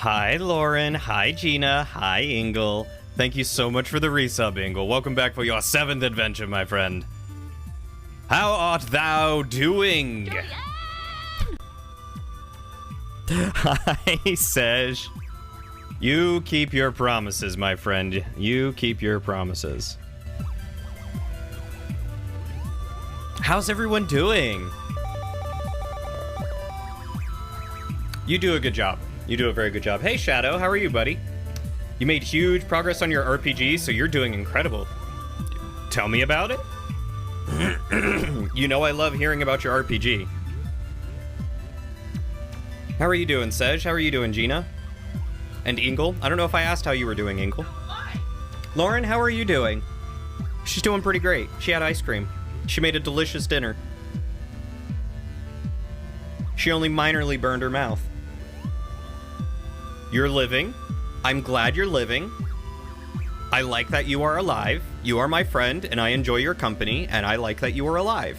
Hi, Lauren. Hi, Gina. Hi, Ingle. Thank you so much for the resub, Ingle. Welcome back for your 7th adventure, my friend. How art thou doing? Hi, Sej. You keep your promises, my friend. You keep your promises. How's everyone doing? You do a good job. You do a very good job. Hey, Shadow, how are you, buddy? You made huge progress on your RPG, so you're doing incredible. Tell me about it. You know I love hearing about your RPG. How are you doing, Sej? How are you doing, Gina? And Ingle? I don't know if I asked how you were doing, Ingle. Lauren, how are you doing? She's doing pretty great. She had ice cream. She made a delicious dinner. She only minorly burned her mouth. You're living. I'm glad you're living. I like that you are alive. You are my friend, and I enjoy your company, and I like that you are alive.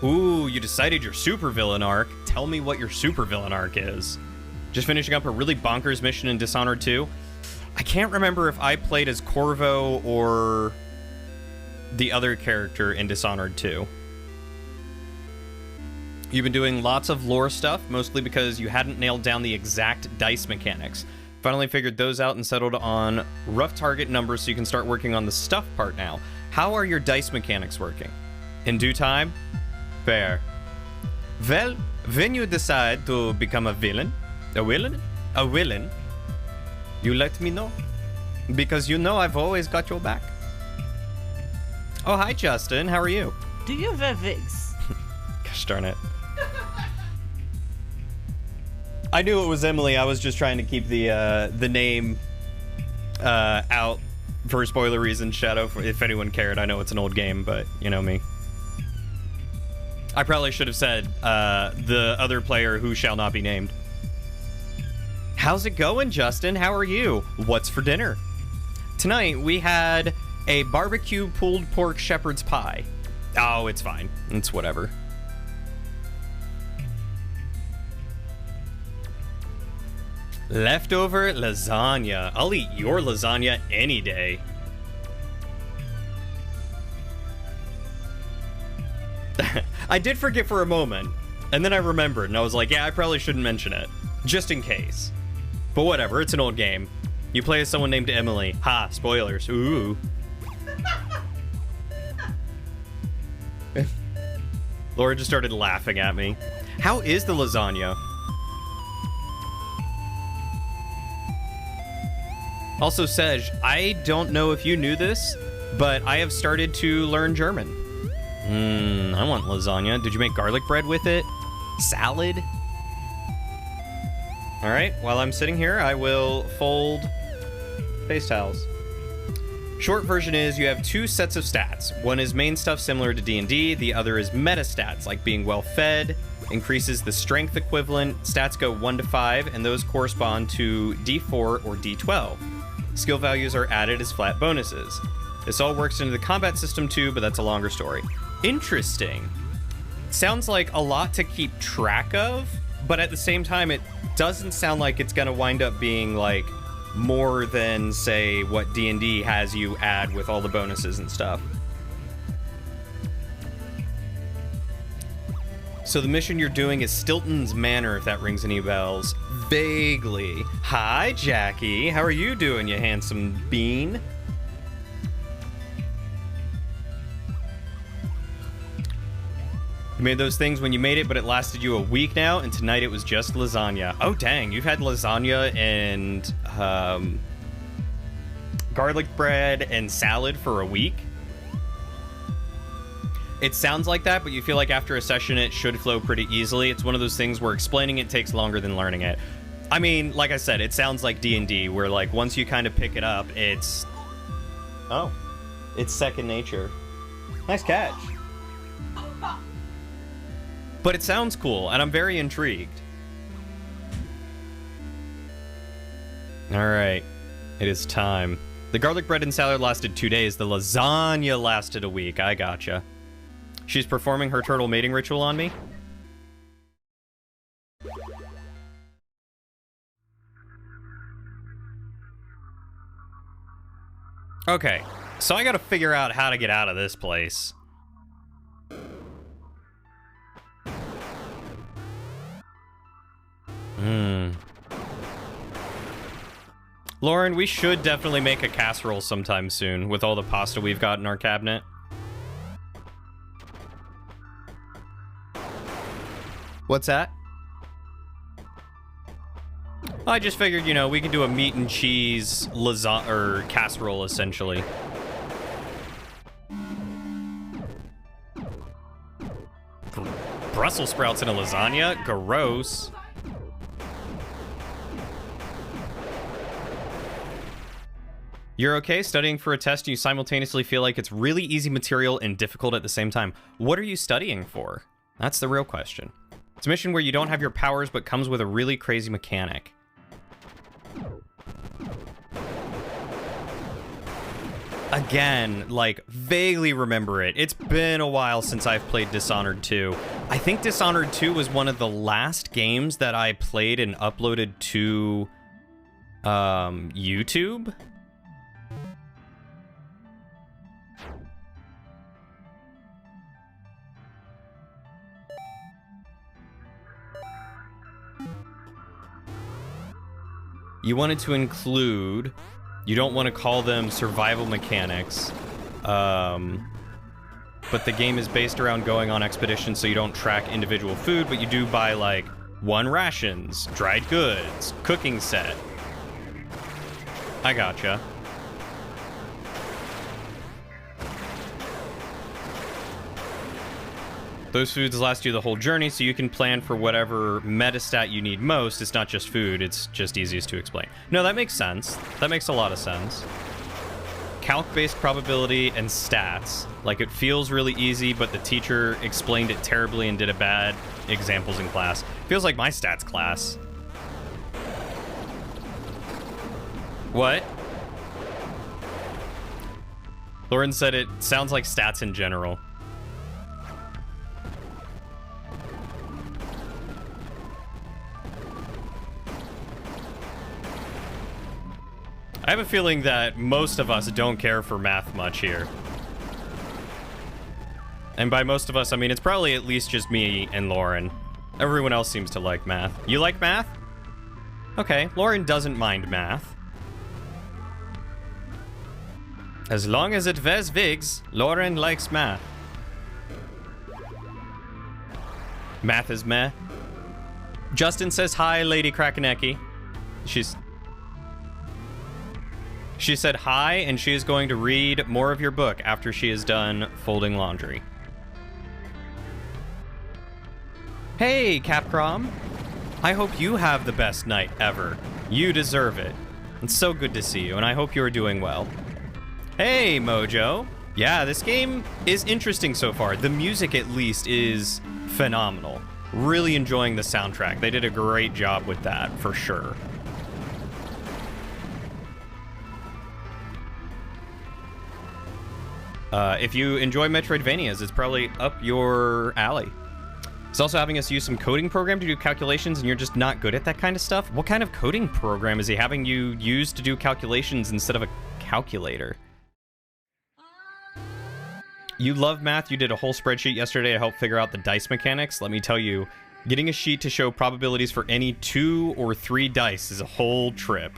Ooh, you decided your supervillain arc. Tell me what your supervillain arc is. Just finishing up a really bonkers mission in Dishonored 2. I can't remember if I played as Corvo or the other character in Dishonored 2. You've been doing lots of lore stuff, mostly because you hadn't nailed down the exact dice mechanics. Finally figured those out and settled on rough target numbers so you can start working on the stuff part now. How are your dice mechanics working? In due time? Fair. Well, when you decide to become a villain, you let me know. Because you know I've always got your back. Oh, hi, Justin. How are you? Do you wear wigs? Gosh darn it. I knew it was Emily. I was just trying to keep the name out for spoiler reasons, Shadow, if anyone cared. I know it's an old game, but you know me. I probably should have said the other player who shall not be named. How's it going, Justin? How are you? What's for dinner? Tonight, we had a barbecue pulled pork shepherd's pie. Oh, it's fine. It's whatever. Leftover lasagna. I'll eat your lasagna any day. I did forget for a moment, and then I remembered, and I was like, yeah, I probably shouldn't mention it, just in case. But whatever, it's an old game. You play as someone named Emily. Ha, spoilers. Ooh. Laura just started laughing at me. How is the lasagna? Also, Sej, I don't know if you knew this, but I have started to learn German. I want lasagna. Did you make garlic bread with it? Salad? All right, while I'm sitting here, I will fold face towels. Short version is you have two sets of stats. One is main stuff similar to D&D. The other is meta stats, like being well fed, increases the strength equivalent. Stats go 1 to 5, and those correspond to D4 or D12. Skill values are added as flat bonuses. This all works into the combat system too, but that's a longer story. Interesting. Sounds like a lot to keep track of, but at the same time, it doesn't sound like it's gonna wind up being like more than, say, what D&D has you add with all the bonuses and stuff. So the mission you're doing is Stilton's Manor, if that rings any bells. Vaguely. Hi, Jackie. How are you doing, you handsome bean? You made those things when you made it, but it lasted you a week now, and tonight it was just lasagna. Oh, dang. You've had lasagna and garlic bread and salad for a week? It sounds like that, but you feel like after a session it should flow pretty easily. It's one of those things where explaining it takes longer than learning it. I mean, like I said, it sounds like D&D, where like once you kind of pick it up, it's... Oh. It's second nature. Nice catch. But it sounds cool, and I'm very intrigued. Alright. It is time. The garlic bread and salad lasted 2 days. The lasagna lasted a week. I gotcha. She's performing her turtle mating ritual on me? Okay, so I gotta figure out how to get out of this place. Lauren, we should definitely make a casserole sometime soon with all the pasta we've got in our cabinet. What's that? I just figured, you know, we could do a meat and cheese lasagna or casserole essentially. Brussels sprouts in a lasagna? Gross. You're okay studying for a test and you simultaneously feel like it's really easy material and difficult at the same time. What are you studying for? That's the real question. It's a mission where you don't have your powers but comes with a really crazy mechanic. Again, like, vaguely remember it. It's been a while since I've played Dishonored 2. I think Dishonored 2 was one of the last games that I played and uploaded to YouTube. You wanted to include, you don't want to call them survival mechanics, but the game is based around going on expeditions, so you don't track individual food, but you do buy, like, 1 rations, dried goods, cooking set. I gotcha. Those foods last you the whole journey, so you can plan for whatever metastat you need most. It's not just food, it's just easiest to explain. No, that makes sense. That makes a lot of sense. Calc-based probability and stats. Like, it feels really easy, but the teacher explained it terribly and did a bad examples in class. Feels like my stats class. What? Lauren said it sounds like stats in general. I have a feeling that most of us don't care for math much here. And by most of us, I mean it's probably at least just me and Lauren. Everyone else seems to like math. You like math? Okay, Lauren doesn't mind math. As long as it ves vigs, Lauren likes math. Math is meh. Justin says hi, Lady Krakenecki. She said hi, and she is going to read more of your book after she is done folding laundry. Hey, Capcom. I hope you have the best night ever. You deserve it. It's so good to see you, and I hope you are doing well. Hey, Mojo. Yeah, this game is interesting so far. The music, at least, is phenomenal. Really enjoying the soundtrack. They did a great job with that, for sure. If you enjoy Metroidvanias, it's probably up your alley. He's also having us use some coding program to do calculations, and you're just not good at that kind of stuff? What kind of coding program is he having you use to do calculations instead of a calculator? You love math. You did a whole spreadsheet yesterday to help figure out the dice mechanics. Let me tell you, getting a sheet to show probabilities for any 2 or 3 dice is a whole trip.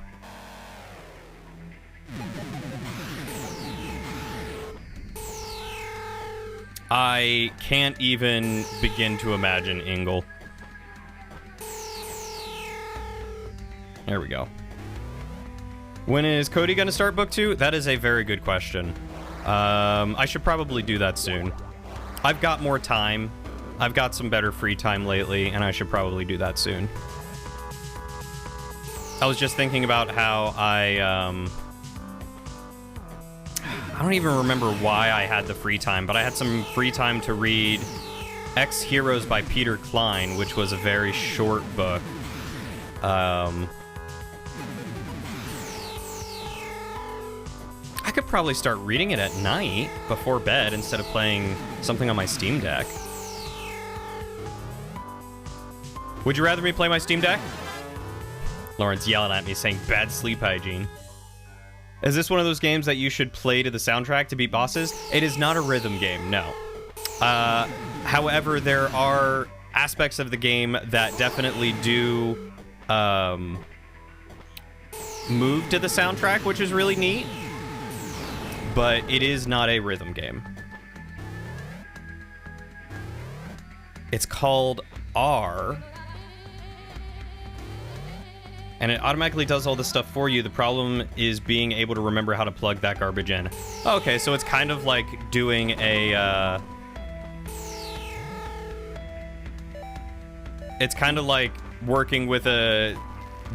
I can't even begin to imagine Ingle. There we go. When is Cody gonna start book 2? That is a very good question. I should probably do that soon. I've got more time. I've got some better free time lately, and I should probably do that soon. I was just thinking about how I don't even remember why I had the free time, but I had some free time to read X Heroes by Peter Klein, which was a very short book. I could probably start reading it at night before bed instead of playing something on my Steam Deck. Would you rather me play my Steam Deck? Lauren's yelling at me saying bad sleep hygiene. Is this one of those games that you should play to the soundtrack to beat bosses? It is not a rhythm game, no. However, there are aspects of the game that definitely do move to the soundtrack, which is really neat. But it is not a rhythm game. It's called R. And it automatically does all this stuff for you. The problem is being able to remember how to plug that garbage in. Okay, so it's kind of like doing a... It's kind of like working with a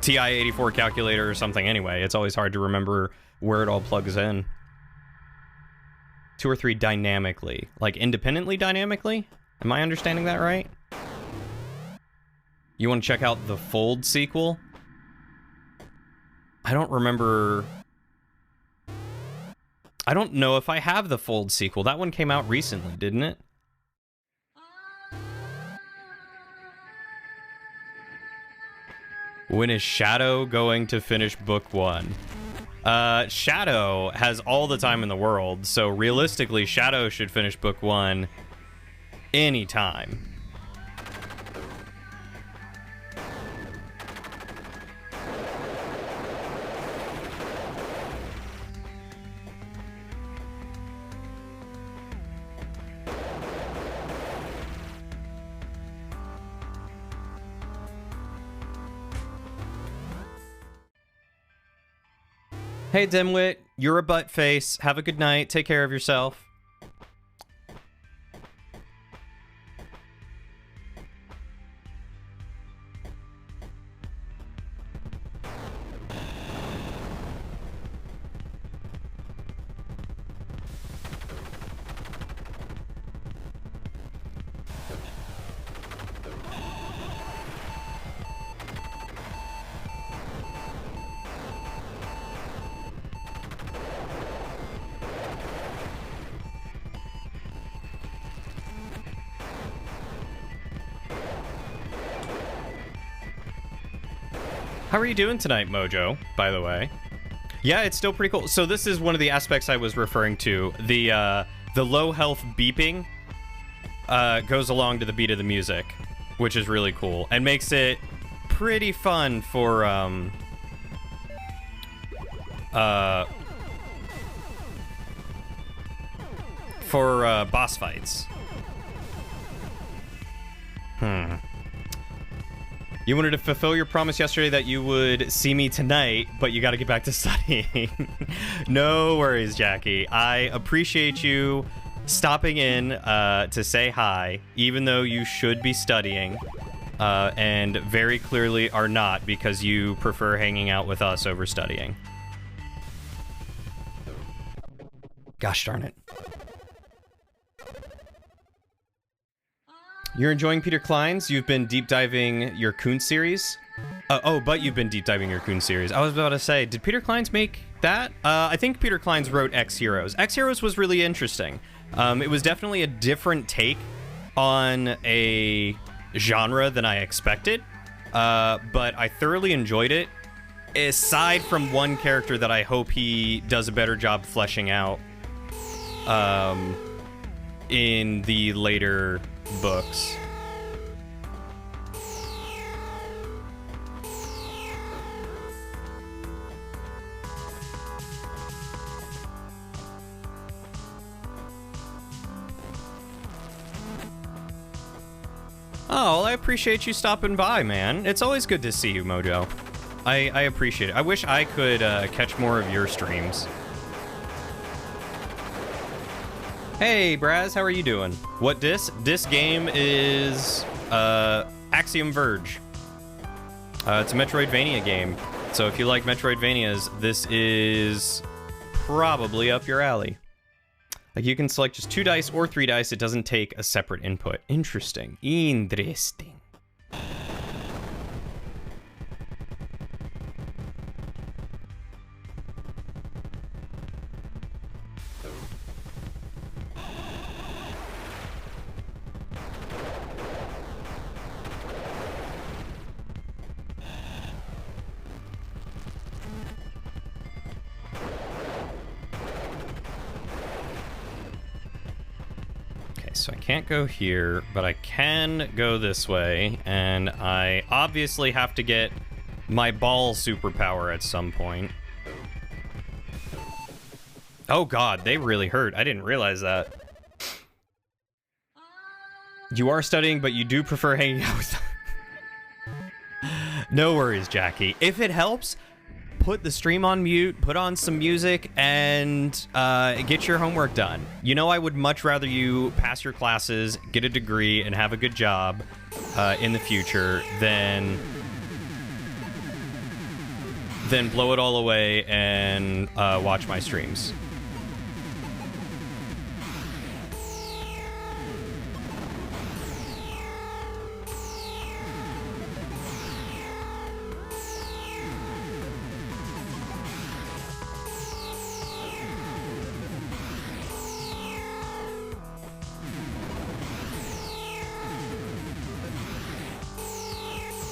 TI-84 calculator or something anyway. It's always hard to remember where it all plugs in. 2 or 3 dynamically. Like, independently dynamically? Am I understanding that right? You want to check out the Fold sequel? I don't remember... I don't know if I have the Fold sequel. That one came out recently, didn't it? When is Shadow going to finish book 1? Shadow has all the time in the world, so realistically, Shadow should finish book 1 anytime. Hey, Dimwit, you're a butt face. Have a good night. Take care of yourself. How are you doing tonight, Mojo, by the way? Yeah, it's still pretty cool. So this is one of the aspects I was referring to. The low health beeping goes along to the beat of the music, which is really cool and makes it pretty fun for boss fights. You wanted to fulfill your promise yesterday that you would see me tonight, but you got to get back to studying. No worries, Jackie. I appreciate you stopping in to say hi, even though you should be studying, and very clearly are not because you prefer hanging out with us over studying. Gosh darn it. You're enjoying Peter Klein's? You've been deep diving your Coon series? But you've been deep diving your Coon series. I was about to say, did Peter Klein's make that? I think Peter Klein's wrote X Heroes. X Heroes was really interesting. It was definitely a different take on a genre than I expected, but I thoroughly enjoyed it, aside from one character that I hope he does a better job fleshing out in the later books. Oh, well, I appreciate you stopping by, man. It's always good to see you, Mojo. I appreciate it. I wish I could catch more of your streams. Hey, Braz, how are you doing? What disc? This game is Axiom Verge. It's a Metroidvania game. So if you like Metroidvanias, this is probably up your alley. Like, you can select just 2 dice or 3 dice. It doesn't take a separate input. Interesting. Interesting. so I can't go here, but I can go this way, and I obviously have to get my ball superpower at some point. Oh god, they really hurt. I didn't realize that. You are studying, but you do prefer hanging out with them. No worries, Jackie. If it helps, put the stream on mute, put on some music, and get your homework done. You know, I would much rather you pass your classes, get a degree, and have a good job in the future than blow it all away and watch my streams.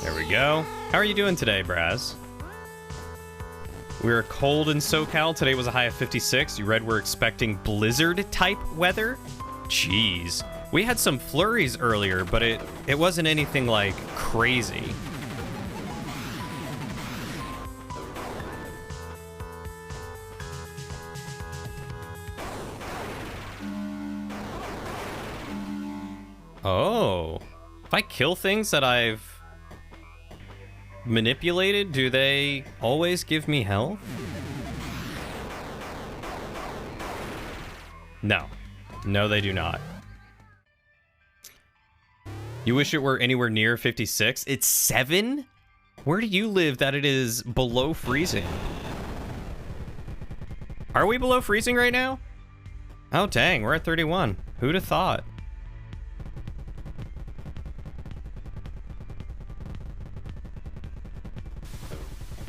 There we go. How are you doing today, Braz? We're cold in SoCal. Today was a high of 56. You read we're expecting blizzard-type weather? Jeez. We had some flurries earlier, but it wasn't anything, like, crazy. Oh. If I kill things that I've manipulated, do they always give me health? No. No, they do not. You wish it were anywhere near 56? It's 7? Where do you live that it is below freezing? Are we below freezing right now? Oh, dang, we're at 31. Who'd have thought?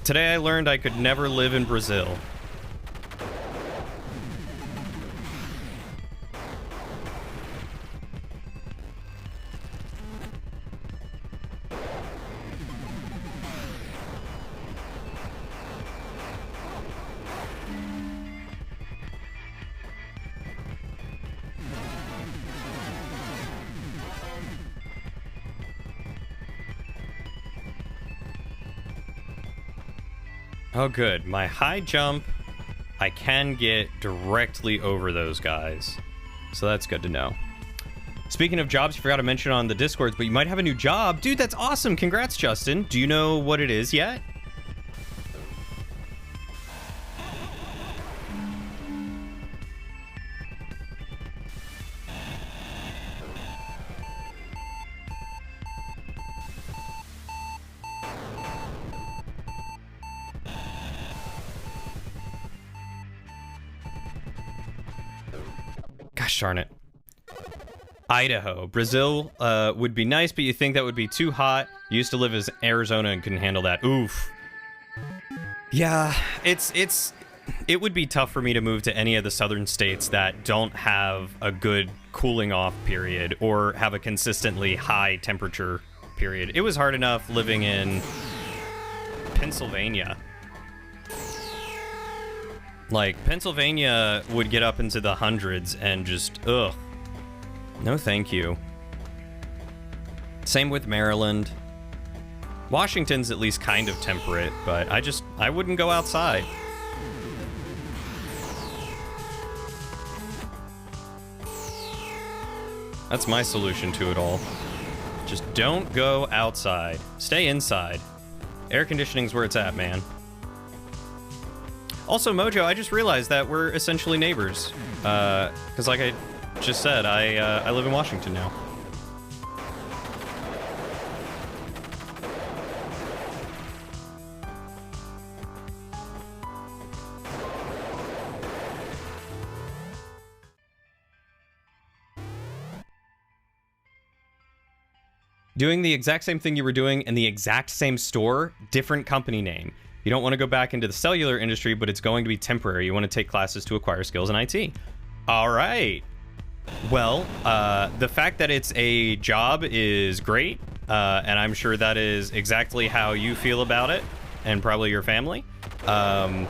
Today I learned I could never live in Brazil. Oh, good. My high jump, I can get directly over those guys. So that's good to know. Speaking of jobs, you forgot to mention on the Discords, but you might have a new job. Dude, that's awesome. Congrats, Justin. Do you know what it is yet? Gosh darn it. Idaho. Brazil would be nice, but you think that would be too hot. You used to live in Arizona and couldn't handle that. Oof. Yeah, it would be tough for me to move to any of the southern states that don't have a good cooling off period or have a consistently high temperature period. It was hard enough living in Pennsylvania. Like, Pennsylvania would get up into the hundreds and just, ugh. No thank you. Same with Maryland. Washington's at least kind of temperate, but I wouldn't go outside. That's my solution to it all. Just don't go outside. Stay inside. Air conditioning's where it's at, man. Also, Mojo, I just realized that we're essentially neighbors. Because like I just said, I live in Washington now. Doing the exact same thing you were doing in the exact same store, different company name. You don't want to go back into the cellular industry, but it's going to be temporary. You want to take classes to acquire skills in IT. All right. Well, the fact that it's a job is great, and I'm sure that is exactly how you feel about it, and probably your family. I'm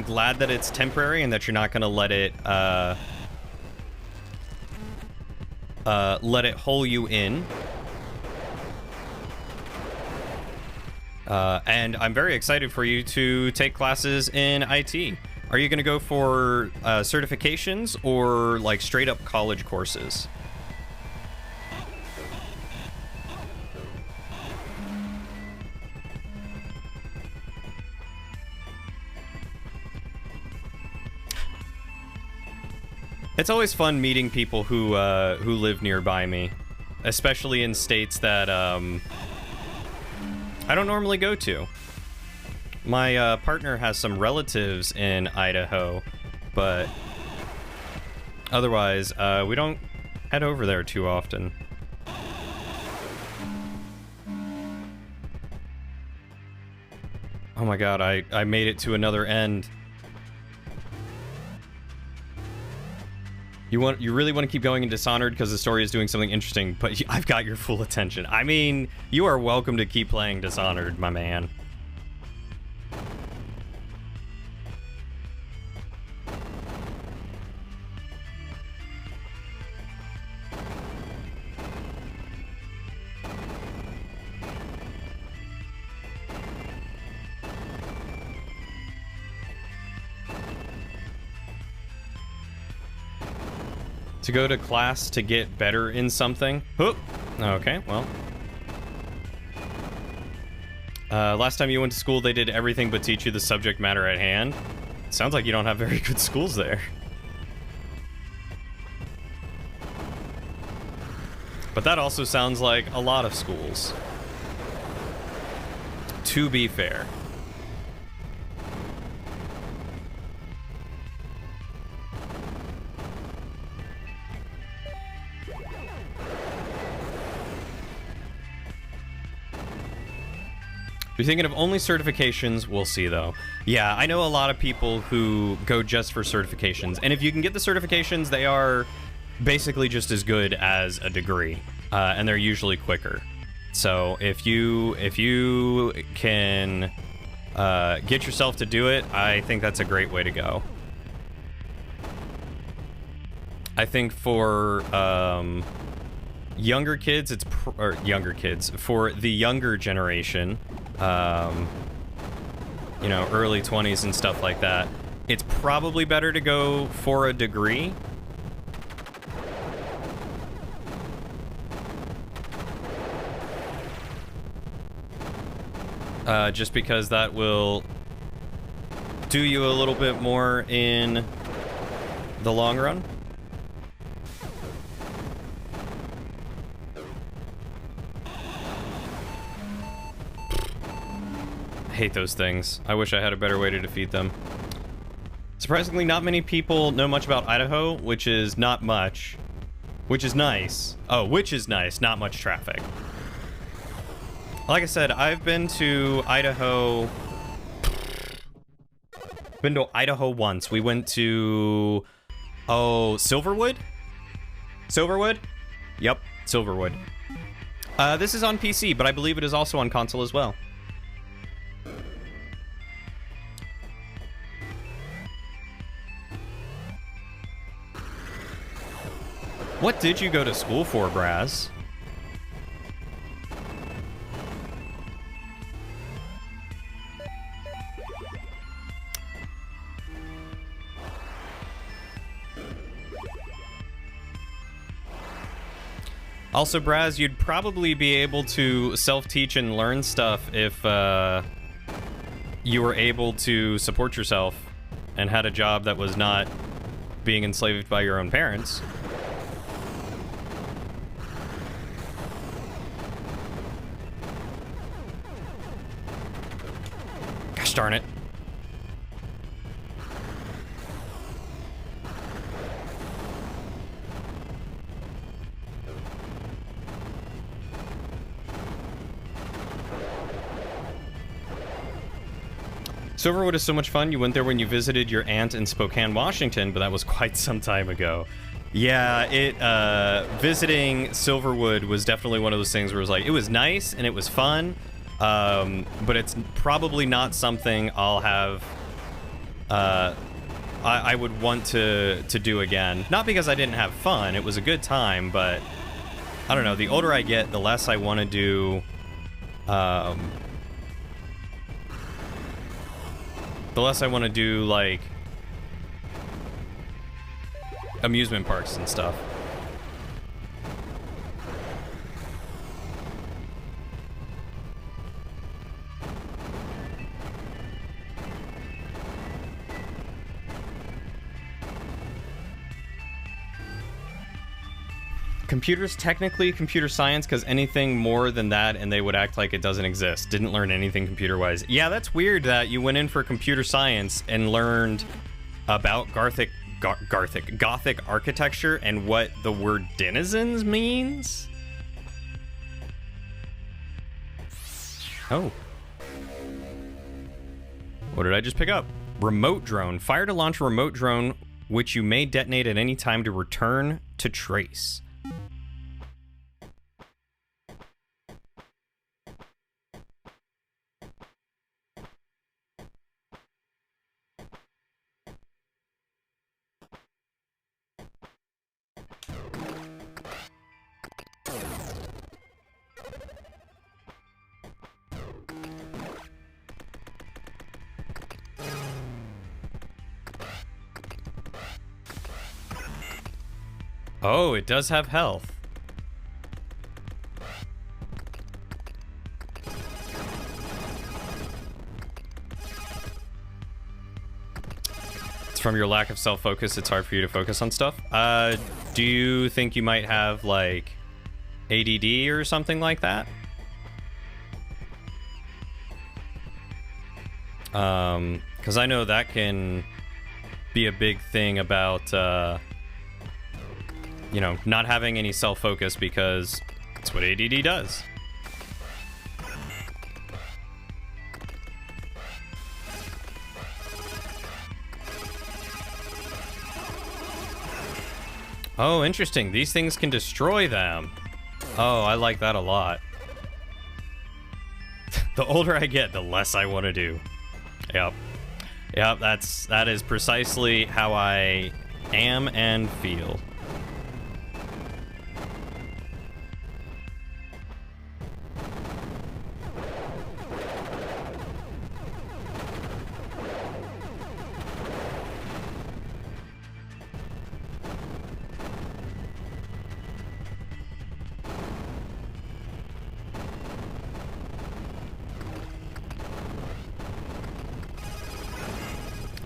glad that it's temporary and that you're not going to let it let it hole you in. And I'm very excited for you to take classes in IT. Are you going to go for certifications or like straight up college courses? It's always fun meeting people who live nearby me, especially in states that I don't normally go to. My partner has some relatives in Idaho, but otherwise we don't head over there too often. Oh my god, I made it to another end. You really want to keep going in Dishonored because the story is doing something interesting, but I've got your full attention. I mean, you are welcome to keep playing Dishonored, my man. To go to class to get better in something. Oop. Okay, well. Last time you went to school, they did everything but teach you the subject matter at hand. Sounds like you don't have very good schools there. But that also sounds like a lot of schools. To be fair. You're thinking of only certifications, we'll see though. Yeah, I know a lot of people who go just for certifications, and if you can get the certifications, they are basically just as good as a degree, and they're usually quicker. So if you can get yourself to do it, I think that's a great way to go. I think for younger kids, for the younger generation, you know, early 20s and stuff like that, it's probably better to go for a degree. Just because that will do you a little bit more in the long run. I hate those things. I wish I had a better way to defeat them. Surprisingly, not many people know much about Idaho, which is not much. Which is nice. Oh, which is nice. Not much traffic. Like I said, I've been to Idaho... Been to Idaho once. We went to... Oh, Silverwood? Silverwood? Yep, Silverwood. This is on PC, but I believe it is also on console as well. What did you go to school for, Braz? Also, Braz, you'd probably be able to self-teach and learn stuff if you were able to support yourself and had a job that was not being enslaved by your own parents. Gosh darn it. Silverwood is so much fun. You went there when you visited your aunt in Spokane, Washington, but that was quite some time ago. Yeah, visiting Silverwood was definitely one of those things where it was like, it was nice and it was fun, but it's probably not something I'll have I would want to do again. Not because I didn't have fun, it was a good time, but I don't know, the older I get, the less I want to do, the less I want to do, like, amusement parks and stuff. Computer's technically computer science, because anything more than that and they would act like it doesn't exist. Didn't learn anything computer-wise. Yeah, that's weird that you went in for computer science and learned about Gothic architecture and what the word denizens means. Oh. What did I just pick up? Remote drone. Fire to launch a remote drone, which you may detonate at any time to return to trace. Oh, it does have health. It's from your lack of self-focus, it's hard for you to focus on stuff. Do you think you might have, like, ADD or something like that? Because I know that can be a big thing about, you know, not having any self-focus, because that's what ADD does. Oh, interesting. These things can destroy them. Oh, I like that a lot. The older I get, the less I want to do. Yep. Yep, that is precisely how I am and feel.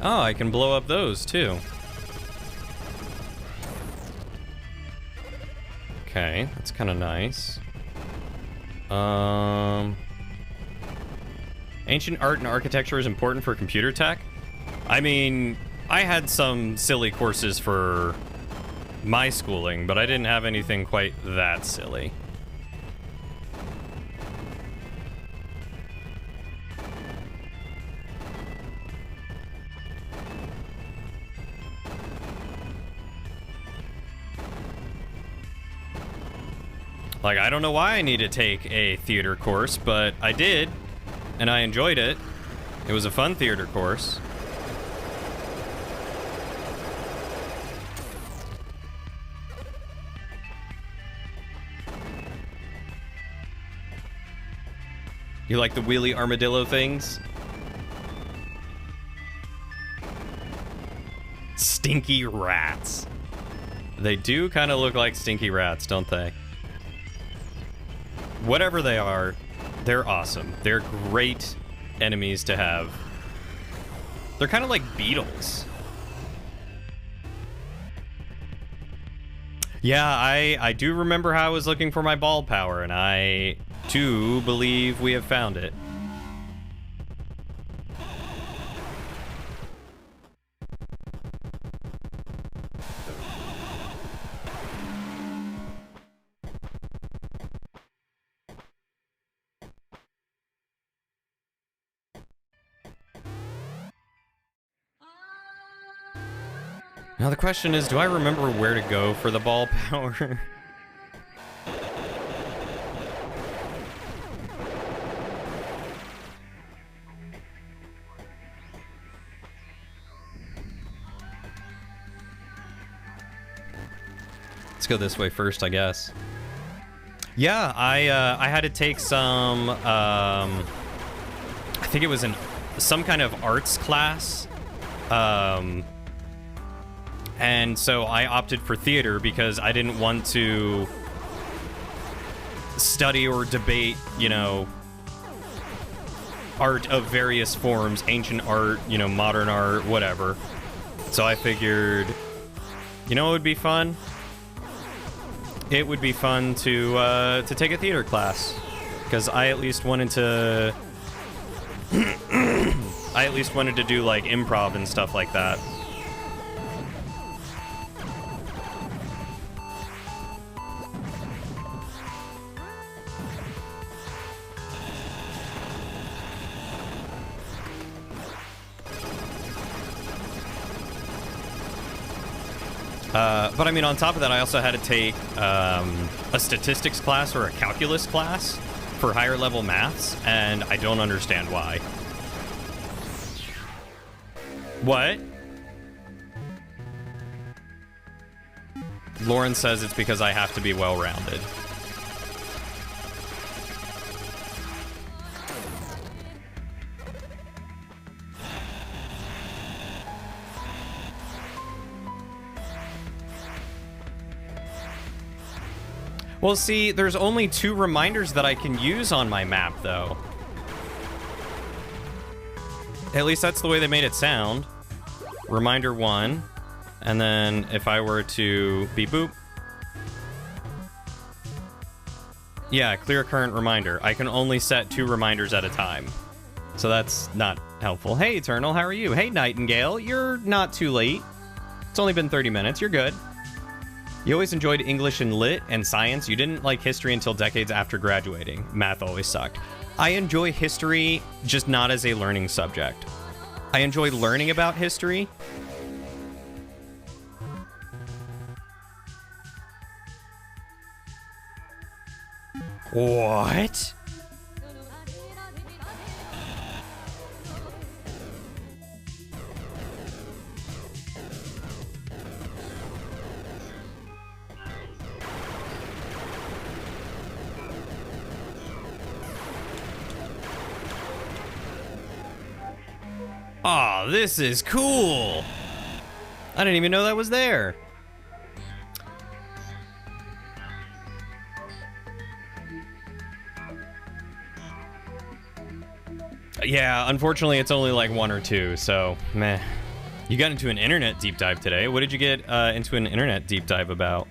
Oh, I can blow up those too. Okay, that's kind of nice. Ancient art and architecture is important for computer tech. I mean, I had some silly courses for my schooling, but I didn't have anything quite that silly. Like, I don't know why I need to take a theater course, but I did, and I enjoyed it. It was a fun theater course. You like the wheelie armadillo things? Stinky rats. They do kind of look like stinky rats, don't they? Whatever they are, they're awesome. They're great enemies to have. They're kind of like beetles. Yeah, I do remember how I was looking for my ball power, and I do believe we have found it. Now the question is, do I remember where to go for the ball power? Let's go this way first, I guess. Yeah, I had to take some, I think it was some kind of arts class. And so I opted for theater because I didn't want to study or debate, you know, art of various forms, ancient art, you know, modern art, whatever. So I figured, you know, it would be fun. It would be fun to take a theater class, because I at least wanted to do like improv and stuff like that. But I mean, on top of that, I also had to take a statistics class or a calculus class for higher level maths, and I don't understand why. What? Lauren says it's because I have to be well-rounded. Well, see, there's only 2 reminders that I can use on my map, though. At least that's the way they made it sound. Reminder 1, and then if I were to beep boop. Yeah, clear current reminder. I can only set 2 reminders at a time. So that's not helpful. Hey, Eternal, how are you? Hey, Nightingale, you're not too late. It's only been 30 minutes, you're good. You always enjoyed English and Lit and science. You didn't like history until decades after graduating. Math always sucked. I enjoy history, just not as a learning subject. I enjoy learning about history. What? Oh, this is cool. I didn't even know that was there. Yeah, unfortunately, it's only like 1 or 2, so meh. You got into an internet deep dive today. What did you get into an internet deep dive about?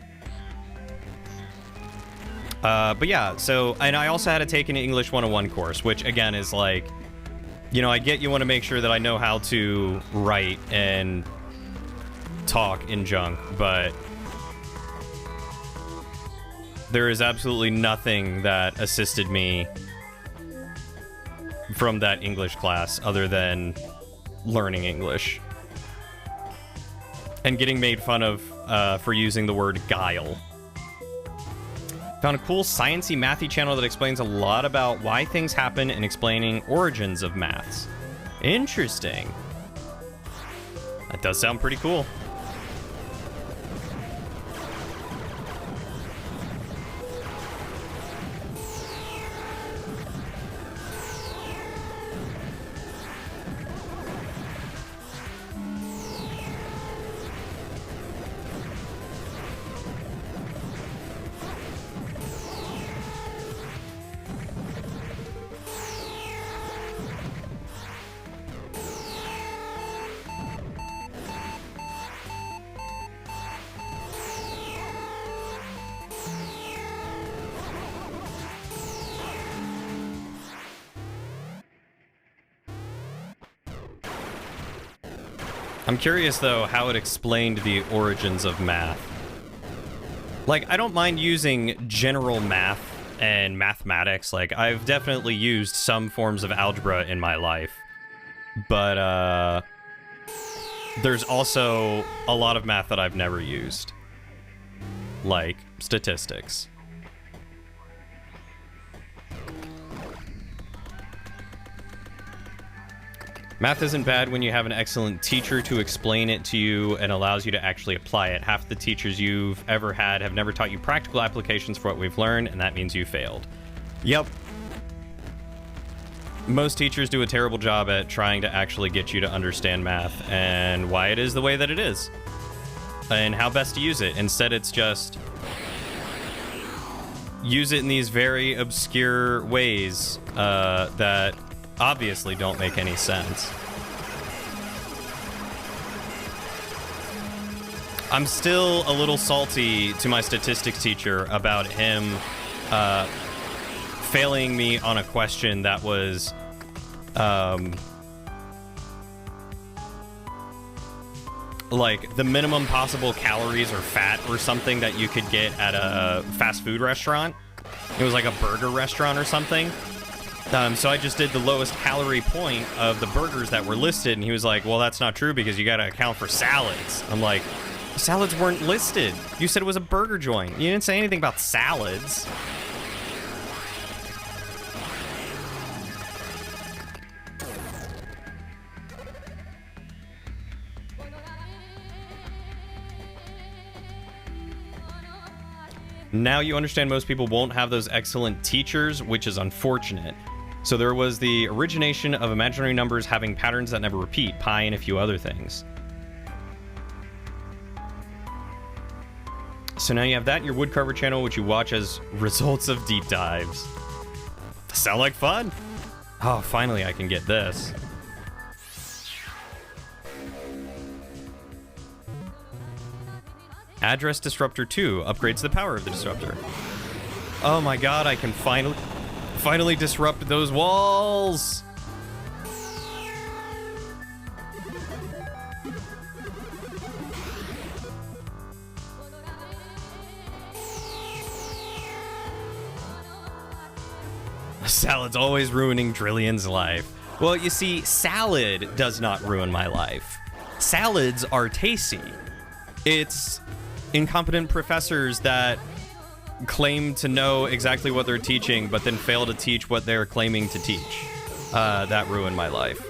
But yeah, so, and I also had to take an English 101 course, which again is like, you know, I get you want to make sure that I know how to write and talk in junk, but there is absolutely nothing that assisted me from that English class other than learning English. And getting made fun of for using the word guile. Found a cool sciencey mathy channel that explains a lot about why things happen and explaining origins of maths. Interesting. That does sound pretty cool. I'm curious, though, how it explained the origins of math. Like, I don't mind using general math and mathematics. Like, I've definitely used some forms of algebra in my life. But, there's also a lot of math that I've never used. Like, statistics. Math isn't bad when you have an excellent teacher to explain it to you and allows you to actually apply it. Half the teachers you've ever had have never taught you practical applications for what we've learned, and that means you failed. Yep. Most teachers do a terrible job at trying to actually get you to understand math and why it is the way that it is and how best to use it. Instead, it's just use it in these very obscure ways that obviously don't make any sense. I'm still a little salty to my statistics teacher about him failing me on a question that was like the minimum possible calories or fat or something that you could get at a fast food restaurant. It was like a burger restaurant or something. So I just did the lowest calorie point of the burgers that were listed, and he was like, well, that's not true because you got to account for salads. I'm like, salads weren't listed. You said it was a burger joint. You didn't say anything about salads. Now you understand most people won't have those excellent teachers, which is unfortunate. So there was the origination of imaginary numbers having patterns that never repeat, pi and a few other things. So now you have that in your Woodcarver channel, which you watch as results of deep dives. Sound like fun? Oh, finally I can get this. Address Disruptor 2 upgrades the power of the disruptor. Oh my god, I can finally disrupt those walls! Salad's always ruining Drillion's life. Well, you see, salad does not ruin my life. Salads are tasty. It's incompetent professors that claim to know exactly what they're teaching, but then fail to teach what they're claiming to teach. That ruined my life.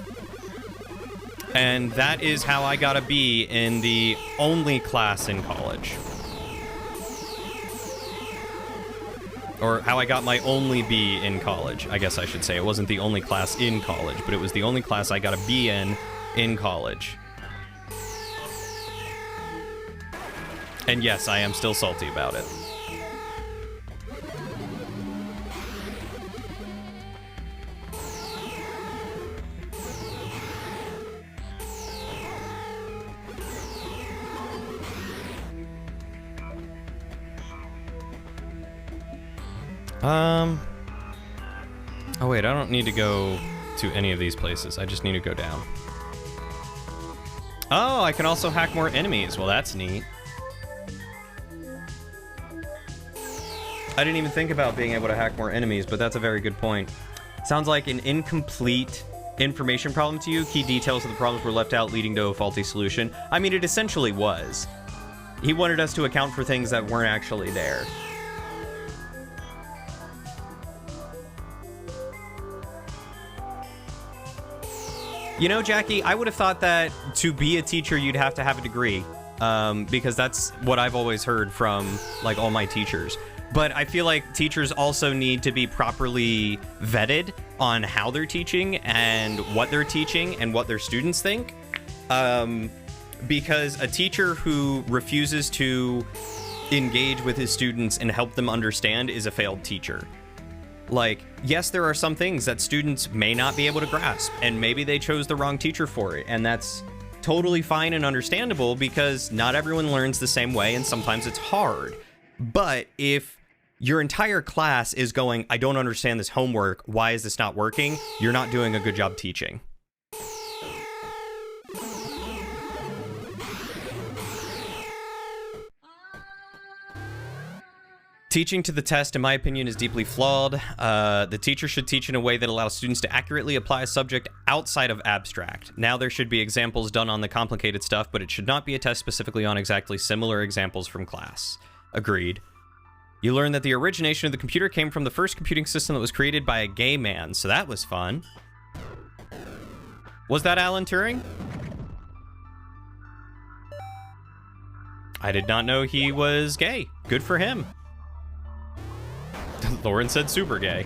And that is how I got a B in the only class in college. Or how I got my only B in college, I guess I should say. It wasn't the only class in college, but it was the only class I got a B in college. And yes, I am still salty about it. Oh wait, I don't need to go to any of these places. I just need to go down. Oh, I can also hack more enemies. Well, that's neat. I didn't even think about being able to hack more enemies, but that's a very good point. Sounds like an incomplete information problem to you. Key details of the problems were left out, leading to a faulty solution. I mean, it essentially was. He wanted us to account for things that weren't actually there. You know, Jackie, I would have thought that to be a teacher, you'd have to have a degree, because that's what I've always heard from, like, all my teachers. But I feel like teachers also need to be properly vetted on how they're teaching and what they're teaching and what their students think. Because a teacher who refuses to engage with his students and help them understand is a failed teacher. Like, yes, there are some things that students may not be able to grasp, and maybe they chose the wrong teacher for it, and that's totally fine and understandable because not everyone learns the same way, and sometimes it's hard. But if your entire class is going, I don't understand this homework, why is this not working? You're not doing a good job teaching. Teaching to the test, in my opinion, is deeply flawed. The teacher should teach in a way that allows students to accurately apply a subject outside of abstract. Now there should be examples done on the complicated stuff, but it should not be a test specifically on exactly similar examples from class. Agreed. You learn that the origination of the computer came from the first computing system that was created by a gay man, so that was fun. Was that Alan Turing? I did not know he was gay. Good for him. Lauren said super gay.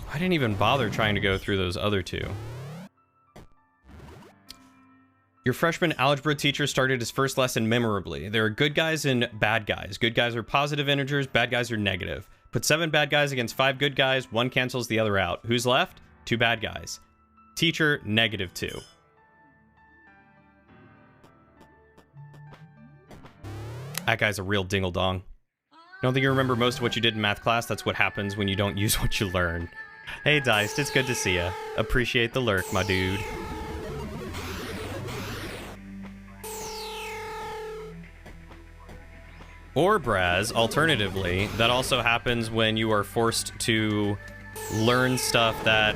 I didn't even bother trying to go through those other two. Your freshman algebra teacher started his first lesson memorably. There are good guys and bad guys. Good guys are positive integers, bad guys are negative. Put 7 bad guys against 5 good guys, one cancels the other out. Who's left? 2 bad guys. Teacher, -2. That guy's a real dingle-dong. I don't think you remember most of what you did in math class. That's what happens when you don't use what you learn. Hey, Diced, it's good to see ya. Appreciate the lurk, my dude. Or, Braz, alternatively, that also happens when you are forced to learn stuff that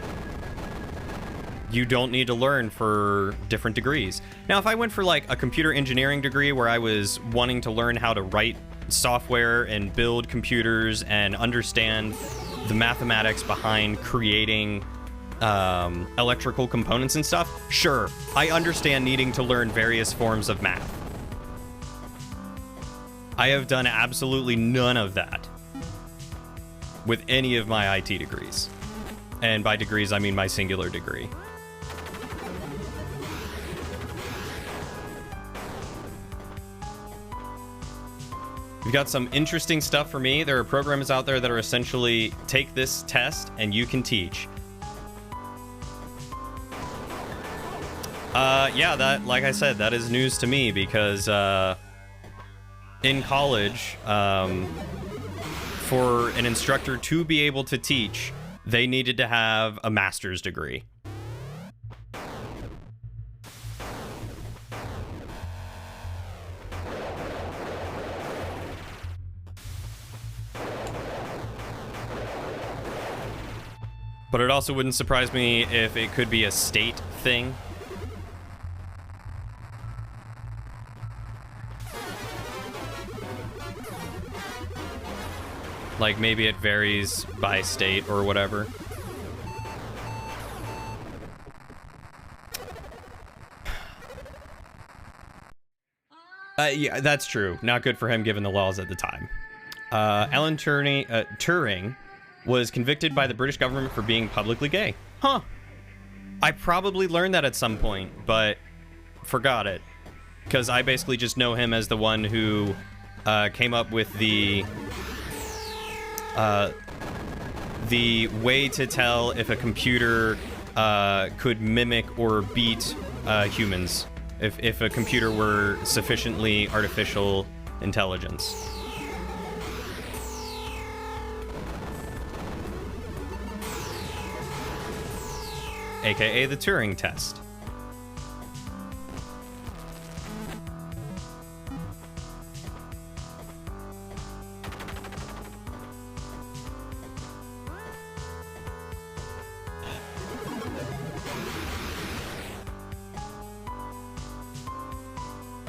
you don't need to learn for different degrees. Now, if I went for, like, a computer engineering degree where I was wanting to learn how to write software and build computers and understand the mathematics behind creating electrical components and stuff, sure, I understand needing to learn various forms of math. I have done absolutely none of that with any of my IT degrees. And by degrees, I mean my singular degree. We've got some interesting stuff for me. There are programs out there that are essentially take this test and you can teach. Yeah, that, like I said, that is news to me because in college, for an instructor to be able to teach, they needed to have a master's degree. But it also wouldn't surprise me if it could be a state thing. Like, maybe it varies by state or whatever. Yeah, that's true. Not good for him given the laws at the time. Alan Turing was convicted by the British government for being publicly gay. Huh. I probably learned that at some point, but forgot it. Because I basically just know him as the one who came up with the way to tell if a computer could mimic or beat humans. If a computer were sufficiently artificial intelligence. AKA the Turing test.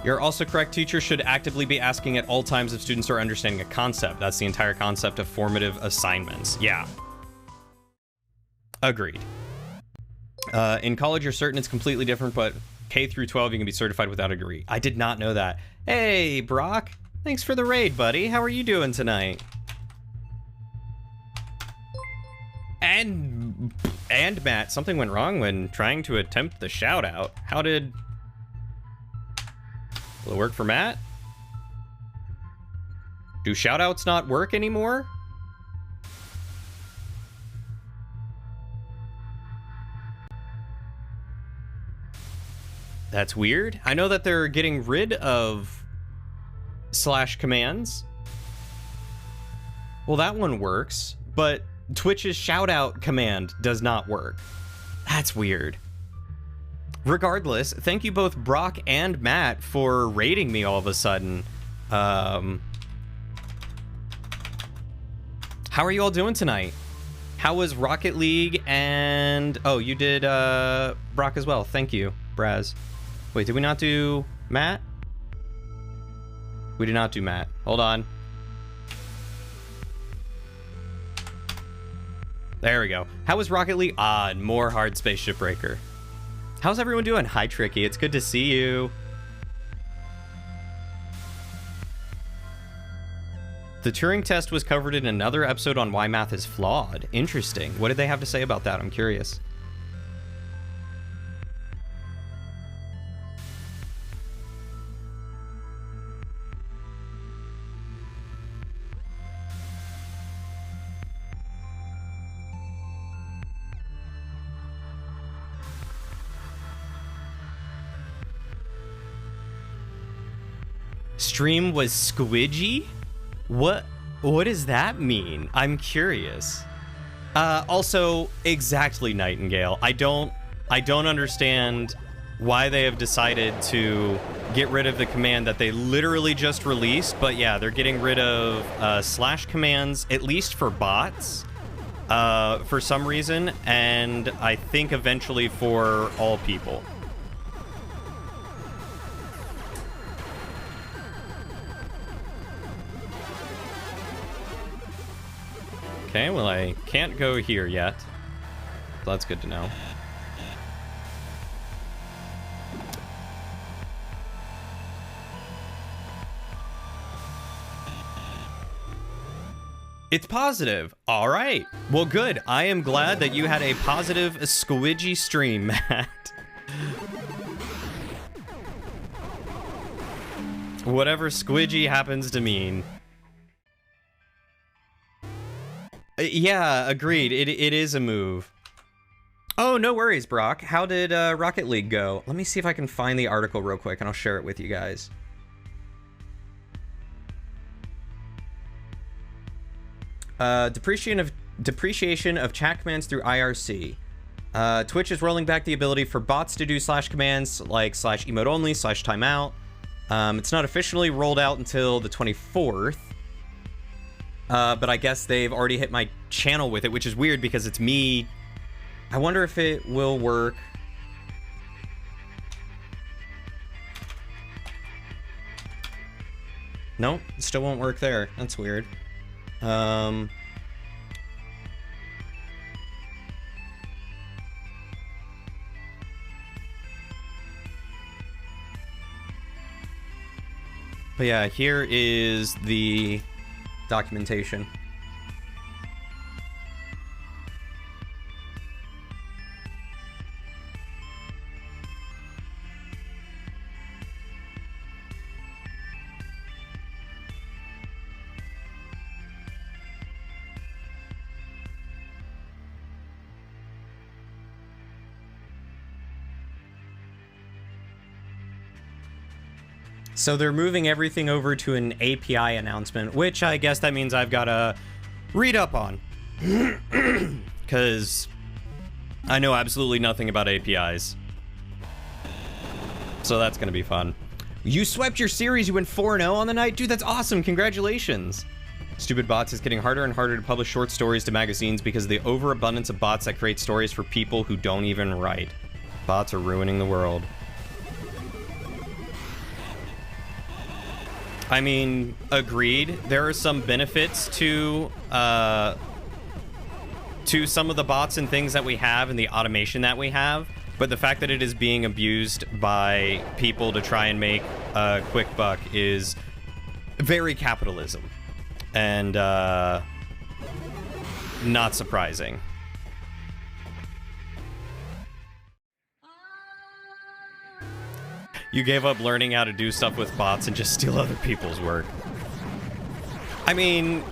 You're also correct. Teachers should actively be asking at all times if students are understanding a concept. That's the entire concept of formative assignments. Yeah. Agreed. In college, you're certain it's completely different, but K through 12, you can be certified without a degree. I did not know that. Hey, Brock. Thanks for the raid, buddy. How are you doing tonight? And Matt, something went wrong when trying to attempt the shout out. How did... Will it work for Matt? Do shoutouts not work anymore? That's weird. I know that they're getting rid of slash commands. Well, that one works, but Twitch's shoutout command does not work. That's weird. Regardless, thank you both Brock and Matt for raiding me all of a sudden. How are you all doing tonight? How was Rocket League? And oh, you did Brock as well. Thank you, Braz. Wait, did we not do Matt? We did not do Matt. Hold on. There we go. How was Rocket League? Ah, more hard Spaceship Breaker. How's everyone doing? Hi, Tricky. It's good to see you. The Turing test was covered in another episode on why math is flawed. Interesting. What did they have to say about that? I'm curious. Stream was squidgy? What does that mean? I'm curious. Also, exactly, Nightingale. I don't understand why they have decided to get rid of the command that they literally just released, but yeah, they're getting rid of slash commands, at least for bots, for some reason, and I think eventually for all people. Okay, well, I can't go here yet. So that's good to know. It's positive. All right. Well, good. I am glad that you had a positive squidgy stream, Matt. Whatever squidgy happens to mean. Yeah, agreed. It is a move. Oh, no worries, Brock. How did Rocket League go? Let me see if I can find the article real quick, and I'll share it with you guys. Depreciation of chat commands through IRC. Twitch is rolling back the ability for bots to do slash commands like slash emote only, slash timeout. It's not officially rolled out until the 24th. But I guess they've already hit my channel with it, which is weird because it's me. I wonder if it will work. No, it still won't work there. That's weird. But yeah, here is the documentation. So they're moving everything over to an API announcement, which I guess that means I've got to read up on. Because I know absolutely nothing about APIs. So that's going to be fun. You swept your series. You went 4-0 on the night? Dude, that's awesome. Congratulations. Stupid Bots is getting harder and harder to publish short stories to magazines because of the overabundance of bots that create stories for people who don't even write. Bots are ruining the world. I mean, agreed. There are some benefits to some of the bots and things that we have and the automation that we have, but the fact that it is being abused by people to try and make a quick buck is very capitalism, and not surprising. You gave up learning how to do stuff with bots and just steal other people's work. I mean,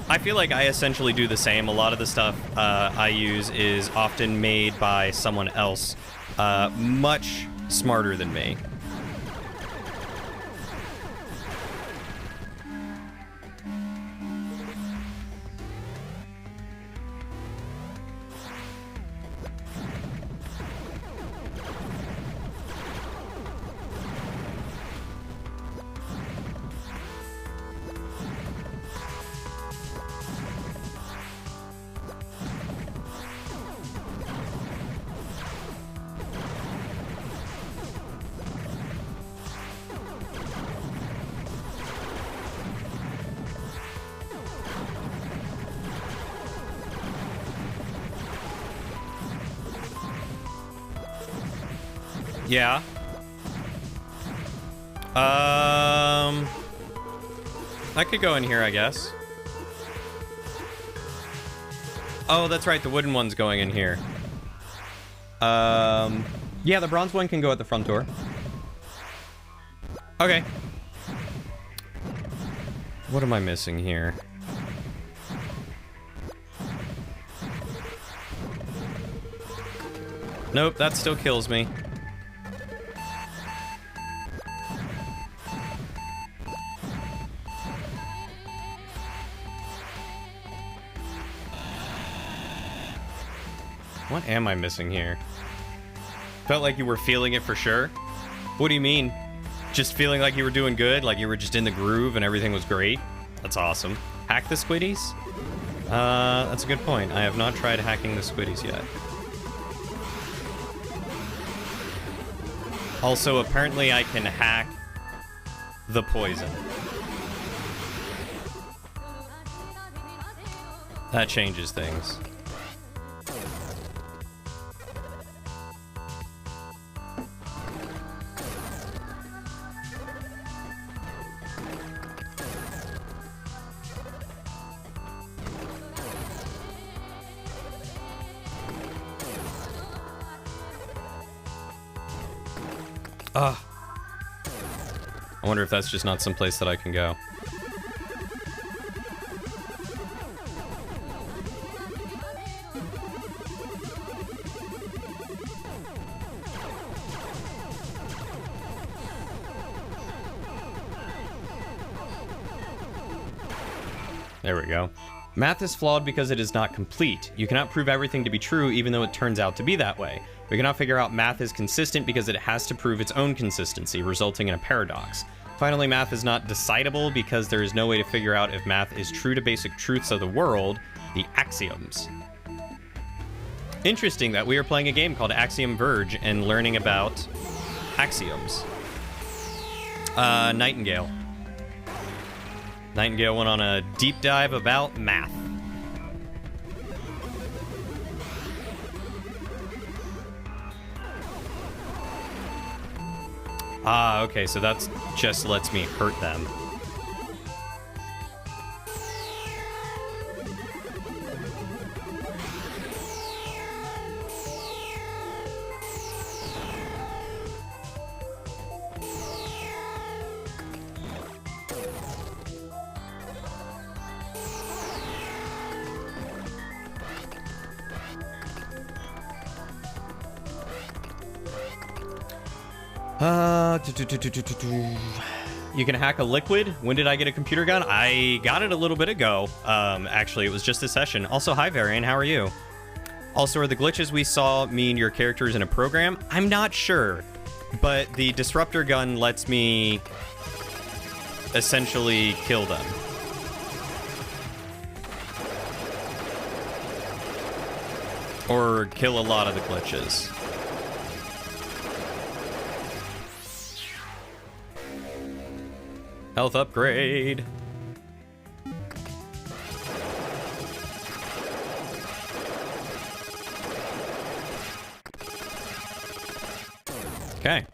I feel like I essentially do the same. A lot of the stuff I use is often made by someone else, much smarter than me. Yeah. I could go in here, I guess. Oh, that's right. The wooden one's going in here. Yeah, the bronze one can go at the front door. Okay. What am I missing here? Nope, that still kills me. What am I missing here? Felt like you were feeling it for sure. What do you mean? Just feeling like you were doing good? Like you were just in the groove and everything was great? That's awesome. Hack the squiddies? That's a good point. I have not tried hacking the squiddies yet. Also, apparently I can hack the poison. That changes things. Ugh. I wonder if that's just not someplace that I can go. There we go. Math is flawed because it is not complete. You cannot prove everything to be true even though it turns out to be that way. We cannot figure out math is consistent because it has to prove its own consistency, resulting in a paradox. Finally, math is not decidable because there is no way to figure out if math is true to basic truths of the world, the axioms. Interesting that we are playing a game called Axiom Verge and learning about axioms. Nightingale. Nightingale went on a deep dive about math. Ah, okay, so that's just lets me hurt them. You can hack a liquid. When did I get a computer gun? I got it a little bit ago. Actually, it was just this session. Also, hi, Varian. How are you? Also, are the glitches we saw mean your character is in a program? I'm not sure, but the disruptor gun lets me essentially kill them. Or kill a lot of the glitches. Health upgrade. Okay.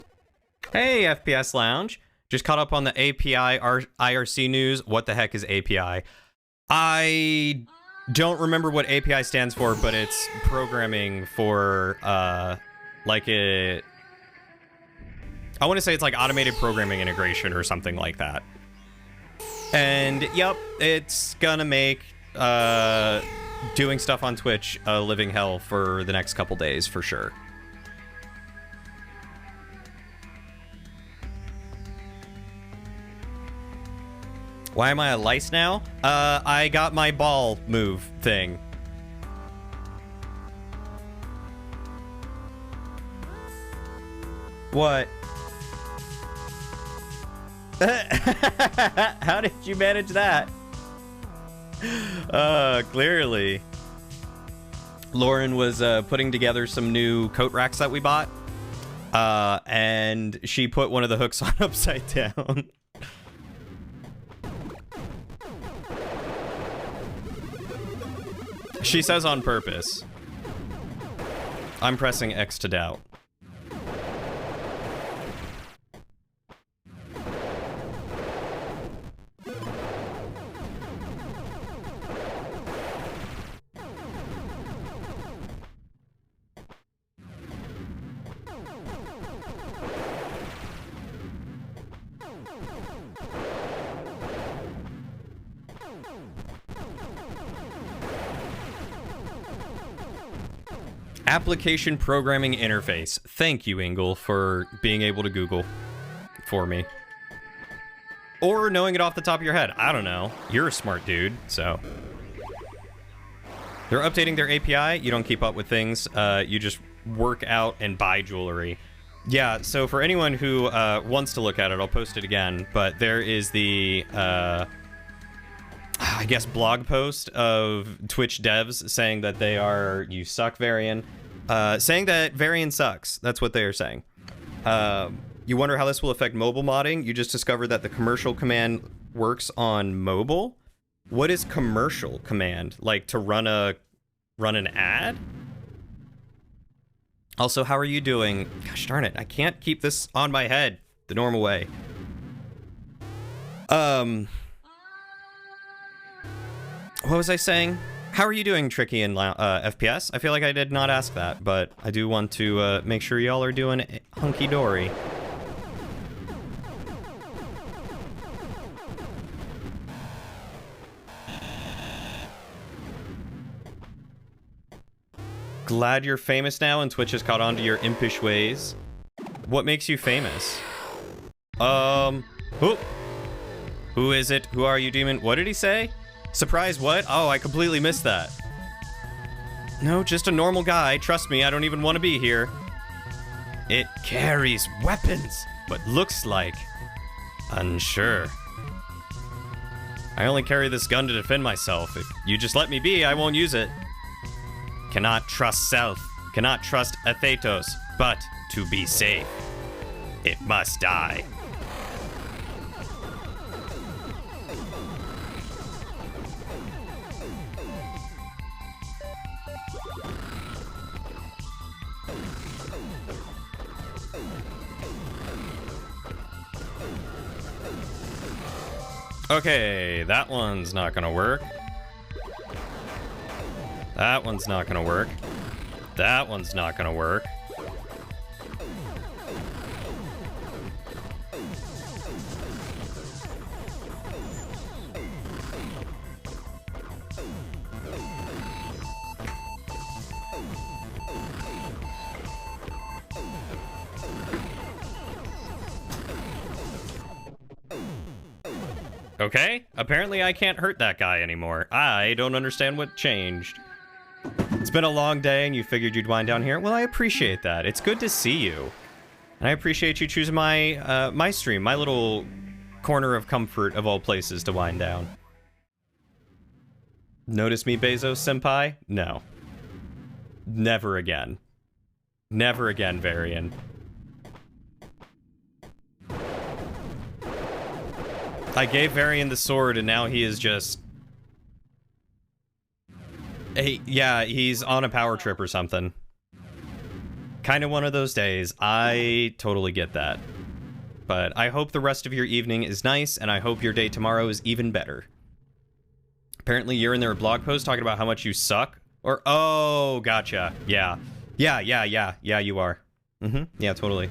Hey, FPS Lounge. Just caught up on the API IRC news. What the heck is API? I don't remember what API stands for, but it's programming for, like I want to say it's like automated programming integration or something like that. And yep, it's gonna make doing stuff on Twitch a living hell for the next couple days for sure. Why am I a lice now? I got my ball move thing. What? How did you manage that? Clearly. Lauren was putting together some new coat racks that we bought. And she put one of the hooks on upside down. She says on purpose. I'm pressing X to doubt. Application programming interface. Thank you, Ingle, for being able to Google for me. Or knowing it off the top of your head. I don't know. You're a smart dude, so. They're updating their API. You don't keep up with things. You just work out and buy jewelry. Yeah, so for anyone who wants to look at it, I'll post it again. But there is the, I guess, blog post of Twitch devs saying that they are, you suck, Varian. Saying that Varian sucks. That's what they are saying. You wonder how this will affect mobile modding? You just discovered that the commercial command works on mobile? What is commercial command? Like to run an ad? Also, how are you doing? Gosh darn it, I can't keep this on my head the normal way. What was I saying? How are you doing, Tricky and FPS? I feel like I did not ask that, but I do want to make sure y'all are doing hunky-dory. Glad you're famous now and Twitch has caught on to your impish ways. What makes you famous? Who is it? Who are you, demon? What did he say? Surprise what? Oh, I completely missed that. No, just a normal guy. Trust me, I don't even want to be here. It carries weapons, but looks like unsure. I only carry this gun to defend myself. If you just let me be, I won't use it. Cannot trust self, cannot trust Athetos, but to be safe, it must die. Okay, that one's not gonna work. That one's not gonna work. That one's not gonna work. Okay, apparently I can't hurt that guy anymore. I don't understand what changed. It's been a long day and you figured you'd wind down here. Well, I appreciate that. It's good to see you. And I appreciate you choosing my my stream, my little corner of comfort of all places to wind down. Notice me, Bezos senpai? No. Never again. Never again, Varian. I gave Varian the sword and now he is just... Hey, yeah, he's on a power trip or something. Kind of one of those days. I totally get that. But I hope the rest of your evening is nice, and I hope your day tomorrow is even better. Apparently you're in their blog post talking about how much you suck. Or, oh, gotcha. Yeah. Yeah, you are. Mm-hmm. Yeah, totally.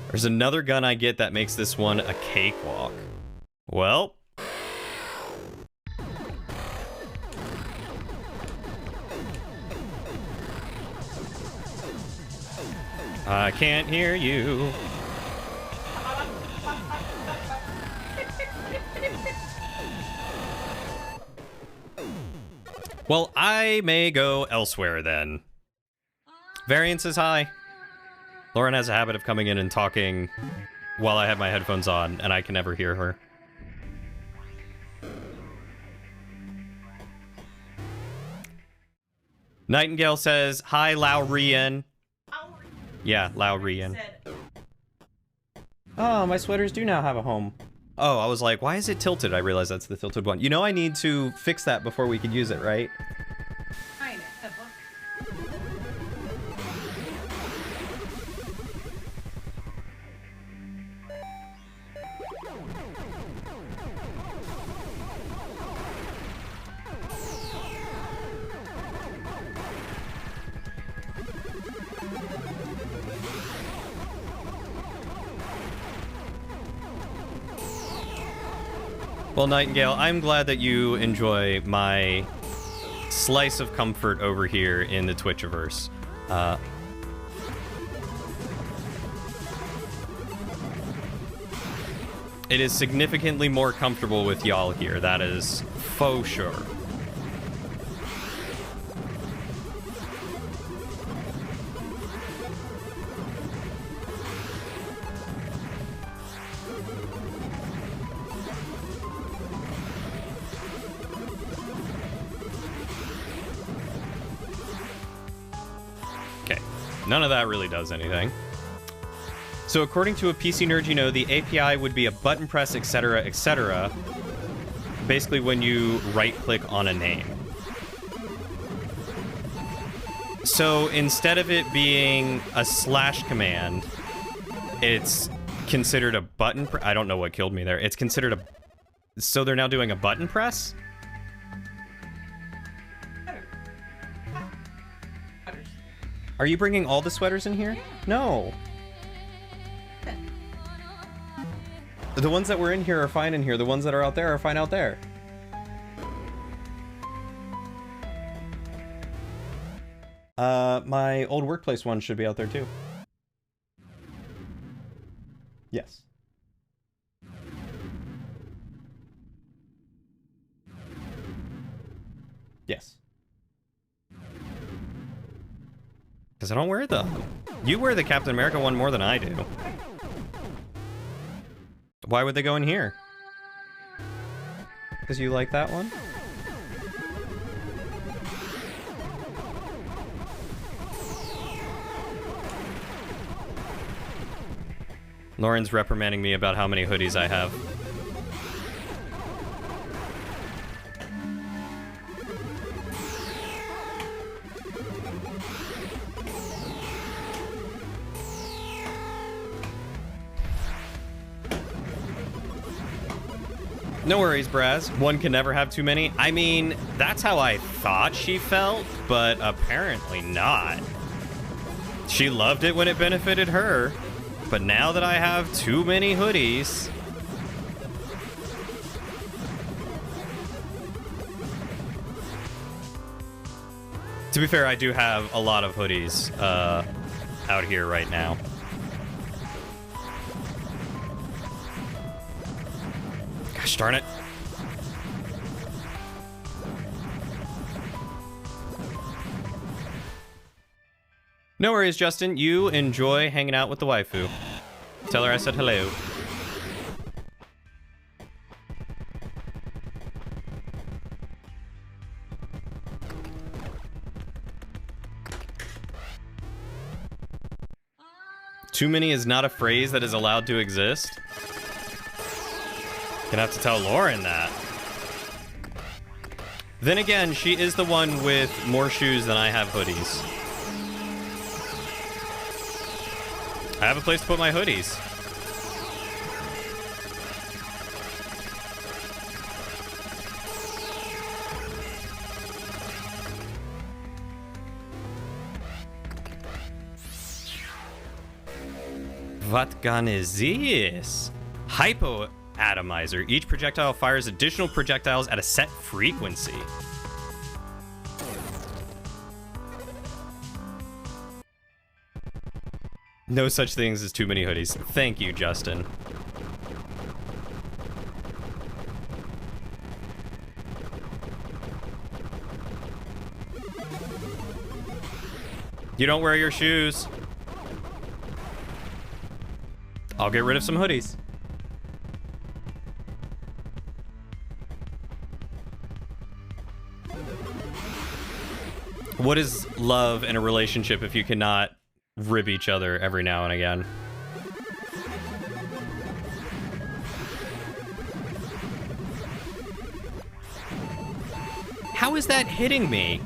There's another gun I get that makes this one a cakewalk. Well... I can't hear you. Well, I may go elsewhere then. Varian says hi. Lauren has a habit of coming in and talking while I have my headphones on, and I can never hear her. Nightingale says, hi, Laurian. Yeah, Laurian. Oh, my sweaters do now have a home. Oh, I was like, why is it tilted? I realized that's the tilted one. You know I need to fix that before we can use it, right? Well, Nightingale, I'm glad that you enjoy my slice of comfort over here in the Twitchiverse. It is significantly more comfortable with y'all here. That is faux sure. Okay, none of that really does anything. So according to a PC nerd you know, the API would be a button press, etc., etc. Basically when you right-click on a name. So instead of it being a slash command, it's considered a button I don't know what killed me there. It's considered a... So they're now doing a button press? Are you bringing all the sweaters in here? No. The ones that were in here are fine in here. The ones that are out there are fine out there. My old workplace one should be out there too. Yes. Yes. Because I don't wear them. You wear the Captain America one more than I do. Why would they go in here? Because you like that one? Lauren's reprimanding me about how many hoodies I have. No worries, Braz. One can never have too many. I mean, that's how I thought she felt, but apparently not. She loved it when it benefited her, but now that I have too many hoodies... To be fair, I do have a lot of hoodies out here right now. Gosh darn it. No worries, Justin. You enjoy hanging out with the waifu. Tell her I said hello. Too many is not a phrase that is allowed to exist. Gonna have to tell Lauren that. Then again, she is the one with more shoes than I have hoodies. I have a place to put my hoodies. What gun is this? Hypo Atomizer. Each projectile fires additional projectiles at a set frequency. No such things as too many hoodies. Thank you, Justin. You don't wear your shoes. I'll get rid of some hoodies. What is love in a relationship if you cannot rib each other every now and again? How is that hitting me?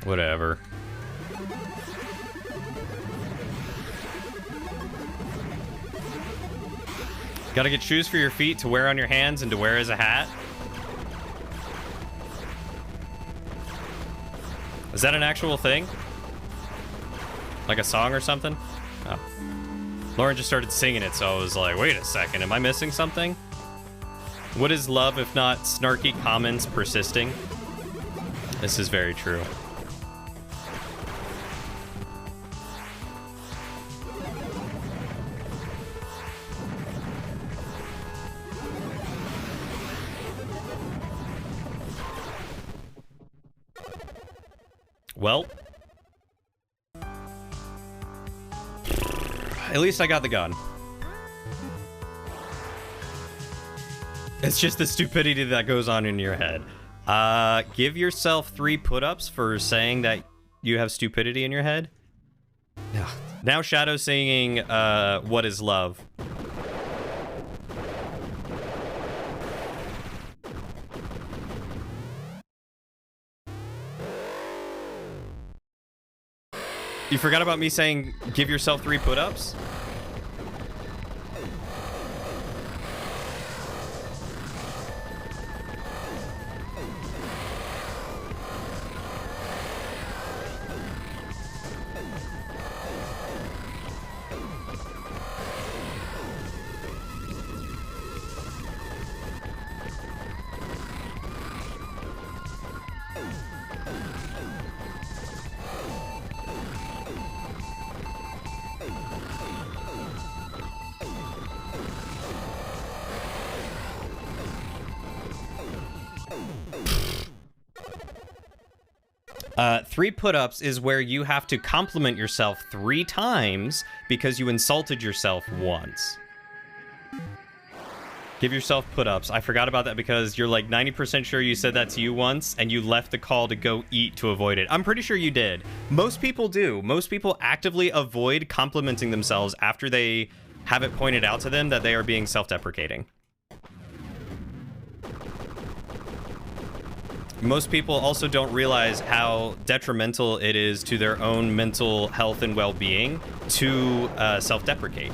Whatever. Gotta get shoes for your feet to wear on your hands and to wear as a hat. Is that an actual thing? Like a song or something? Oh. Lauren just started singing it, so I was like, wait a second, am I missing something? What is love if not snarky comments persisting? This is very true. Well, at least I got the gun. It's just the stupidity that goes on in your head. Give yourself 3 put-ups for saying that you have stupidity in your head. Now Shadow's singing, What is Love? You forgot about me saying, give yourself 3 put-ups? Three put-ups is where you have to compliment yourself 3 times because you insulted yourself once. Give yourself put-ups. I forgot about that because you're like 90% sure you said that to you once and you left the call to go eat to avoid it. I'm pretty sure you did. Most people do. Most people actively avoid complimenting themselves after they have it pointed out to them that they are being self-deprecating. Most people also don't realize how detrimental it is to their own mental health and well-being to self-deprecate.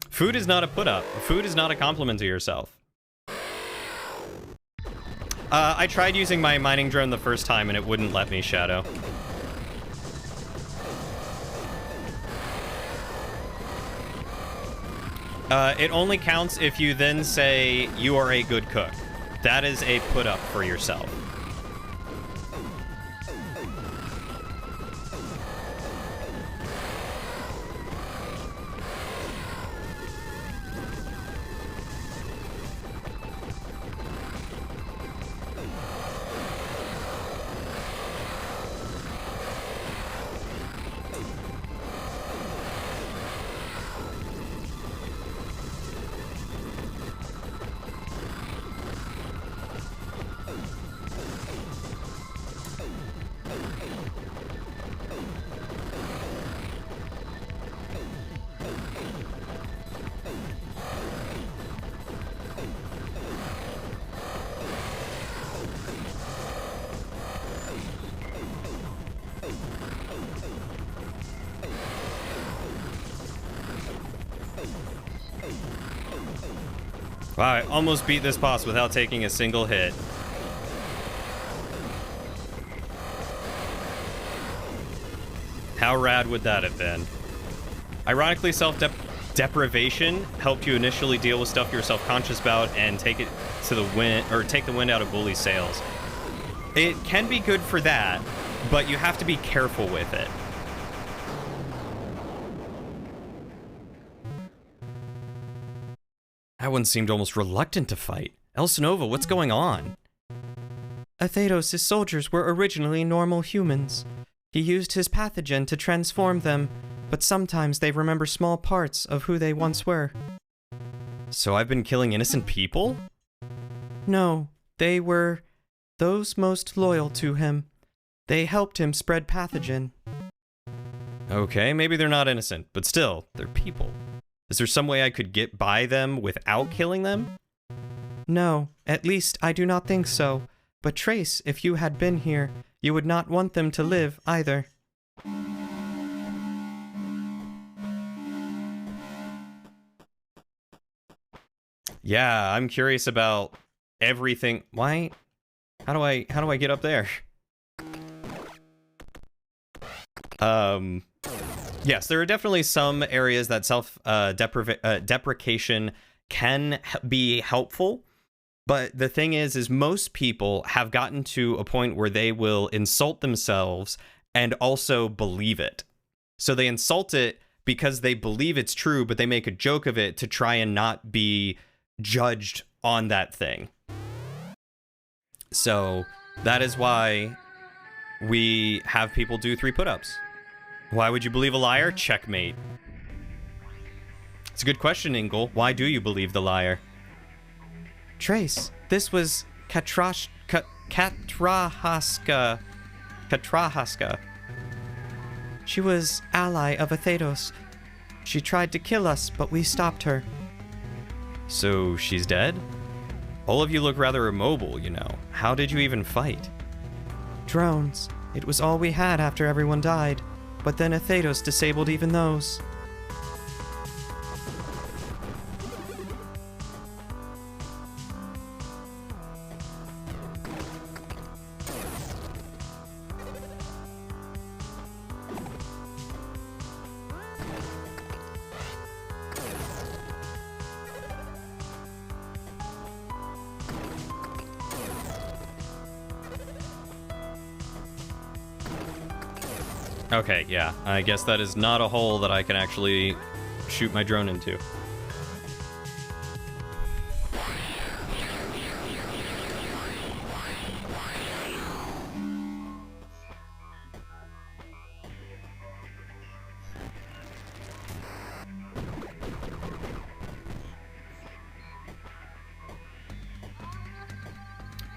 Food is not a put-up. Food is not a compliment to yourself. I tried using my mining drone the first time and it wouldn't let me, Shadow. It only counts if you then say, you are a good cook. That is a put-up for yourself. Wow, I almost beat this boss without taking a single hit. How rad would that have been? Ironically, self-deprivation helped you initially deal with stuff you're self-conscious about and take it to the wind, or take the wind out of bully sails. It can be good for that, but you have to be careful with it. That one seemed almost reluctant to fight. Elsinova, what's going on? Athedos' soldiers were originally normal humans. He used his pathogen to transform them, but sometimes they remember small parts of who they once were. So I've been killing innocent people? No, they were those most loyal to him. They helped him spread pathogen. Okay, maybe they're not innocent, but still, they're people. Is there some way I could get by them without killing them? No, at least I do not think so. But Trace, if you had been here, you would not want them to live either. Yeah, I'm curious about everything. Why? How do I get up there? Yes, there are definitely some areas that deprecation can be helpful. But the thing is most people have gotten to a point where they will insult themselves and also believe it. So they insult it because they believe it's true, but they make a joke of it to try and not be judged on that thing. So that is why we have people do 3 put-ups. Why would you believe a liar? Checkmate. It's a good question, Ingle. Why do you believe the liar? Trace, this was Katrahaska. She was ally of Athedos. She tried to kill us, but we stopped her. So she's dead? All of you look rather immobile, you know. How did you even fight? Drones. It was all we had after everyone died. But then Athedos disabled even those. Okay, yeah. I guess that is not a hole that I can actually shoot my drone into.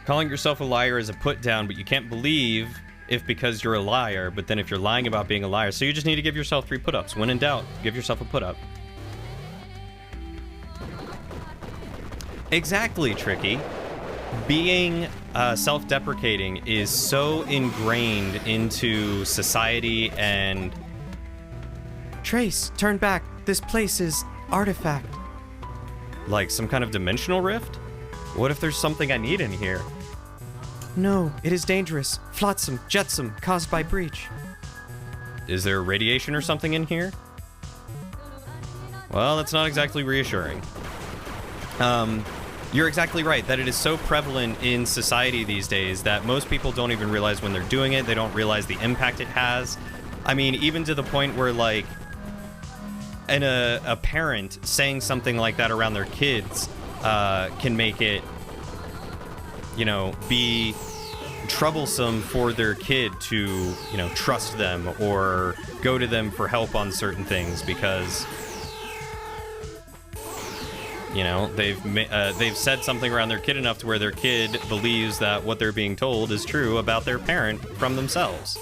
Calling yourself a liar is a put down, but you can't believe if because you're a liar, but then if you're lying about being a liar. So you just need to give yourself 3 put-ups. When in doubt, give yourself a put-up. Exactly, Tricky. Being self-deprecating is so ingrained into society and... Trace, turn back. This place is artifact. Like some kind of dimensional rift? What if there's something I need in here? No, it is dangerous. Flotsam, jetsam, caused by breach. Is there radiation or something in here? Well, that's not exactly reassuring. You're exactly right, that it is so prevalent in society these days that most people don't even realize when they're doing it. They don't realize the impact it has. I mean, even to the point where, like, a parent saying something like that around their kids can make it, you know, be troublesome for their kid to, you know, trust them or go to them for help on certain things because, you know, they've said something around their kid enough to where their kid believes that what they're being told is true about their parent from themselves.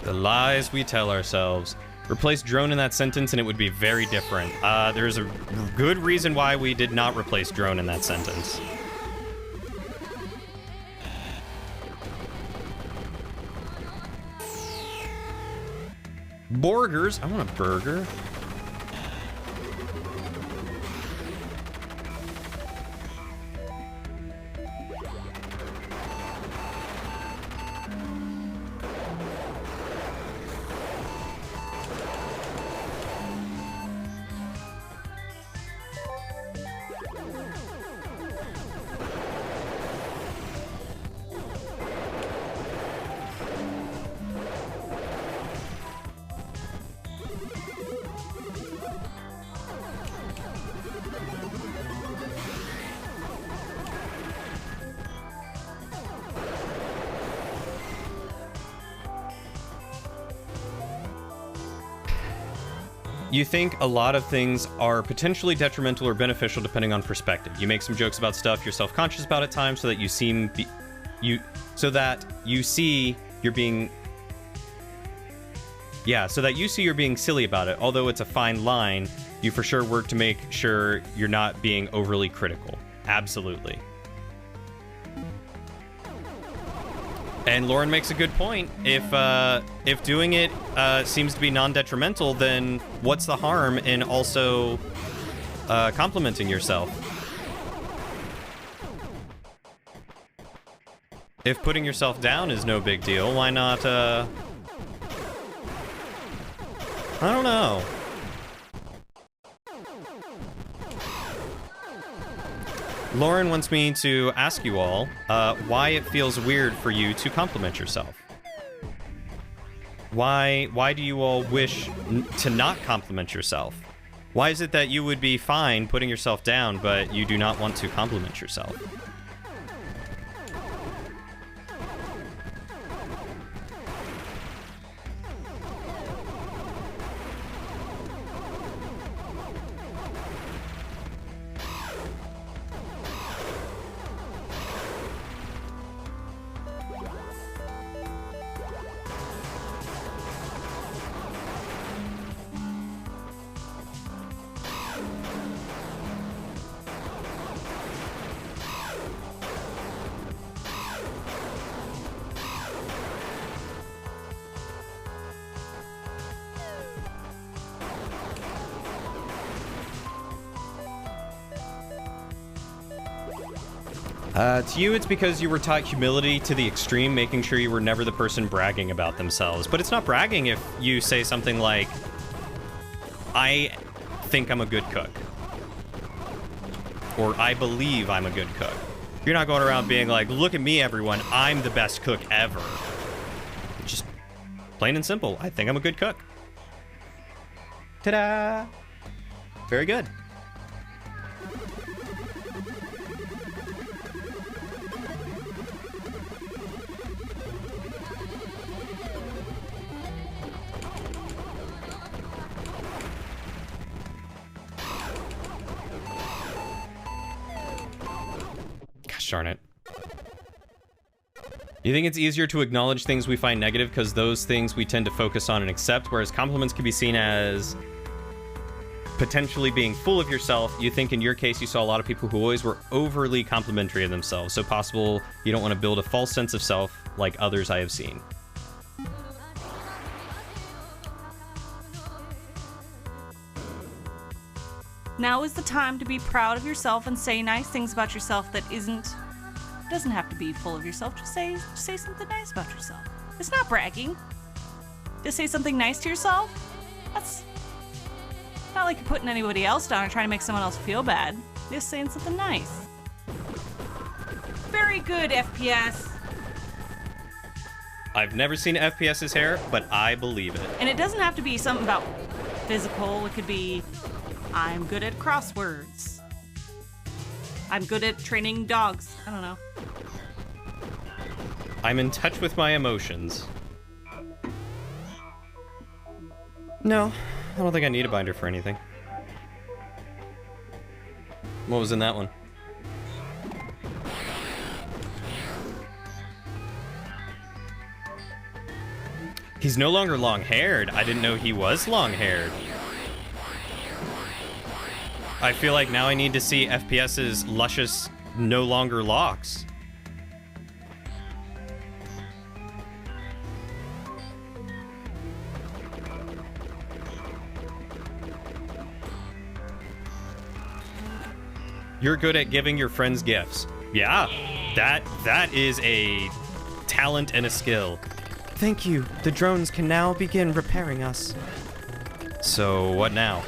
The lies we tell ourselves. Replace drone in that sentence and it would be very different. There's a good reason why we did not replace drone in that sentence. Burgers? I want a burger. You think a lot of things are potentially detrimental or beneficial depending on perspective. You make some jokes about stuff you're self-conscious about at times so that you see you're being silly about it. Although it's a fine line, you for sure work to make sure you're not being overly critical. Absolutely. And Lauren makes a good point. If doing it seems to be non-detrimental, then what's the harm in also complimenting yourself? If putting yourself down is no big deal, why not, I don't know. Lauren wants me to ask you all why it feels weird for you to compliment yourself. Why do you all wish to not compliment yourself? Why is it that you would be fine putting yourself down, but you do not want to compliment yourself? To you, it's because you were taught humility to the extreme, making sure you were never the person bragging about themselves. But it's not bragging if you say something like, I think I'm a good cook. Or I believe I'm a good cook. You're not going around being like, look at me, everyone, I'm the best cook ever. Just plain and simple, I think I'm a good cook. Ta-da! Very good. Darn it. You think it's easier to acknowledge things we find negative because those things we tend to focus on and accept, whereas compliments can be seen as potentially being full of yourself. You think in your case you saw a lot of people who always were overly complimentary of themselves, so possible you don't want to build a false sense of self like others I have seen. Now is the time to be proud of yourself and say nice things about yourself that doesn't have to be full of yourself. Just say something nice about yourself. It's not bragging. Just say something nice to yourself. That's not like you're putting anybody else down or trying to make someone else feel bad. Just saying something nice. Very good, FPS. I've never seen FPS's hair, but I believe it. And it doesn't have to be something about physical. It could be, I'm good at crosswords. I'm good at training dogs. I don't know. I'm in touch with my emotions. No, I don't think I need a binder for anything. What was in that one? He's no longer long-haired. I didn't know he was long-haired. I feel like now I need to see FPS's luscious, no longer locks. You're good at giving your friends gifts. Yeah, that is a talent and a skill. Thank you. The drones can now begin repairing us. So what now?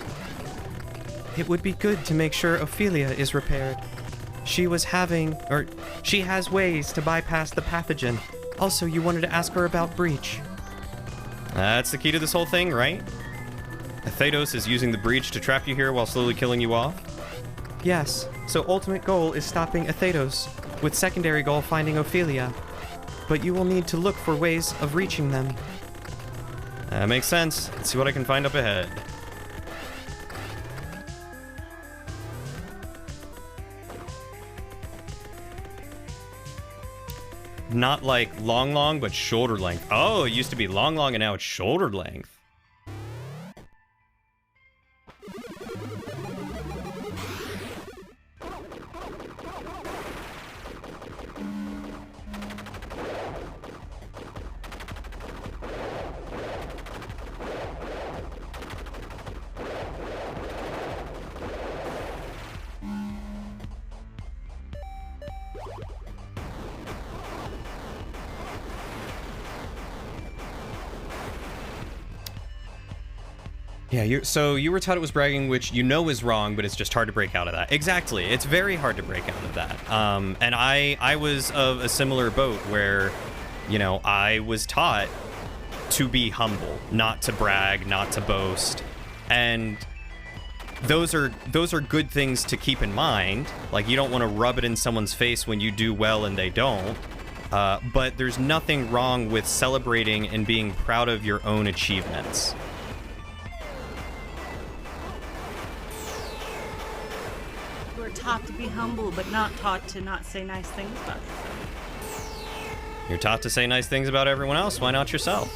It would be good to make sure Ophelia is repaired. She has ways to bypass the pathogen. Also, you wanted to ask her about Breach. That's the key to this whole thing, right? Athedos is using the Breach to trap you here while slowly killing you off? Yes, so ultimate goal is stopping Athedos, with secondary goal finding Ophelia. But you will need to look for ways of reaching them. That makes sense. Let's see what I can find up ahead. Not like long, but shoulder length. Oh, it used to be long, and now it's shoulder length. Yeah, so you were taught it was bragging, which you know is wrong, but it's just hard to break out of that. Exactly. It's very hard to break out of that. And I was of a similar boat where, you know, I was taught to be humble, not to brag, not to boast. And those are good things to keep in mind. Like, you don't want to rub it in someone's face when you do well and they don't. But there's nothing wrong with celebrating and being proud of your own achievements. You are taught to be humble, but not taught to not say nice things about yourself. You're taught to say nice things about everyone else. Why not yourself?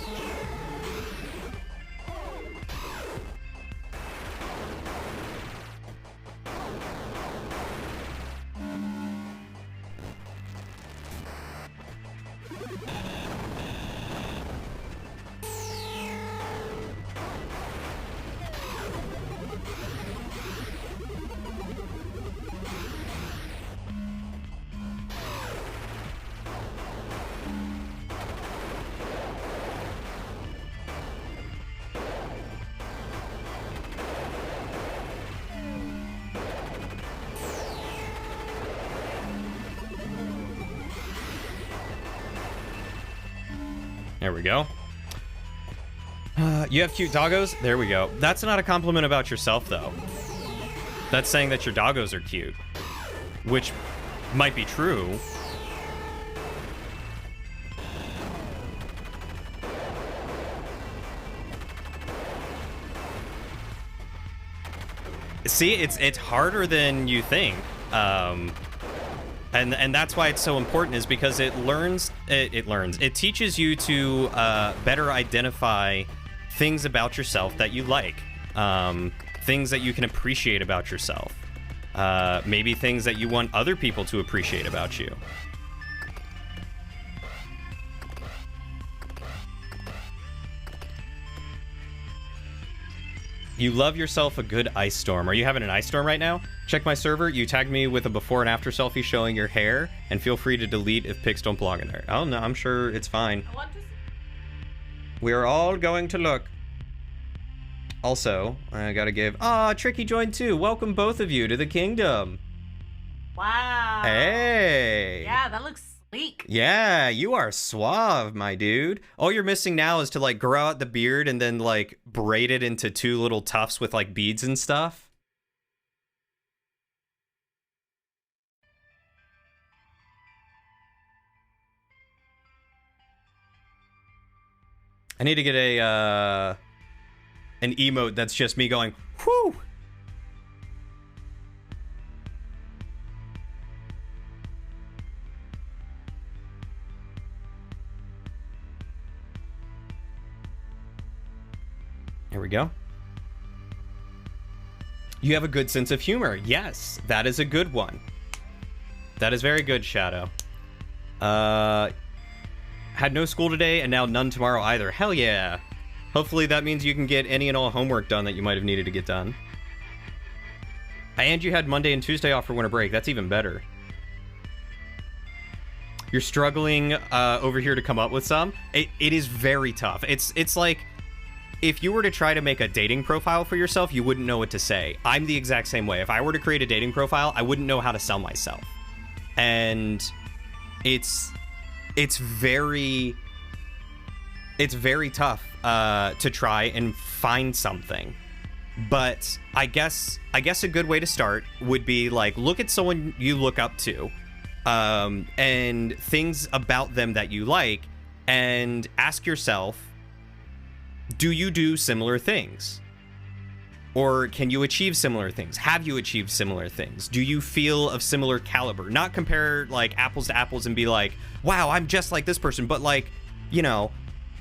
There we go. You have cute doggos? There we go. That's not a compliment about yourself, though. That's saying that your doggos are cute. Which might be true. See, it's harder than you think. And that's why it's so important, is because it teaches you to better identify things about yourself that you like, things that you can appreciate about yourself, maybe things that you want other people to appreciate about you. You love yourself a good ice storm. Are you having an ice storm right now? Check my server. You tagged me with a before and after selfie showing your hair, and feel free to delete if pics don't belong in there. Oh, no, I'm sure it's fine. I want to see. We're all going to look. Also, I gotta give... Tricky joined too. Welcome both of you to the kingdom. Wow. Hey. Yeah, that looks sleek. Yeah, you are suave, my dude. All you're missing now is to, like, grow out the beard and then, like, braid it into two little tufts with, like, beads and stuff. I need to get an emote that's just me going, whew. Here we go. You have a good sense of humor. Yes, that is a good one. That is very good, Shadow. Had no school today, and now none tomorrow either. Hell yeah. Hopefully that means you can get any and all homework done that you might have needed to get done. And you had Monday and Tuesday off for winter break. That's even better. You're struggling over here to come up with some. It is very tough. It's like, if you were to try to make a dating profile for yourself, you wouldn't know what to say. I'm the exact same way. If I were to create a dating profile, I wouldn't know how to sell myself. And it's very tough to try and find something. But I guess a good way to start would be, like, look at someone you look up to, and things about them that you like, and ask yourself, do you do similar things? Or can you achieve similar things? Have you achieved similar things? Do you feel of similar caliber? Not compare, like, apples to apples and be like, wow, I'm just like this person. But, like, you know,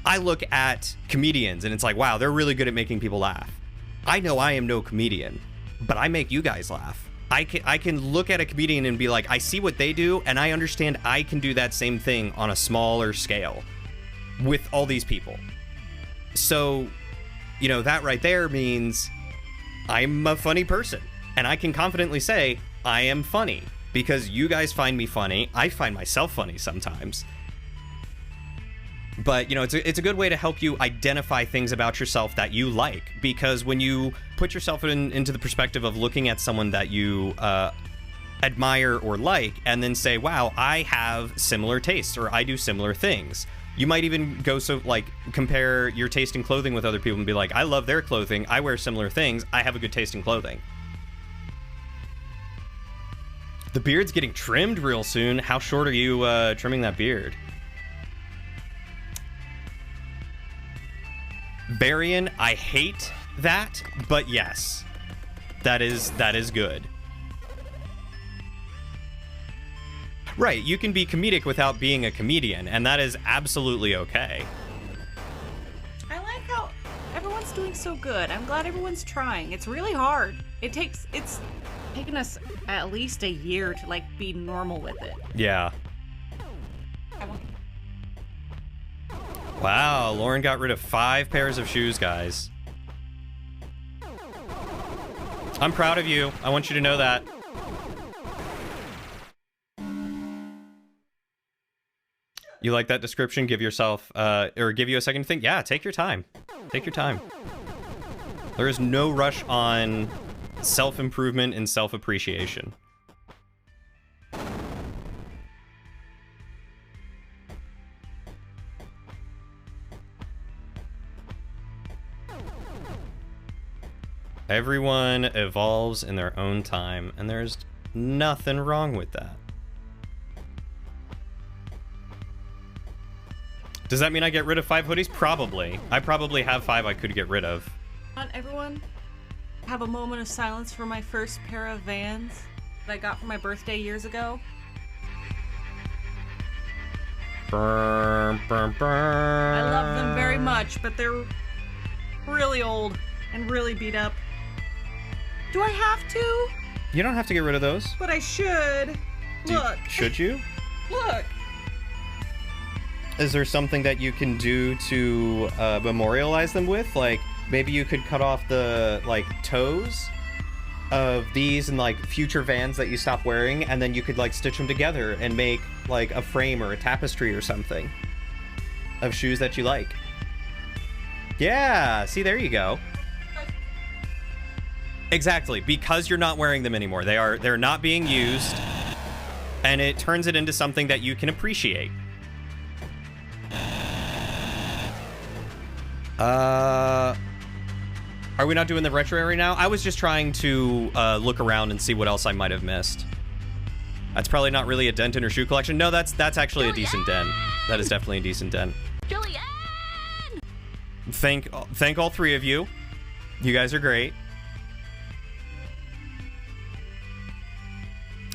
I look at comedians and it's like, wow, they're really good at making people laugh. I know I am no comedian, but I make you guys laugh. I can look at a comedian and be like, I see what they do, and I understand I can do that same thing on a smaller scale with all these people. So, you know, that right there means I'm a funny person, and I can confidently say I am funny because you guys find me funny. I find myself funny sometimes. But, you know, it's a good way to help you identify things about yourself that you like, because when you put yourself into the perspective of looking at someone that you admire or like, and then say, wow, I have similar tastes, or I do similar things. You might even go compare your taste in clothing with other people and be like, I love their clothing, I wear similar things, I have a good taste in clothing. The beard's getting trimmed real soon. How short are you trimming that beard? Varian, I hate that, but yes, that is good. Right, you can be comedic without being a comedian, and that is absolutely okay. I like how everyone's doing so good. I'm glad everyone's trying. It's really hard. It's taken us at least a year to like be normal with it. Yeah. Wow, Lauren got rid of 5 pairs of shoes, guys. I'm proud of you. I want you to know that. You like that description? Give yourself, or give you a second to think? Yeah, take your time. Take your time. There is no rush on self-improvement and self-appreciation. Everyone evolves in their own time, and there's nothing wrong with that. Does that mean I get rid of 5 hoodies? Probably. I probably have 5 I could get rid of. Want everyone have a moment of silence for my first pair of Vans that I got for my birthday years ago? Burr, burr, burr. I love them very much, but they're really old and really beat up. Do I have to? You don't have to get rid of those. But I should. Look. Should you? Look. Is there something that you can do to memorialize them with? Like, maybe you could cut off the, like, toes of these and, like, future Vans that you stop wearing, and then you could, like, stitch them together and make, like, a frame or a tapestry or something of shoes that you like. Yeah, see, there you go. Exactly, because you're not wearing them anymore. They're not being used, and it turns it into something that you can appreciate. Are we not doing the retro area now? I was just trying to look around and see what else I might have missed. That's probably not really a dent in her shoe collection. No, that's actually a decent dent. That is definitely a decent dent. Julian! Thank all 3 of you. You guys are great.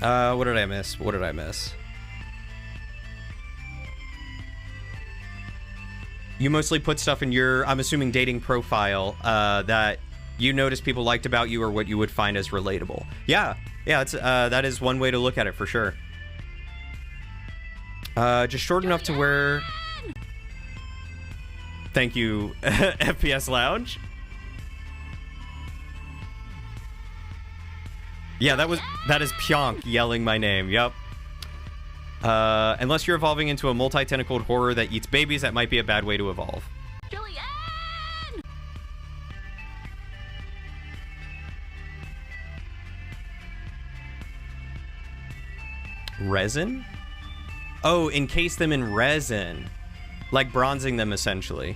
What did I miss? What did I miss? You mostly put stuff in your, I'm assuming, dating profile that you notice people liked about you or what you would find as relatable. Yeah, it's that is one way to look at it for sure. Just short enough to where... Thank you, FPS Lounge. Yeah, that is Pionk yelling my name. Yep. Unless you're evolving into a multi-tentacled horror that eats babies, that might be a bad way to evolve. Julian! Resin? Oh, encase them in resin. Like bronzing them, essentially.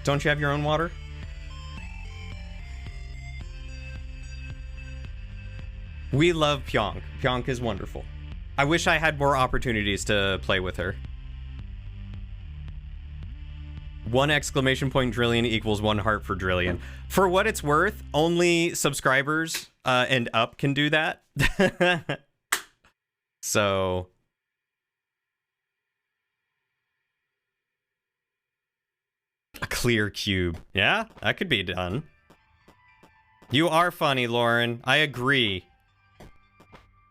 Don't you have your own water? We love Pionk. Pionk is wonderful. I wish I had more opportunities to play with her. 1 exclamation point Drillion equals 1 heart for Drillion. For what it's worth, only subscribers and up can do that. So... a clear cube. Yeah, that could be done. You are funny, Lauren. I agree.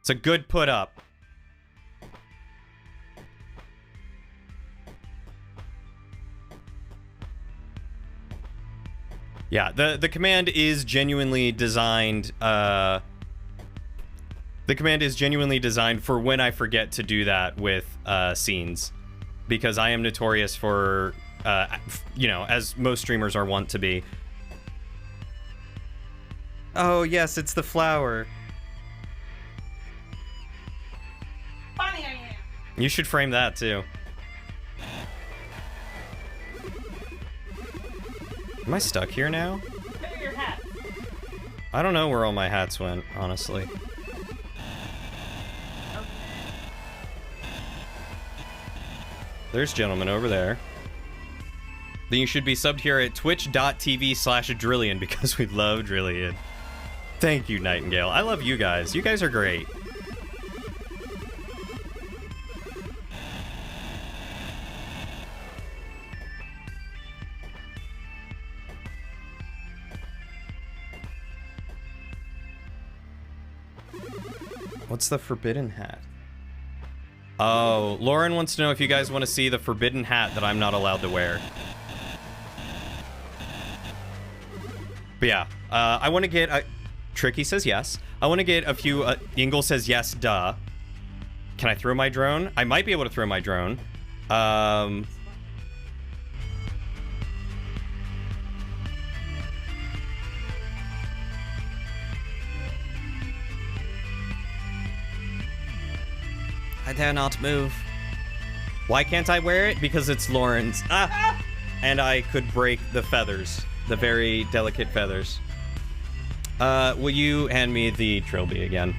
It's a good put up. Yeah, the command is genuinely designed The command is genuinely designed for when I forget to do that with scenes, because I am notorious for, you know, as most streamers are wont to be. Oh, yes, it's the flower. Funny I am. You should frame that, too. Am I stuck here now? Where are your hats? I don't know where all my hats went, honestly. There's gentlemen over there. Then you should be subbed here at twitch.tv/Drillion because we love Drillion. Thank you, Nightingale. I love you guys. You guys are great. What's the forbidden hat? Oh, Lauren wants to know if you guys want to see the forbidden hat that I'm not allowed to wear. But yeah, I want to get... Tricky says yes. I want to get a few... Ingle says yes, duh. Can I throw my drone? I might be able to throw my drone. I dare not move. Why can't I wear it? Because it's Lauren's. Ah! And I could break the feathers. The very delicate feathers. Will you hand me the trilby again?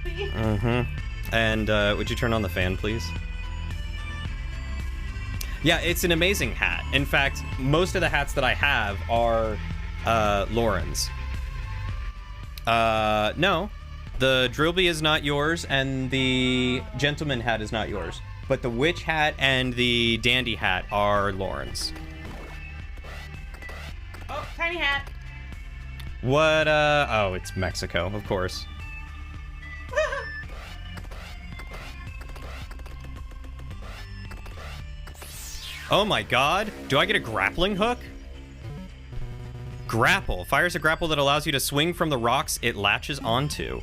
Mm-hmm. And, would you turn on the fan, please? Yeah, it's an amazing hat. In fact, most of the hats that I have are, Lauren's. No. The Drillby is not yours, and the Gentleman hat is not yours. But the Witch hat and the Dandy hat are Lauren's. Oh, tiny hat. What, oh, it's Mexico, of course. Oh my god. Do I get a grappling hook? Grapple. Fires a grapple that allows you to swing from the rocks it latches onto.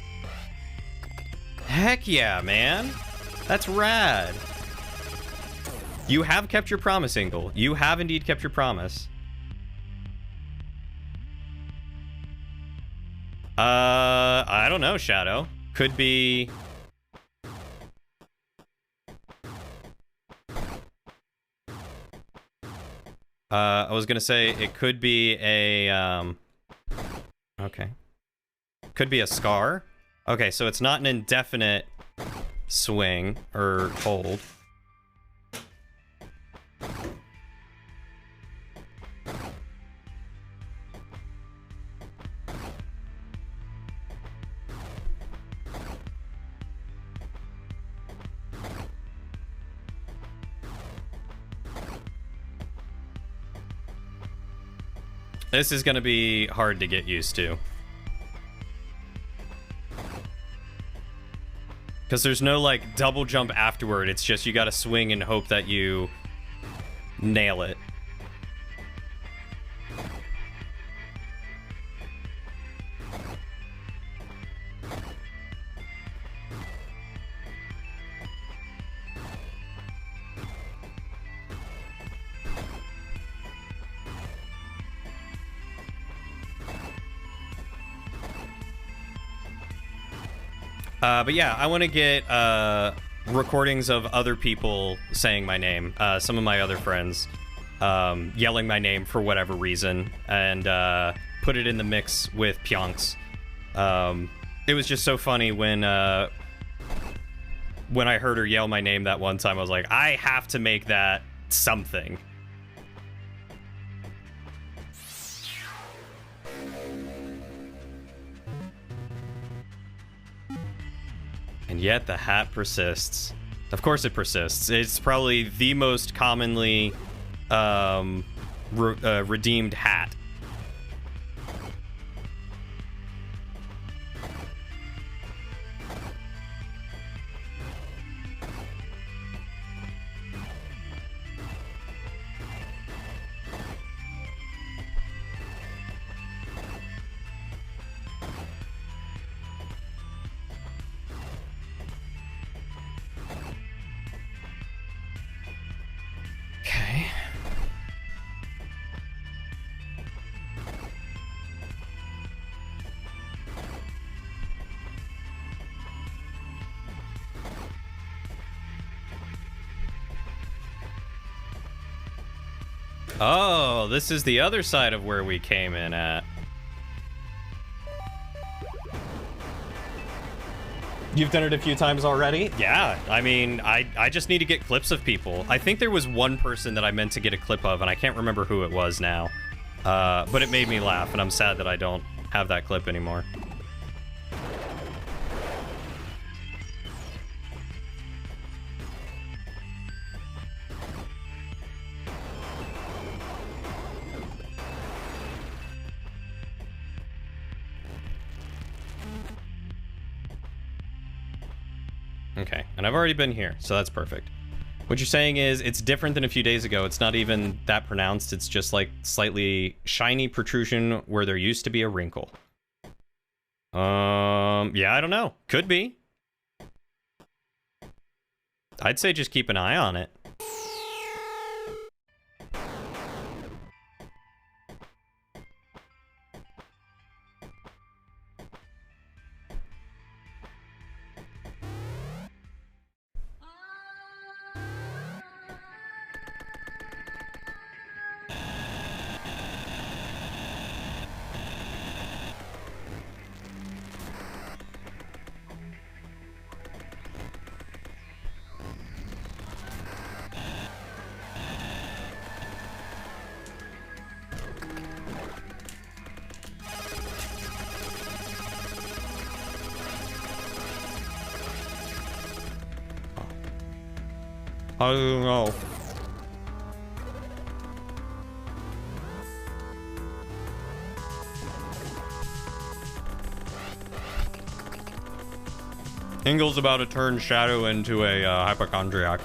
Heck yeah, man. That's rad. You have kept your promise, Ingle. You have indeed kept your promise. I don't know, Shadow. Could be... I was gonna say it could be a, okay. Could be a scar. Okay, so it's not an indefinite swing or hold. This is gonna be hard to get used to. Because there's no, like, double jump afterward. It's just you gotta swing and hope that you nail it. But yeah, I want to get recordings of other people saying my name. Some of my other friends yelling my name for whatever reason, and put it in the mix with Pyonks. It was just so funny when I heard her yell my name that one time. I was like, I have to make that something. And yet the hat persists. Of course it persists. It's probably the most commonly redeemed hat. Oh, this is the other side of where we came in at. You've done it a few times already? Yeah, I mean, I just need to get clips of people. I think there was one person that I meant to get a clip of, and I can't remember who it was now. But it made me laugh, and I'm sad that I don't have that clip anymore. Okay, and I've already been here, so that's perfect. What you're saying is it's different than a few days ago. It's not even that pronounced. It's just like slightly shiny protrusion where there used to be a wrinkle. Yeah, I don't know. Could be. I'd say just keep an eye on it. I don't know. Ingle's about to turn Shadow into a hypochondriac.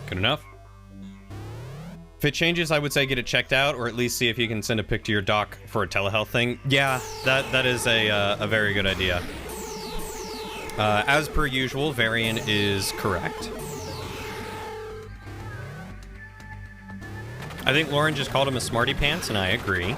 Good enough. If it changes, I would say get it checked out, or at least see if you can send a pic to your doc for a telehealth thing. Yeah, that is a very good idea. As per usual, Varian is correct. I think Lauren just called him a smarty pants, and I agree.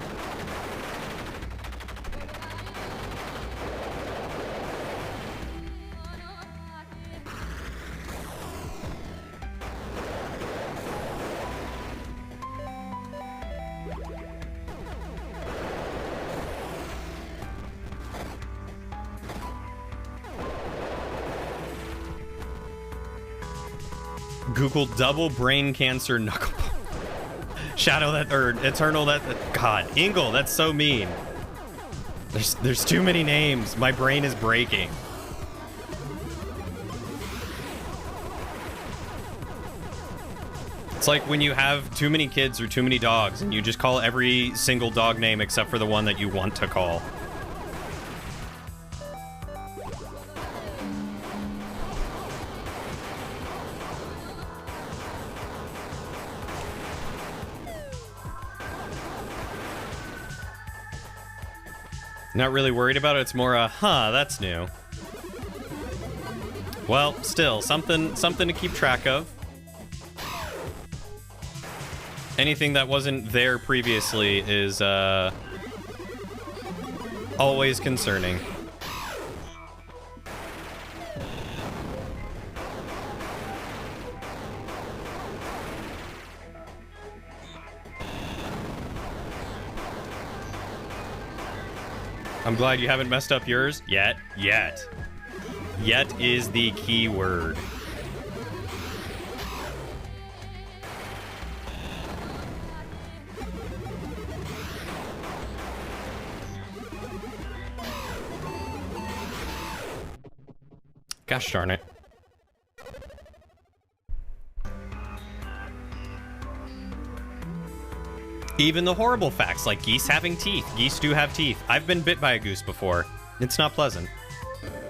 Google double brain cancer knuckle. Shadow that, or Eternal that, God, Ingle, that's so mean. There's too many names. My brain is breaking. It's like when you have too many kids or too many dogs and you just call every single dog name except for the one that you want to call. Not really worried about it. It's more huh, that's new. Well, still, something to keep track of. Anything that wasn't there previously is always concerning. I'm glad you haven't messed up yours yet. Yet is the key word. Gosh darn it. Even the horrible facts, like geese having teeth. Geese do have teeth. I've been bit by a goose before. It's not pleasant.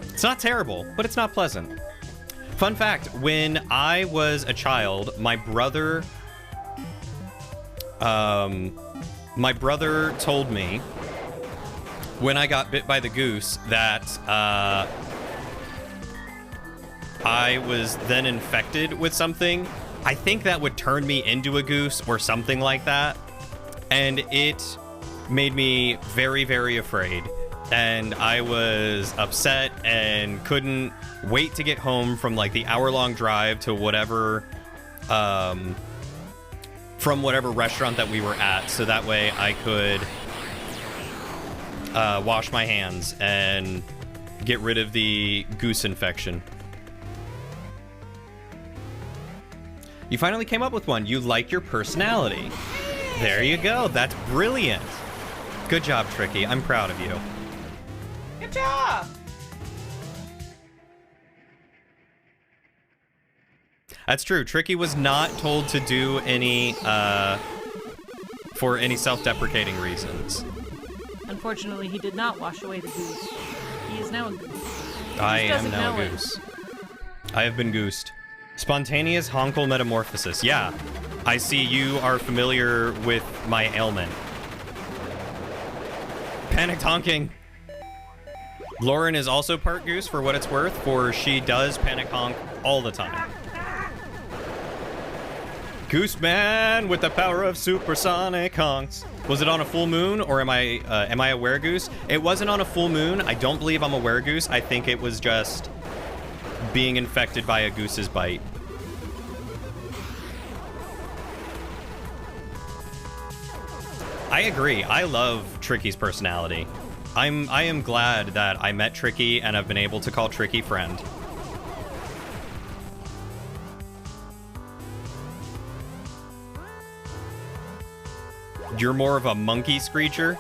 It's not terrible, but it's not pleasant. Fun fact, when I was a child, my brother My brother told me when I got bit by the goose that I was then infected with something. I think that would turn me into a goose or something like that. And it made me very, very afraid. And I was upset and couldn't wait to get home from like the hour-long drive to whatever, from whatever restaurant that we were at, so that way I could wash my hands and get rid of the goose infection. You finally came up with one. You like your personality. There you go. That's brilliant. Good job, Tricky. I'm proud of you. Good job. That's true. Tricky was not told to do any, for any self-deprecating reasons. Unfortunately, he did not wash away the goose. He is now a goose. I am now a goose. I have been goosed. Spontaneous honkal metamorphosis. Yeah, I see you are familiar with my ailment. Panicked honking. Lauren is also part goose for what it's worth, for she does panic honk all the time. Goose man with the power of supersonic honks. Was it on a full moon, or am I a weregoose? It wasn't on a full moon. I don't believe I'm a weregoose. I think it was just being infected by a goose's bite. I agree. I love Tricky's personality. I am glad that I met Tricky and I've been able to call Tricky friend. You're more of a monkey screecher?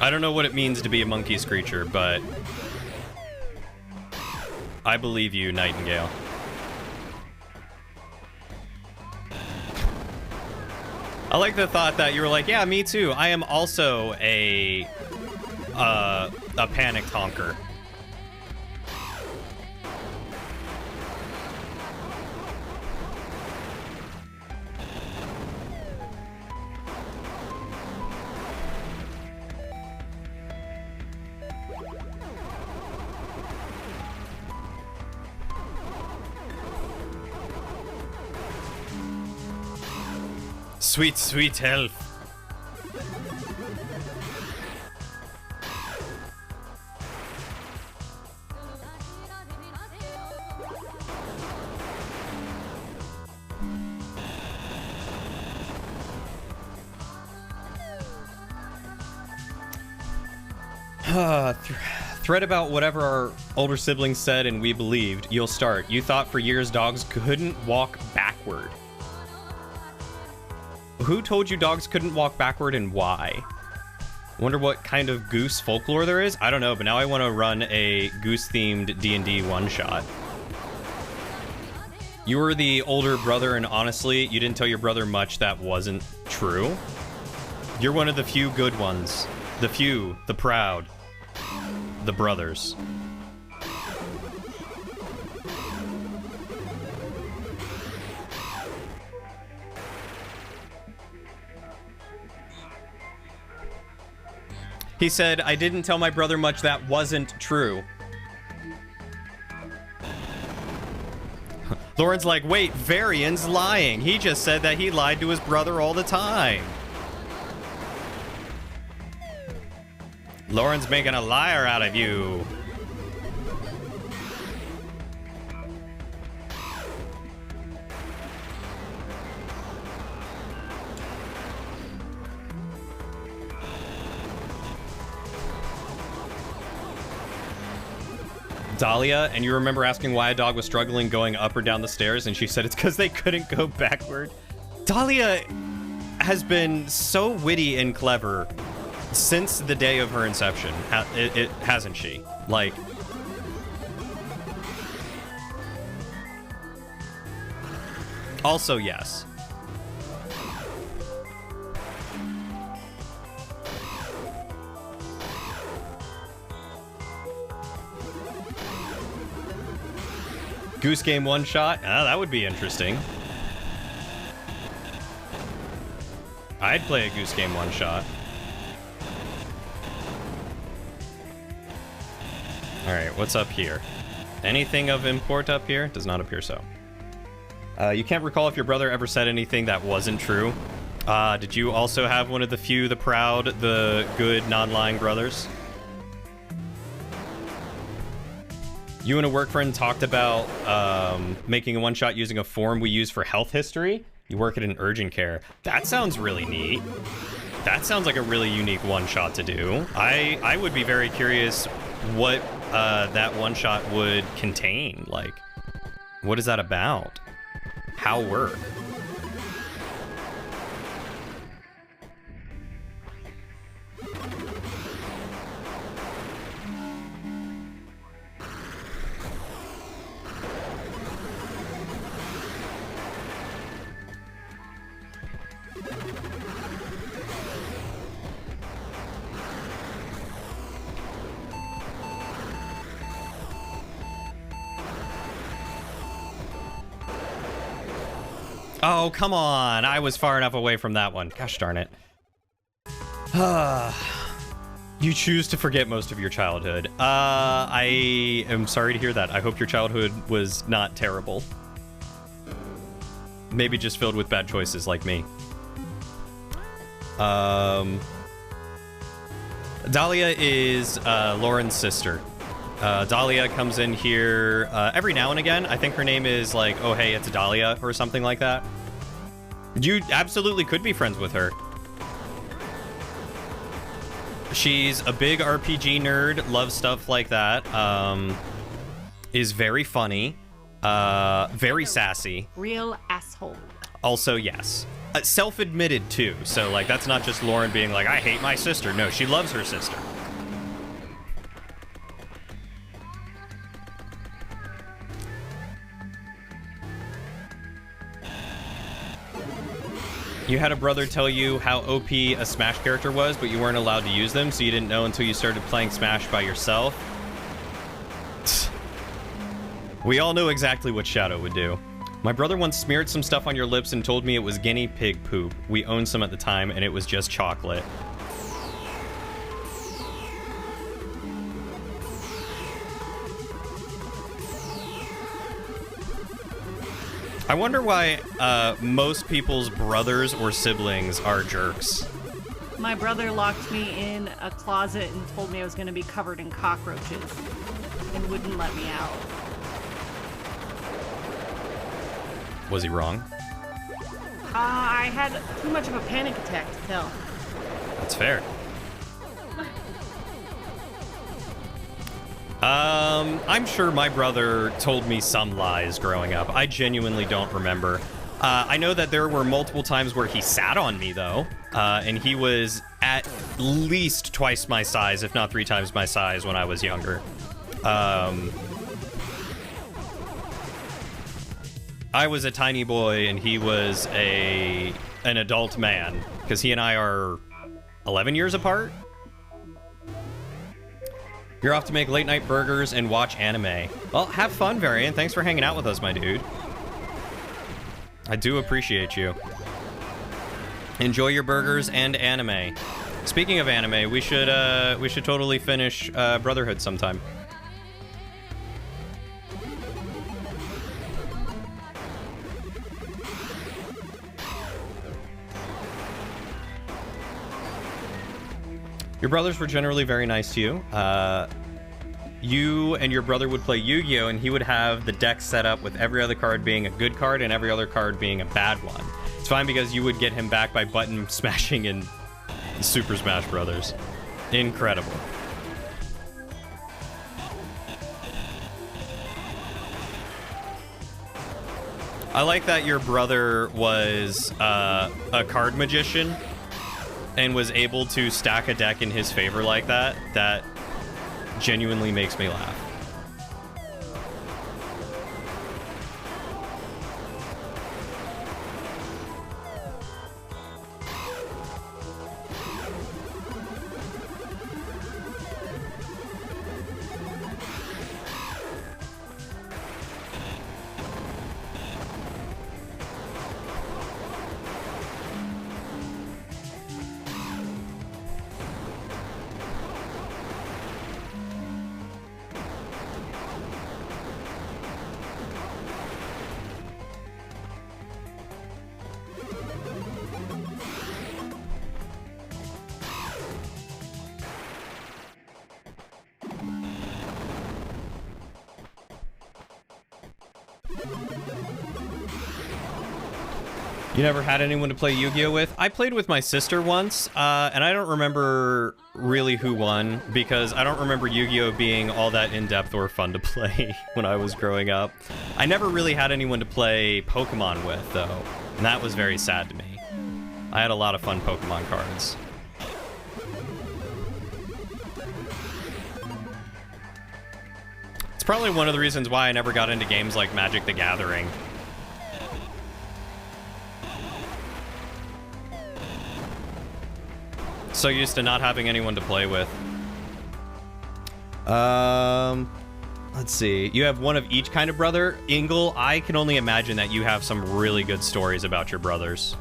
I don't know what it means to be a monkey screecher, but I believe you, Nightingale. I like the thought that you were like, yeah, me too. I am also a panicked honker. Sweet, sweet health. Thread about whatever our older siblings said and we believed. You'll start. You thought for years dogs couldn't walk backward. Who told you dogs couldn't walk backward and why? Wonder what kind of goose folklore there is? I don't know, but now I want to run a goose-themed D&D one-shot. You were the older brother, and honestly, you didn't tell your brother much that wasn't true. You're one of the few good ones. The few, the proud, the brothers. He said, I didn't tell my brother much that wasn't true. Lauren's like, wait, Varian's lying. He just said that he lied to his brother all the time. Lauren's making a liar out of you. Dahlia, and you remember asking why a dog was struggling going up or down the stairs, and she said it's because they couldn't go backward. Dahlia has been so witty and clever since the day of her inception, hasn't she? Like, Also, yes. Goose Game one shot? That would be interesting. I'd play a Goose Game one shot. Alright, what's up here? Anything of import up here? Does not appear so. You can't recall if your brother ever said anything that wasn't true. Did you also have one of the few, the proud, the good, non-lying brothers? You and a work friend talked about making a one-shot using a form we use for health history. You work at an urgent care. That sounds really neat. That sounds like a really unique one-shot to do. I would be very curious what that one-shot would contain. Like, what is that about? How work? Oh, come on. I was far enough away from that one. Gosh darn it. You choose to forget most of your childhood. I am sorry to hear that. I hope your childhood was not terrible. Maybe just filled with bad choices like me. Dahlia is Lauren's sister. Dahlia comes in here every now and again. I think her name is like, oh hey, it's Dahlia or something like that. You absolutely could be friends with her. She's a big RPG nerd, loves stuff like that. Is very funny, very sassy. Real asshole. Also, yes. Self-admitted too. So like, that's not just Lauren being like, I hate my sister. No, she loves her sister. You had a brother tell you how OP a Smash character was, but you weren't allowed to use them, so you didn't know until you started playing Smash by yourself. We all know exactly what Shadow would do. My brother once smeared some stuff on your lips and told me it was guinea pig poop. We owned some at the time, and it was just chocolate. I wonder why most people's brothers or siblings are jerks. My brother locked me in a closet and told me I was going to be covered in cockroaches and wouldn't let me out. Was he wrong? I had too much of a panic attack to tell. That's fair. I'm sure my brother told me some lies growing up. I genuinely don't remember. I know that there were multiple times where he sat on me, though, and he was at least twice my size, if not 3 times my size when I was younger. I was a tiny boy, and he was an adult man, because he and I are 11 years apart. You're off to make late-night burgers and watch anime. Well, have fun, Varian. Thanks for hanging out with us, my dude. I do appreciate you. Enjoy your burgers and anime. Speaking of anime, we should totally finish Brotherhood sometime. Your brothers were generally very nice to you. You and your brother would play Yu-Gi-Oh! And he would have the deck set up with every other card being a good card and every other card being a bad one. It's fine because you would get him back by button smashing in Super Smash Brothers. Incredible. I like that your brother was a card magician and was able to stack a deck in his favor like that. That genuinely makes me laugh. You never had anyone to play Yu-Gi-Oh with? I played with my sister once, and I don't remember really who won, because I don't remember Yu-Gi-Oh being all that in-depth or fun to play when I was growing up. I never really had anyone to play Pokemon with, though, and that was very sad to me. I had a lot of fun Pokemon cards. It's probably one of the reasons why I never got into games like Magic the Gathering. So used to not having anyone to play with. Let's see. You have one of each kind of brother. Ingle, I can only imagine that you have some really good stories about your brothers.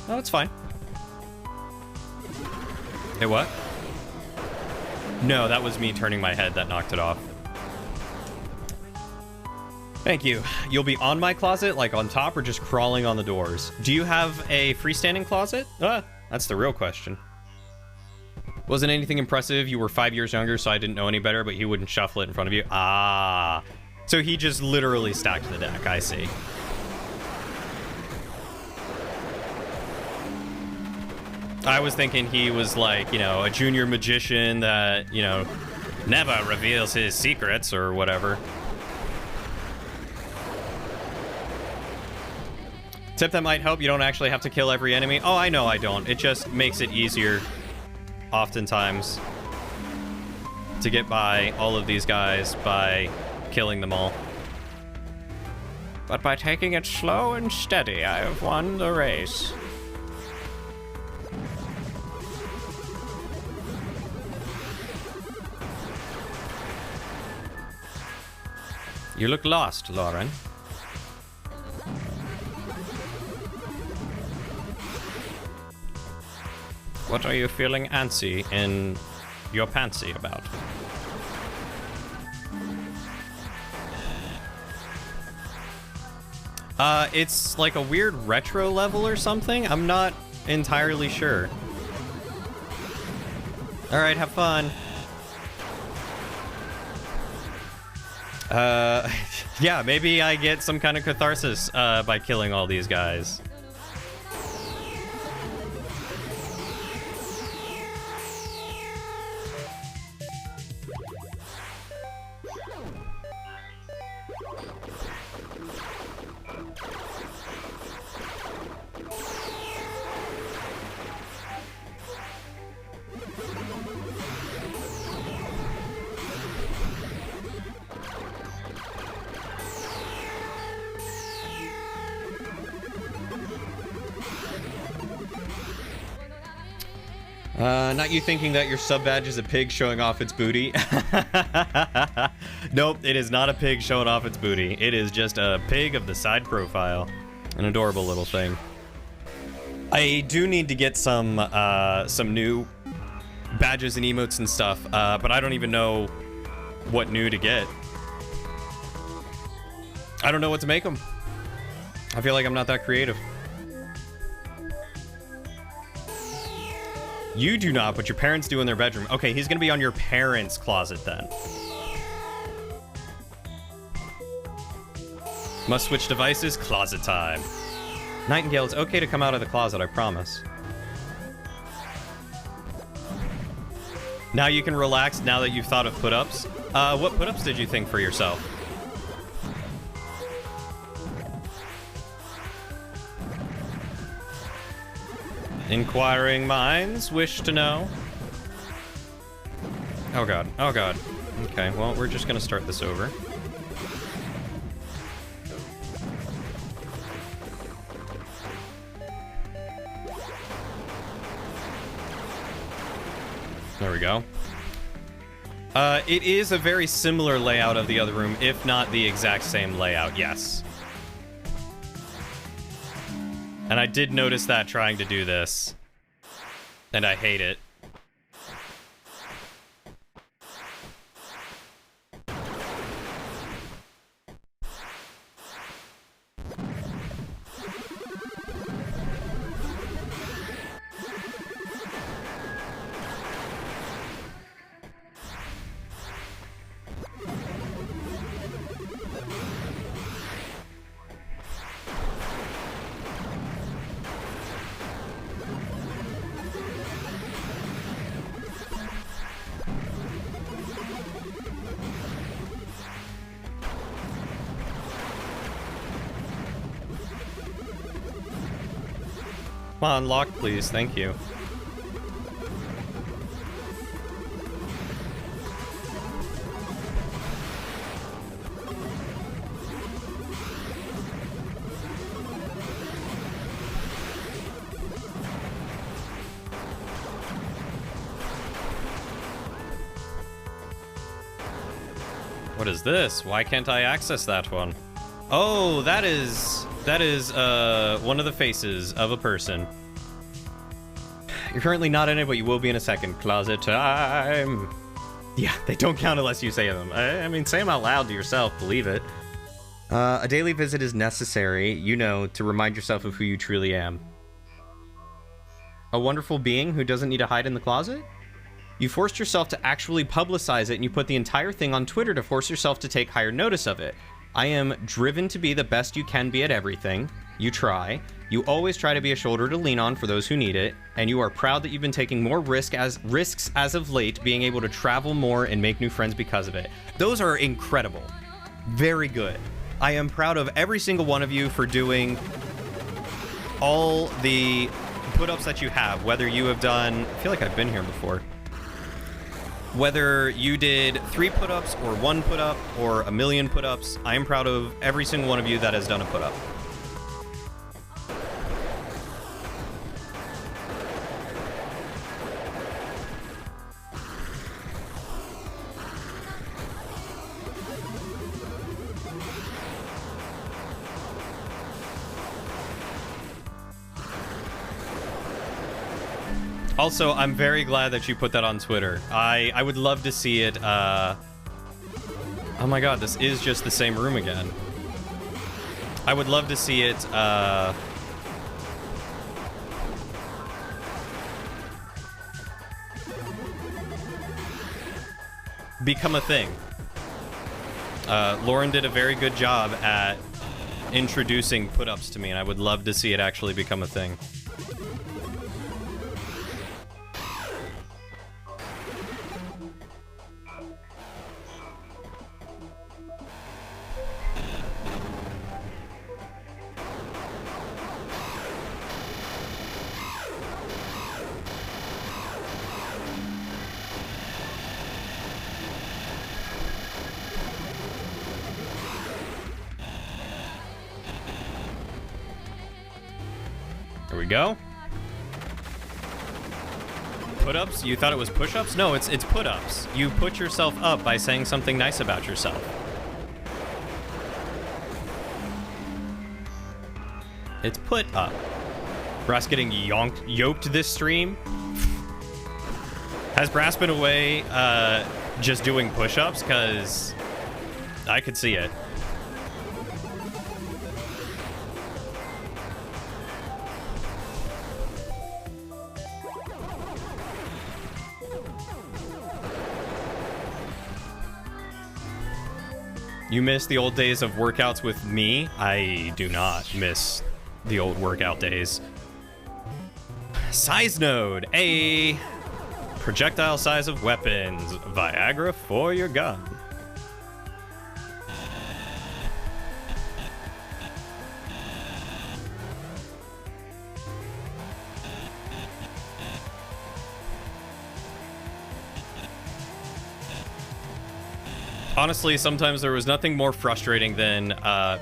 Oh, it's fine. Hey, what? No, that was me turning my head that knocked it off. Thank you. You'll be on my closet, like on top, or just crawling on the doors? Do you have a freestanding closet? That's the real question. Wasn't anything impressive. You were 5 years younger, so I didn't know any better, but he wouldn't shuffle it in front of you. Ah. So he just literally stacked the deck. I see. I was thinking he was like, you know, a junior magician that, you know, never reveals his secrets or whatever. Tip that might help, you don't actually have to kill every enemy. Oh, I know I don't. It just makes it easier, oftentimes, to get by all of these guys by killing them all. But by taking it slow and steady, I have won the race. You look lost, Lauren. What are you feeling antsy in your pantsy about? It's like a weird retro level or something? I'm not entirely sure. Alright, have fun. Yeah, maybe I get some kind of catharsis by killing all these guys. Not you thinking that your sub badge is a pig showing off its booty? Nope, it is not a pig showing off its booty. It is just a pig of the side profile. An adorable little thing. I do need to get some new badges and emotes and stuff, but I don't even know what new to get. I don't know what to make them. I feel like I'm not that creative. You do not, but your parents do in their bedroom. Okay, he's gonna be on your parents' closet then. Must switch devices? Closet time. Nightingale, it's okay to come out of the closet, I promise. Now you can relax now that you've thought of put-ups. What put-ups did you think for yourself? Inquiring minds wish to know. Oh god, oh god. Okay, well, we're just gonna start this over. There we go. It is a very similar layout of the other room, if not the exact same layout, yes. And I did notice that trying to do this. And I hate it. on, lock, please. Thank you. What is this? Why can't I access that one? Oh, that is one of the faces of a person. You're currently not in it, but you will be in a second. Closet time. Yeah, they don't count unless you say them. I mean, say them out loud to yourself, believe it. A daily visit is necessary, you know, to remind yourself of who you truly am. A wonderful being who doesn't need to hide in the closet? You forced yourself to actually publicize it, and you put the entire thing on Twitter to force yourself to take higher notice of it. I am driven to be the best you can be at everything. You try. You always try to be a shoulder to lean on for those who need it, and you are proud that you've been taking more risks as of late, being able to travel more and make new friends because of it. Those are incredible. Very good. I am proud of every single one of you for doing all the put-ups that you have, whether you have done... I feel like I've been here before. Whether you did 3 put-ups or 1 put-up or 1,000,000 put-ups, I am proud of every single one of you that has done a put-up. Also, I'm very glad that you put that on Twitter. I would love to see it. Oh my god, this is just the same room again. I would love to see it become a thing. Lauren did a very good job at introducing put-ups to me, and I would love to see it actually become a thing. Here we go. Put-ups? You thought it was push-ups? No, it's put-ups. You put yourself up by saying something nice about yourself. It's put up. Brass getting yoked this stream? Has Brass been away just doing push-ups? Because I could see it. You miss the old days of workouts with me? I do not miss the old workout days. Size node, a projectile size of weapons. Viagra for your gun. Honestly, sometimes there was nothing more frustrating than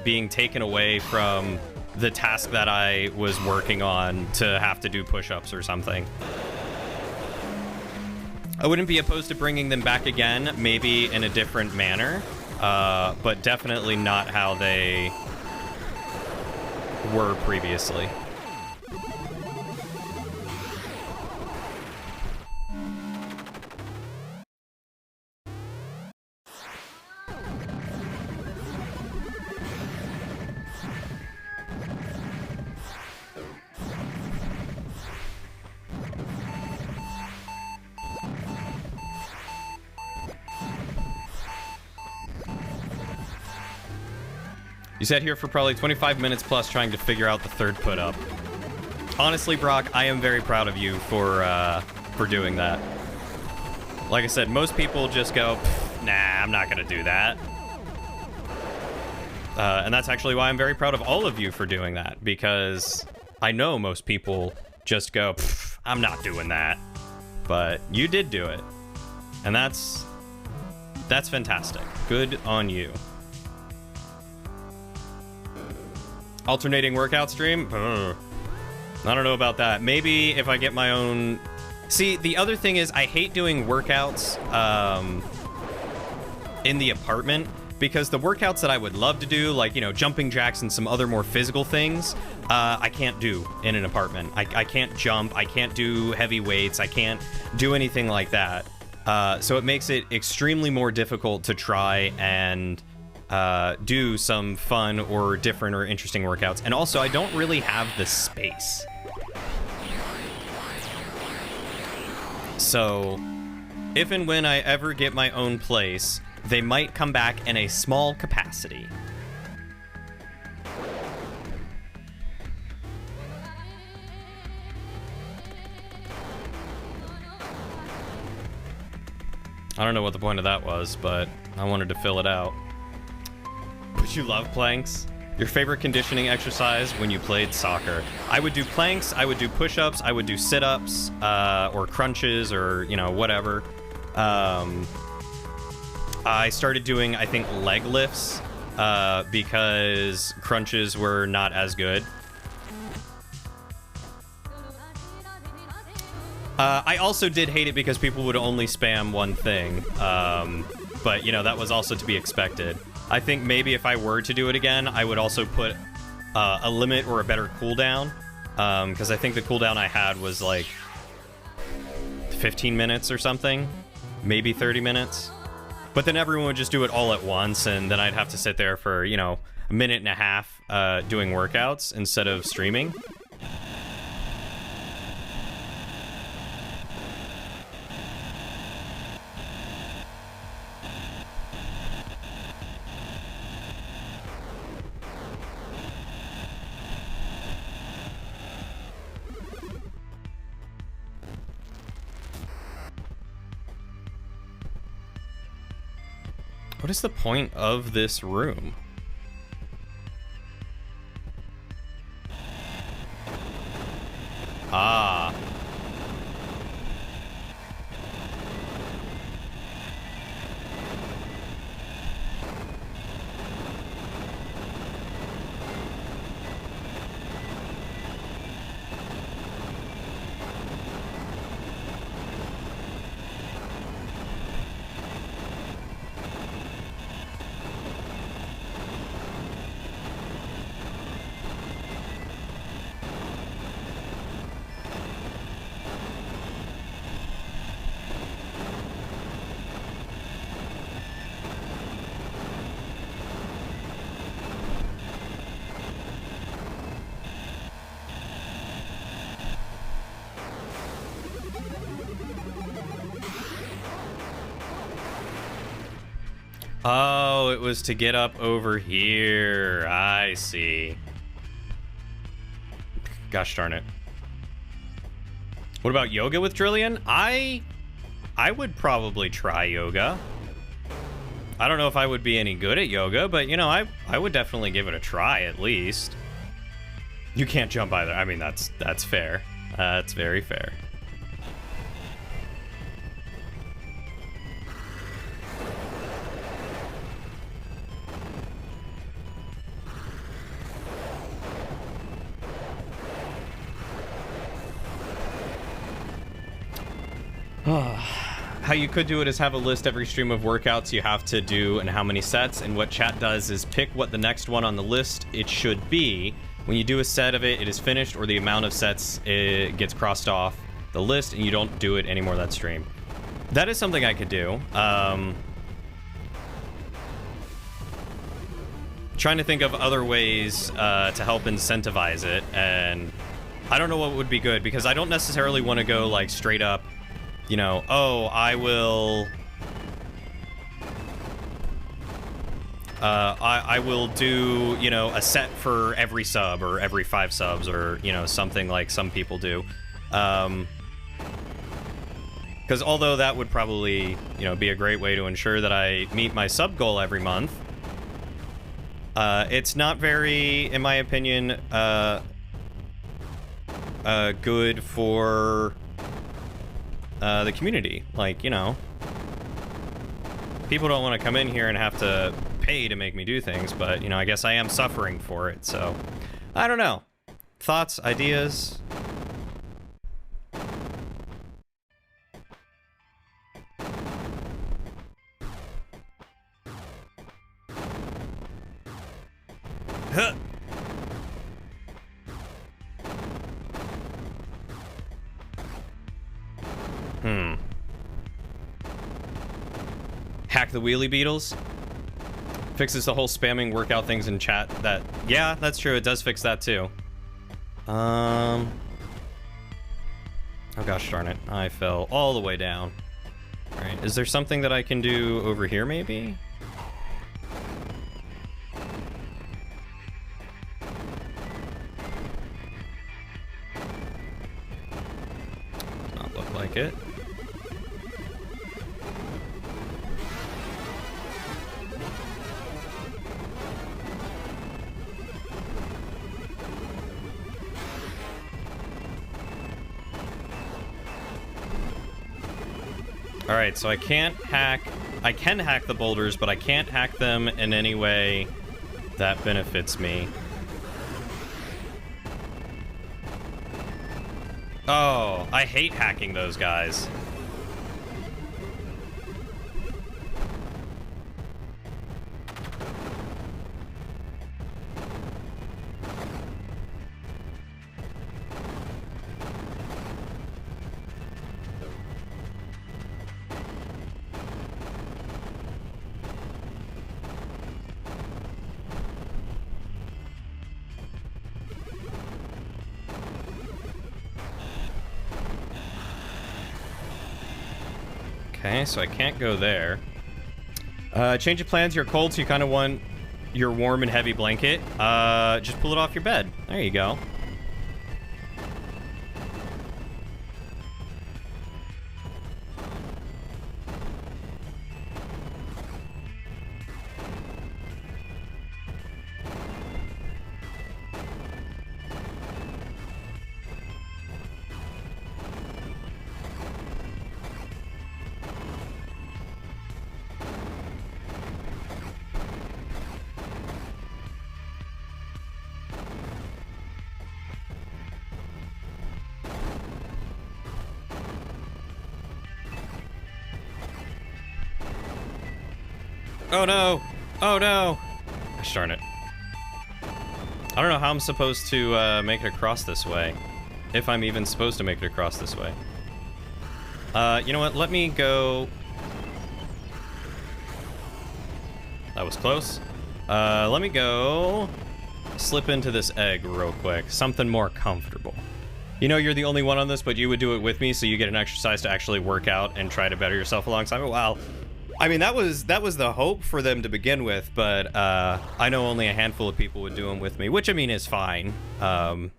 being taken away from the task that I was working on to have to do push-ups or something. I wouldn't be opposed to bringing them back again, maybe in a different manner, but definitely not how they were previously. You sat here for probably 25 minutes plus trying to figure out the third put-up. Honestly, Brock, I am very proud of you for doing that. Like I said, most people just go, nah, I'm not gonna do that. And that's actually why I'm very proud of all of you for doing that, because I know most people just go, I'm not doing that. But you did do it. And that's fantastic. Good on you. Alternating workout stream? I don't know about that. Maybe if I get my own... See, the other thing is I hate doing workouts in the apartment, because the workouts that I would love to do, like, you know, jumping jacks and some other more physical things, I can't do in an apartment. I can't jump, I can't do heavy weights, I can't do anything like that. So it makes it extremely more difficult to try and do some fun or different or interesting workouts. And also, I don't really have the space. So, if and when I ever get my own place, they might come back in a small capacity. I don't know what the point of that was, but I wanted to fill it out. Would you love planks? Your favorite conditioning exercise when you played soccer? I would do planks, I would do push-ups, I would do sit-ups, or crunches, or, you know, whatever. I started doing, I think, leg lifts, because crunches were not as good. I also did hate it because people would only spam one thing, but, you know, that was also to be expected. I think maybe if I were to do it again, I would also put a limit or a better cooldown, because I think the cooldown I had was like 15 minutes or something, maybe 30 minutes. But then everyone would just do it all at once, and then I'd have to sit there for, you know, a minute and a half doing workouts instead of streaming. What is the point of this room? Ah. Oh, it was to get up over here. I see. Gosh darn it. What about yoga with Drillian? I would probably try yoga. I don't know if I would be any good at yoga, but, you know, I would definitely give it a try, at least. You can't jump either. I mean, that's fair. That's very fair. How you could do it is have a list every stream of workouts you have to do and how many sets, and what chat does is pick what the next one on the list it should be. When you do a set of it, it is finished, or the amount of sets it gets crossed off the list and you don't do it anymore that stream. That is something I could do. Trying to think of other ways to help incentivize it, and I don't know what would be good, because I don't necessarily want to go like straight up, you know, oh, I will... I will do, you know, a set for every sub or every 5 subs, or, you know, something like some people do. Because although that would probably, you know, be a great way to ensure that I meet my sub goal every month, it's not very, in my opinion, good for the community. Like, you know, people don't want to come in here and have to pay to make me do things, but, you know, I guess I am suffering for it, so I don't know. Thoughts, ideas? Huh. Hack the wheelie beetles. Fixes the whole spamming workout things in chat. That, yeah, that's true. It does fix that too. Oh gosh darn it. I fell all the way down. Alright, is there something that I can do over here maybe? Not look like it. Alright, so I can hack the boulders, but I can't hack them in any way that benefits me. Oh, I hate hacking those guys. Okay, so I can't go there. Change of plans, you're cold, so you kind of want your warm and heavy blanket. Just pull it off your bed. There you go. Oh no! Oh no! Gosh darn it. I don't know how I'm supposed to make it across this way. If I'm even supposed to make it across this way. You know what? Let me go... That was close. Let me go slip into this egg real quick. Something more comfortable. You know you're the only one on this, but you would do it with me so you get an exercise to actually work out and try to better yourself alongside me. Wow. I mean, that was the hope for them to begin with, but I know only a handful of people would do them with me, which, I mean, is fine. But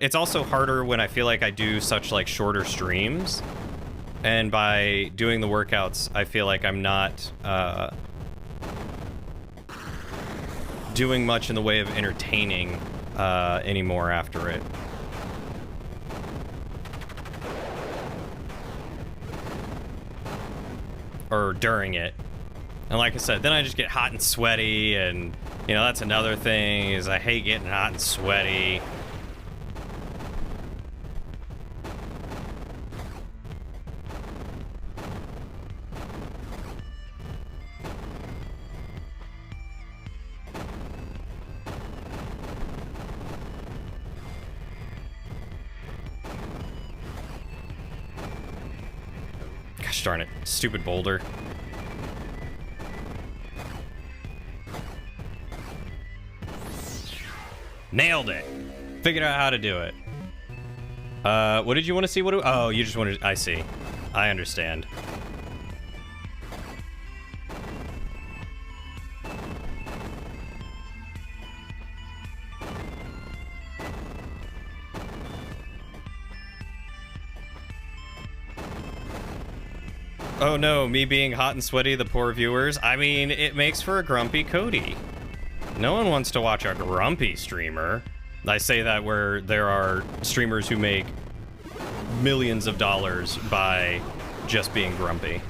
it's also harder when I feel like I do such, like, shorter streams. And by doing the workouts, I feel like I'm not doing much in the way of entertaining anymore after it. Or during it. And like I said, then I just get hot and sweaty, and, you know, that's another thing, is I hate getting hot and sweaty. Gosh darn it. Stupid boulder. Nailed it. Figured out how to do it. What did you want to see? Oh, you just wanted... I see. I understand. Oh no, me being hot and sweaty, the poor viewers. I mean, it makes for a grumpy Cody. No one wants to watch a grumpy streamer. I say that where there are streamers who make millions of dollars by just being grumpy.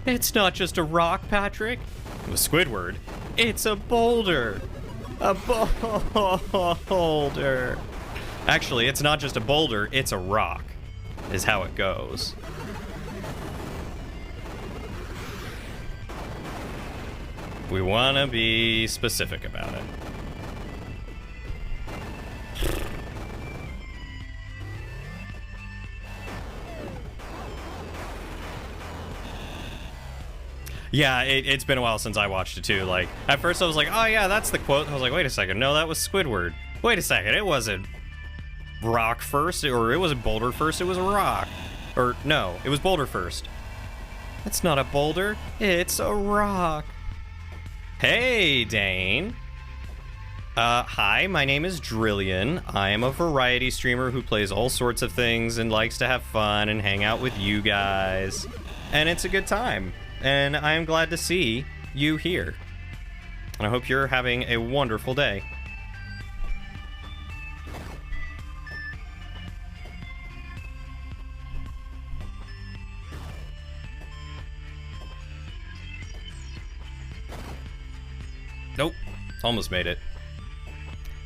It's not just a rock, Patrick. With Squidward, it's a boulder. A boulder. Actually, it's not just a boulder, it's a rock, is how it goes. We want to be specific about it. Yeah, it's been a while since I watched it too. Like, at first I was like, oh yeah, that's the quote. I was like, wait a second. No, that was Squidward. Wait a second. It wasn't rock first, or it wasn't boulder first. It was a rock. Or, no, it was boulder first. That's not a boulder. It's a rock. Hey, Dane. Hi, my name is Drillian. I am a variety streamer who plays all sorts of things and likes to have fun and hang out with you guys. And it's a good time. And I am glad to see you here. And I hope you're having a wonderful day. Nope. Almost made it.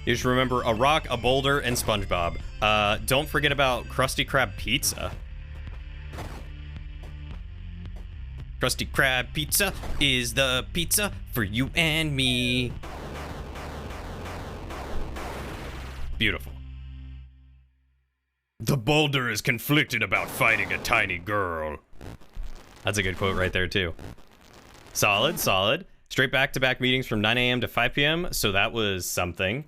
You just remember a rock, a boulder, and SpongeBob. Don't forget about Krusty Krab pizza. Krusty Krab pizza is the pizza for you and me. Beautiful. The boulder is conflicted about fighting a tiny girl. That's a good quote right there, too. Solid, solid. Straight back-to-back meetings from 9 a.m. to 5 p.m., so that was something.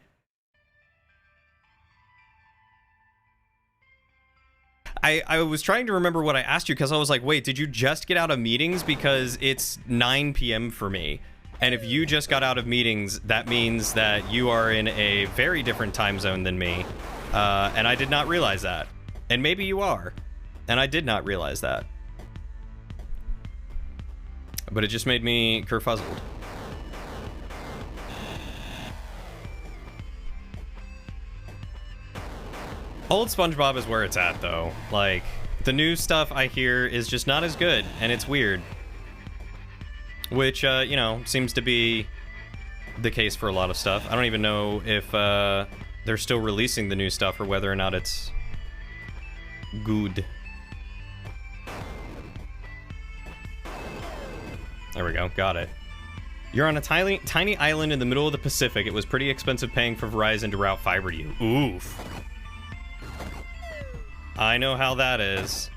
I was trying to remember what I asked you, because I was like, wait, did you just get out of meetings? Because it's 9 p.m. for me. And if you just got out of meetings, that means that you are in a very different time zone than me. And I did not realize that. And maybe you are. And I did not realize that. But it just made me kerfuzzled. Old SpongeBob is where it's at, though. Like, the new stuff I hear is just not as good, and it's weird. Which, you know, seems to be the case for a lot of stuff. I don't even know if they're still releasing the new stuff or whether or not it's good. There we go, got it. You're on a tiny island in the middle of the Pacific. It was pretty expensive paying for Verizon to route fiber to you. Oof. I know how that is.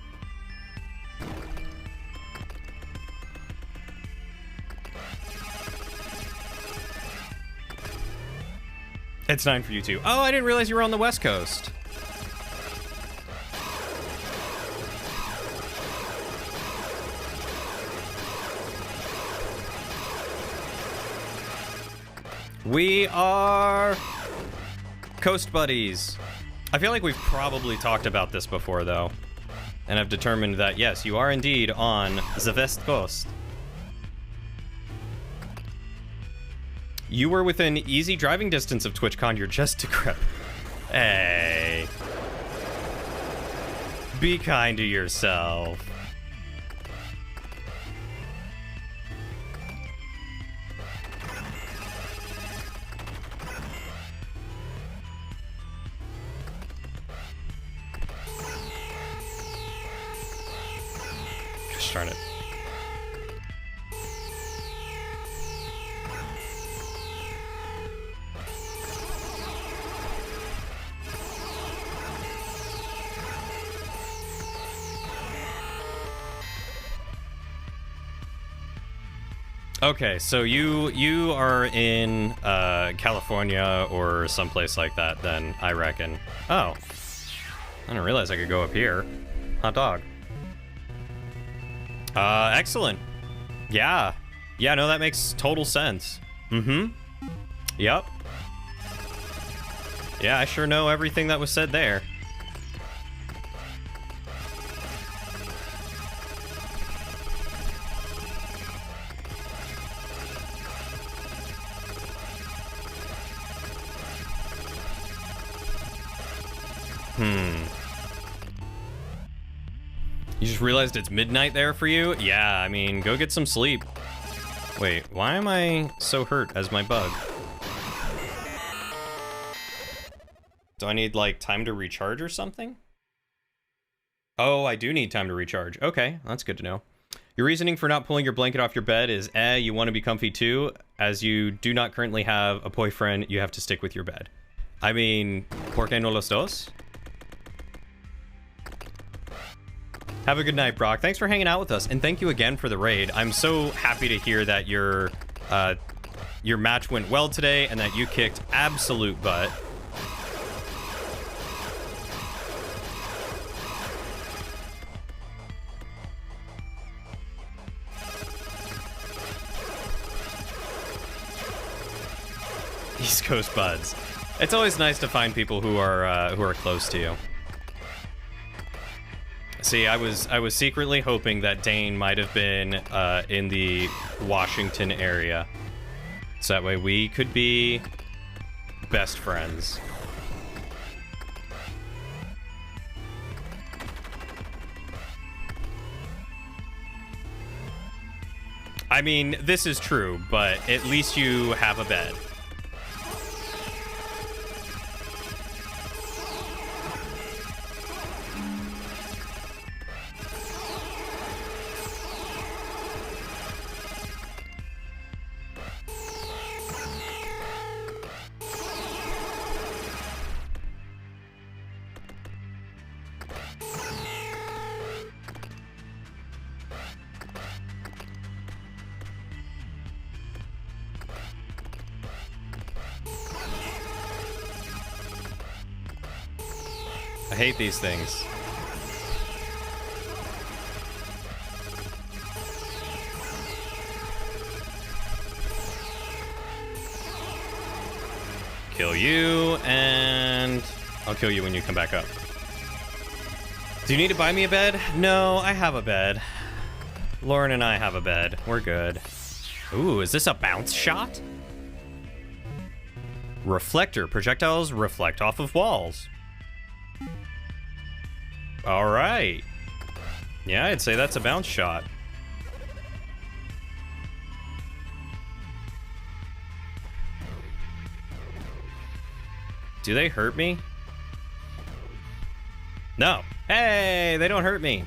It's 9 for you too. Oh, I didn't realize you were on the West Coast. We are Coast Buddies. I feel like we've probably talked about this before, though. And I've determined that, yes, you are indeed on the West Coast. You were within easy driving distance of TwitchCon. You're just decrepit. Hey. Be kind to yourself. Gosh darn it. Okay, so you are in California or someplace like that then, I reckon. Oh. I didn't realize I could go up here. Hot dog. Excellent. Yeah. Yeah, no, that makes total sense. Mm-hmm. Yep. Yeah, I sure know everything that was said there. You just realized it's midnight there for you? Yeah, I mean, go get some sleep. Wait, why am I so hurt as my bug? Do I need, like, time to recharge or something? Oh, I do need time to recharge. Okay, that's good to know. Your reasoning for not pulling your blanket off your bed is, you want to be comfy too. As you do not currently have a boyfriend, you have to stick with your bed. I mean, ¿por qué no los dos? Have a good night, Brock. Thanks for hanging out with us, and thank you again for the raid. I'm so happy to hear that your match went well today and that you kicked absolute butt. East Coast buds. It's always nice to find people who are close to you. See, I was secretly hoping that Dane might have been in the Washington area, so that way we could be best friends. I mean, this is true, but at least you have a bed. I hate these things. Kill you, and I'll kill you when you come back up. Do you need to buy me a bed? No, I have a bed. Lauren and I have a bed. We're good. Ooh, is this a bounce shot? Reflector. Projectiles reflect off of walls. All right. Yeah, I'd say that's a bounce shot. Do they hurt me? No. Hey, they don't hurt me.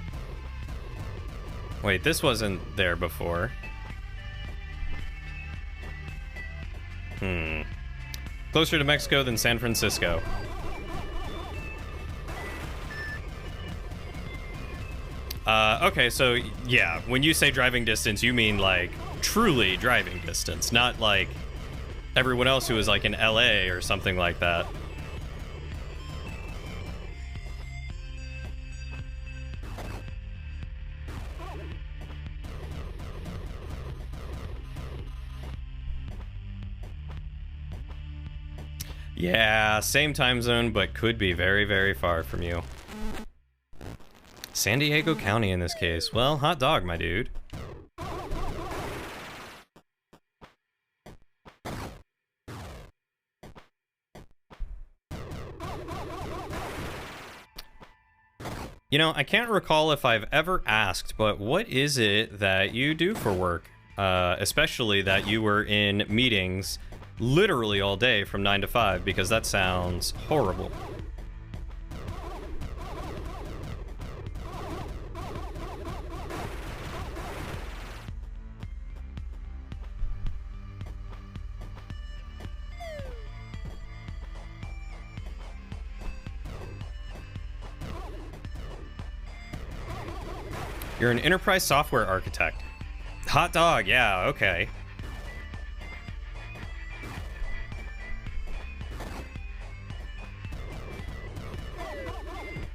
Wait, this wasn't there before. Closer to Mexico than San Francisco. Okay, so yeah, when you say driving distance, you mean like truly driving distance, not like everyone else who is like in LA or something like that. Yeah, same time zone, but could be very, very far from you. San Diego County in this case. Well, hot dog, my dude. You know, I can't recall if I've ever asked, but what is it that you do for work? Especially that you were in meetings literally all day from 9 to 5, because that sounds horrible. You're an enterprise software architect. Hot dog, yeah, okay.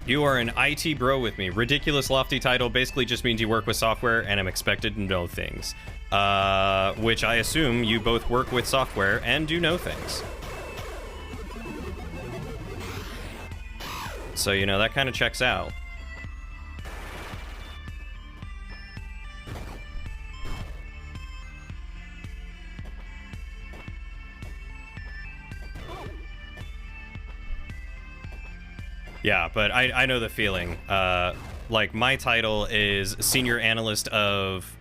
You are an IT bro with me. Ridiculous lofty title basically just means you work with software and I'm expected to know things. Which I assume you both work with software and do know things. So, you know, that kind of checks out. Yeah, but I know the feeling. Like, my title is Senior Analyst of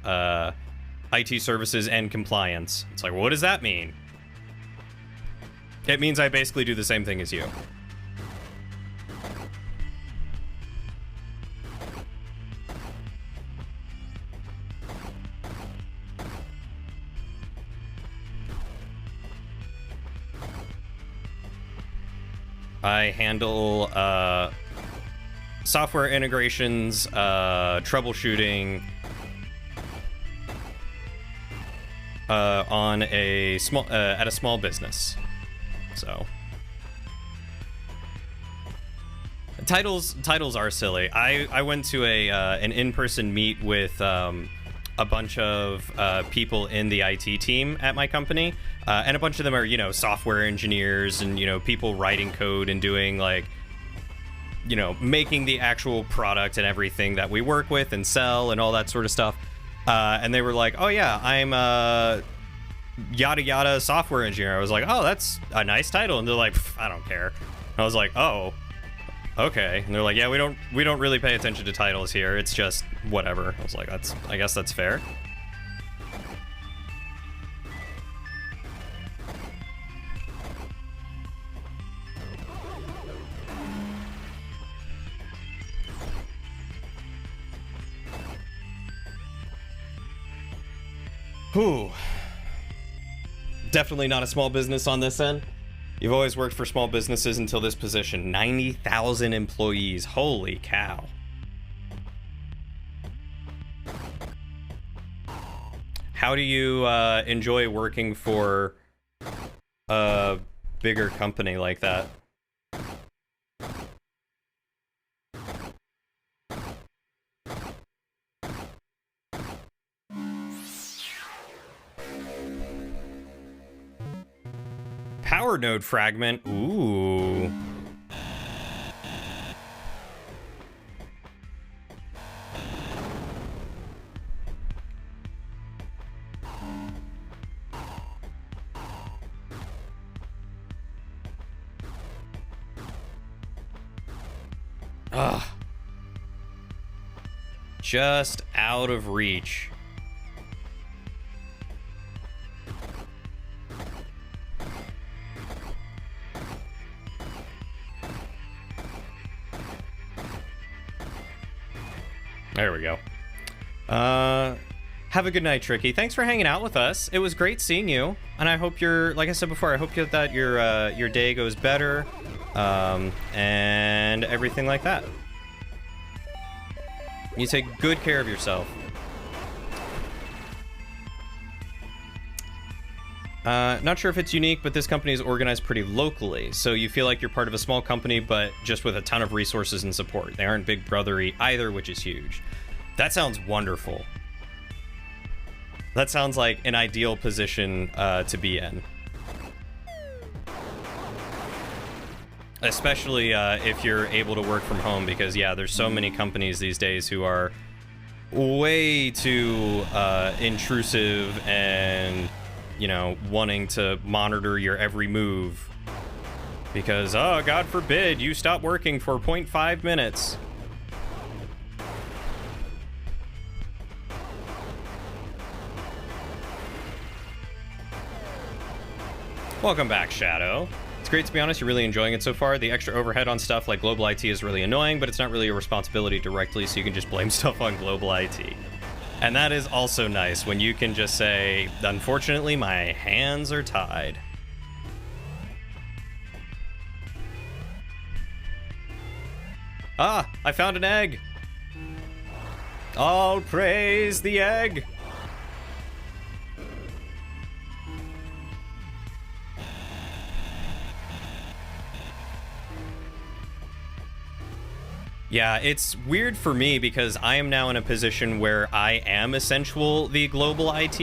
IT Services and Compliance. It's like, what does that mean? It means I basically do the same thing as you. I handle software integrations, troubleshooting on a small at a small business. So titles are silly. I went to an in-person meet with a bunch of people in the IT team at my company, and a bunch of them are, you know, software engineers and, you know, people writing code and doing, like, you know, making the actual product and everything that we work with and sell and all that sort of stuff. And they were like, oh yeah, I'm a yada yada software engineer. I was like, oh, that's a nice title. And they're like, I don't care. And I was like, oh, okay. And they're like, yeah, we don't really pay attention to titles here. It's just whatever. I was like, I guess that's fair. Whew. Definitely not a small business on this end. You've always worked for small businesses until this position. 90,000 employees. Holy cow. How do you enjoy working for a bigger company like that? Power node fragment. Ooh. Ugh. Just out of reach. There we go. Have a good night, Tricky. Thanks for hanging out with us. It was great seeing you, and I hope like I said before, I hope that your day goes better, and everything like that. You take good care of yourself. Not sure if it's unique, but this company is organized pretty locally, so you feel like you're part of a small company, but just with a ton of resources and support. They aren't big brothery either, which is huge. That sounds wonderful. That sounds like an ideal position to be in. Especially if you're able to work from home, because, yeah, there's so many companies these days who are way too intrusive and, you know, wanting to monitor your every move. Because, oh, God forbid, you stop working for 0.5 minutes. Welcome back, Shadow. It's great to be honest, you're really enjoying it so far. The extra overhead on stuff like global IT is really annoying, but it's not really a responsibility directly, so you can just blame stuff on global IT. And that is also nice, when you can just say, unfortunately, my hands are tied. Ah, I found an egg. All praise the egg. Yeah, it's weird for me because I am now in a position where I am essentially the global IT.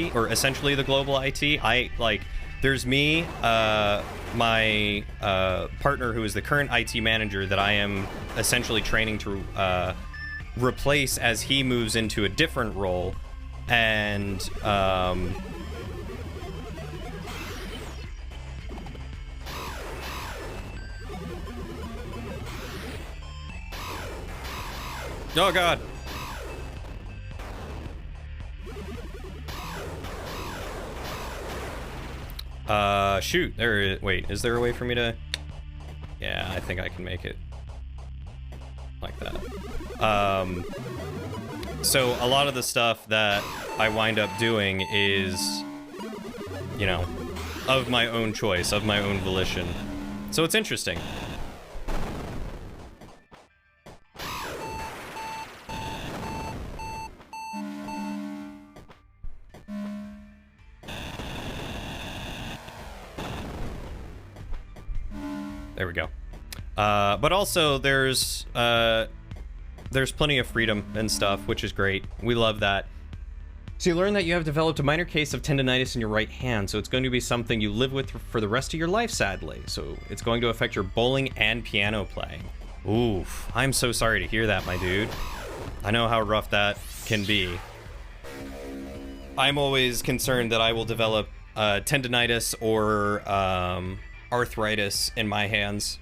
There's me, my partner who is the current IT manager that I am essentially training to replace as he moves into a different role, and Oh god. Shoot. Wait, is there a way for me to... Yeah, I think I can make it like that. So a lot of the stuff that I wind up doing is, you know, of my own choice, of my own volition. So it's interesting. There we go. But also there's plenty of freedom and stuff, which is great. We love that. So you learn that you have developed a minor case of tendonitis in your right hand, so it's going to be something you live with for the rest of your life, sadly. So it's going to affect your bowling and piano playing. Oof, I'm so sorry to hear that, my dude. I know how rough that can be. I'm always concerned that I will develop tendonitis or arthritis in my hands.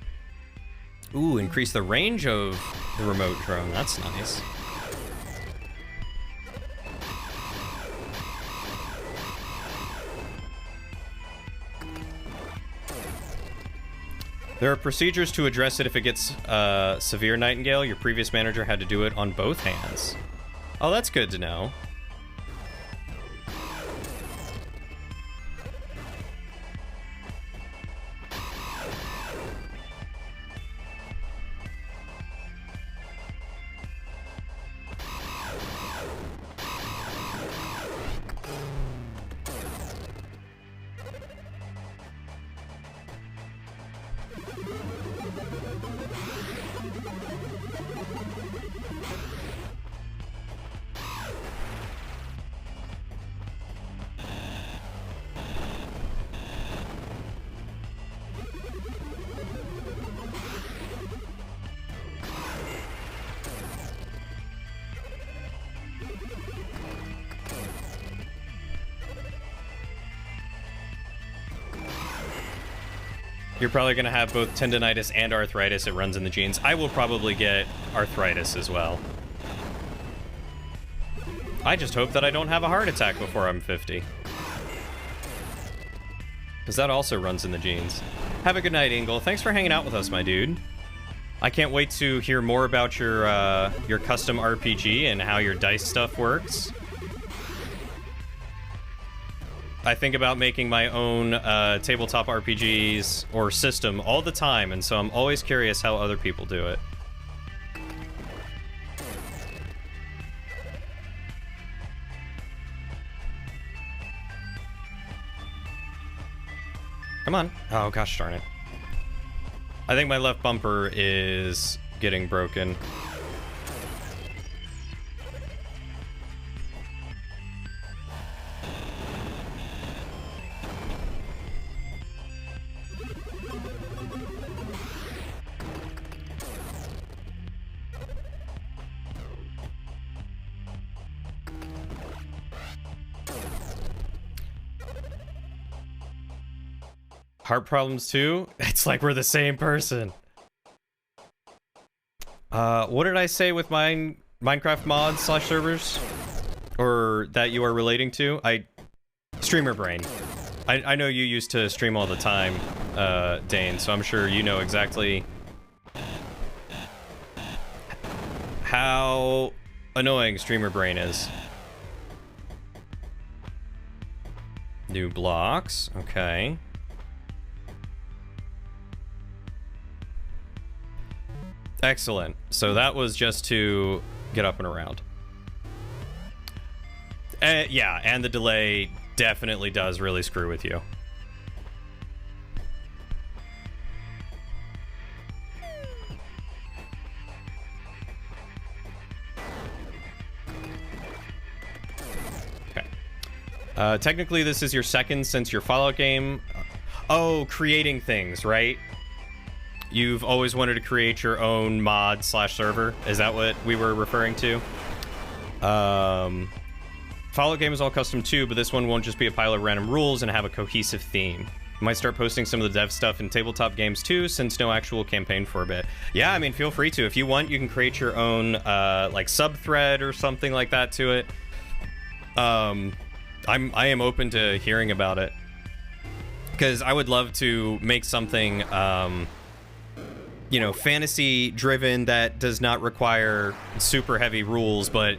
Ooh, increase the range of the remote drone. That's nice. There are procedures to address it if it gets severe, Nightingale. Your previous manager had to do it on both hands. Oh, that's good to know. You're probably going to have both tendonitis and arthritis. It runs in the genes. I will probably get arthritis as well. I just hope that I don't have a heart attack before I'm 50. Because that also runs in the genes. Have a good night, Ingle. Thanks for hanging out with us, my dude. I can't wait to hear more about your custom RPG and how your dice stuff works. I think about making my own tabletop RPGs or system all the time, and so I'm always curious how other people do it. Come on. Oh, gosh darn it. I think my left bumper is getting broken. Heart problems too? It's like we're the same person. What did I say with Minecraft mods / servers? Or that you are relating to? Streamer brain. I know you used to stream all the time, Dane, so I'm sure you know exactly how annoying streamer brain is. New blocks, okay. Excellent. So that was just to get up and around. Yeah, and the delay definitely does really screw with you. Okay. Technically, this is your second since your Fallout game. Oh, creating things, right? You've always wanted to create your own mod / server. Is that what we were referring to? Fallout game is all custom too, but this one won't just be a pile of random rules and have a cohesive theme. Might start posting some of the dev stuff in tabletop games too, since no actual campaign for a bit. Yeah, I mean, feel free to. If you want, you can create your own like sub-thread or something like that to it. I am open to hearing about it, because I would love to make something you know, fantasy driven that does not require super heavy rules, but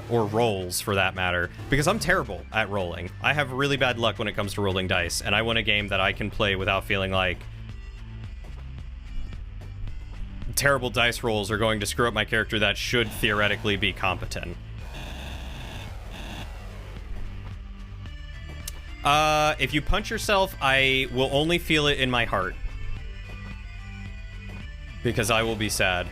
or rolls for that matter, because I'm terrible at rolling. I have really bad luck when it comes to rolling dice, and I want a game that I can play without feeling like terrible dice rolls are going to screw up my character that should theoretically be competent. If you punch yourself, I will only feel it in my heart, because I will be sad.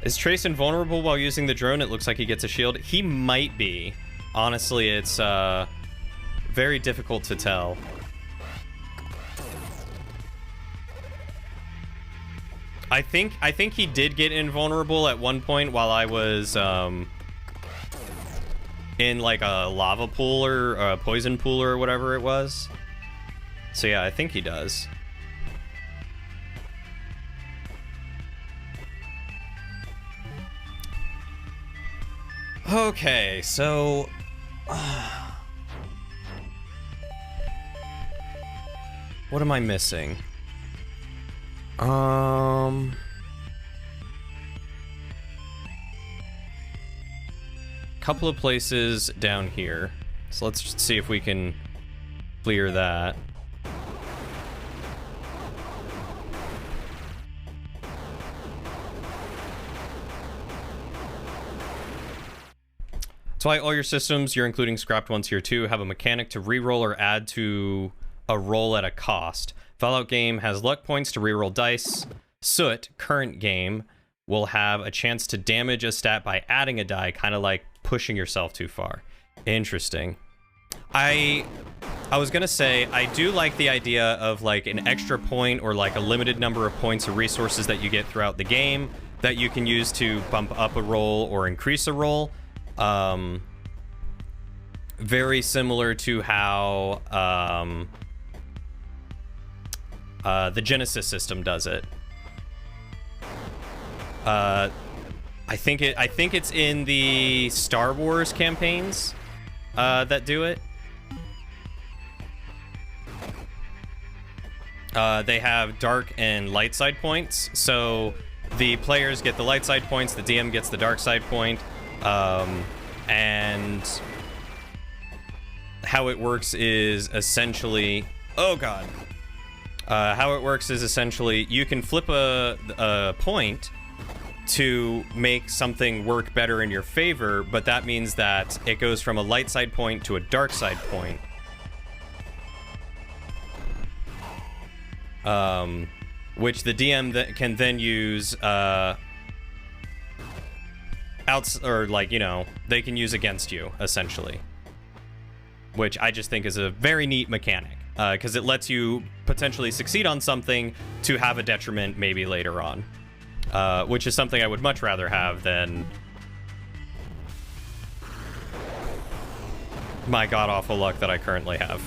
Is Trace invulnerable while using the drone? It looks like he gets a shield. He might be. Honestly, it's very difficult to tell. I think he did get invulnerable at one point while I was in like a lava pool or a poison pool or whatever it was. So yeah, I think he does. Okay, so what am I missing? Couple of places down here. So let's just see if we can clear that. That's why all your systems, you're including scrapped ones here too, have a mechanic to reroll or add to a roll at a cost. Fallout game has luck points to reroll dice. Soot, current game, will have a chance to damage a stat by adding a die, kind of like pushing yourself too far. Interesting. I was gonna say, I do like the idea of like an extra point or like a limited number of points or resources that you get throughout the game that you can use to bump up a roll or increase a roll. Very similar to how the Genesis system does it. I think it's in the Star Wars campaigns that do it. They have dark and light side points, so the players get the light side points, the DM gets the dark side point, and how it works is essentially, oh god, how it works is essentially you can flip a point to make something work better in your favor, but that means that it goes from a light side point to a dark side point. Which the DM can then use, or like, you know, they can use against you, essentially. Which I just think is a very neat mechanic, because it lets you potentially succeed on something to have a detriment maybe later on. Which is something I would much rather have than my god-awful luck that I currently have.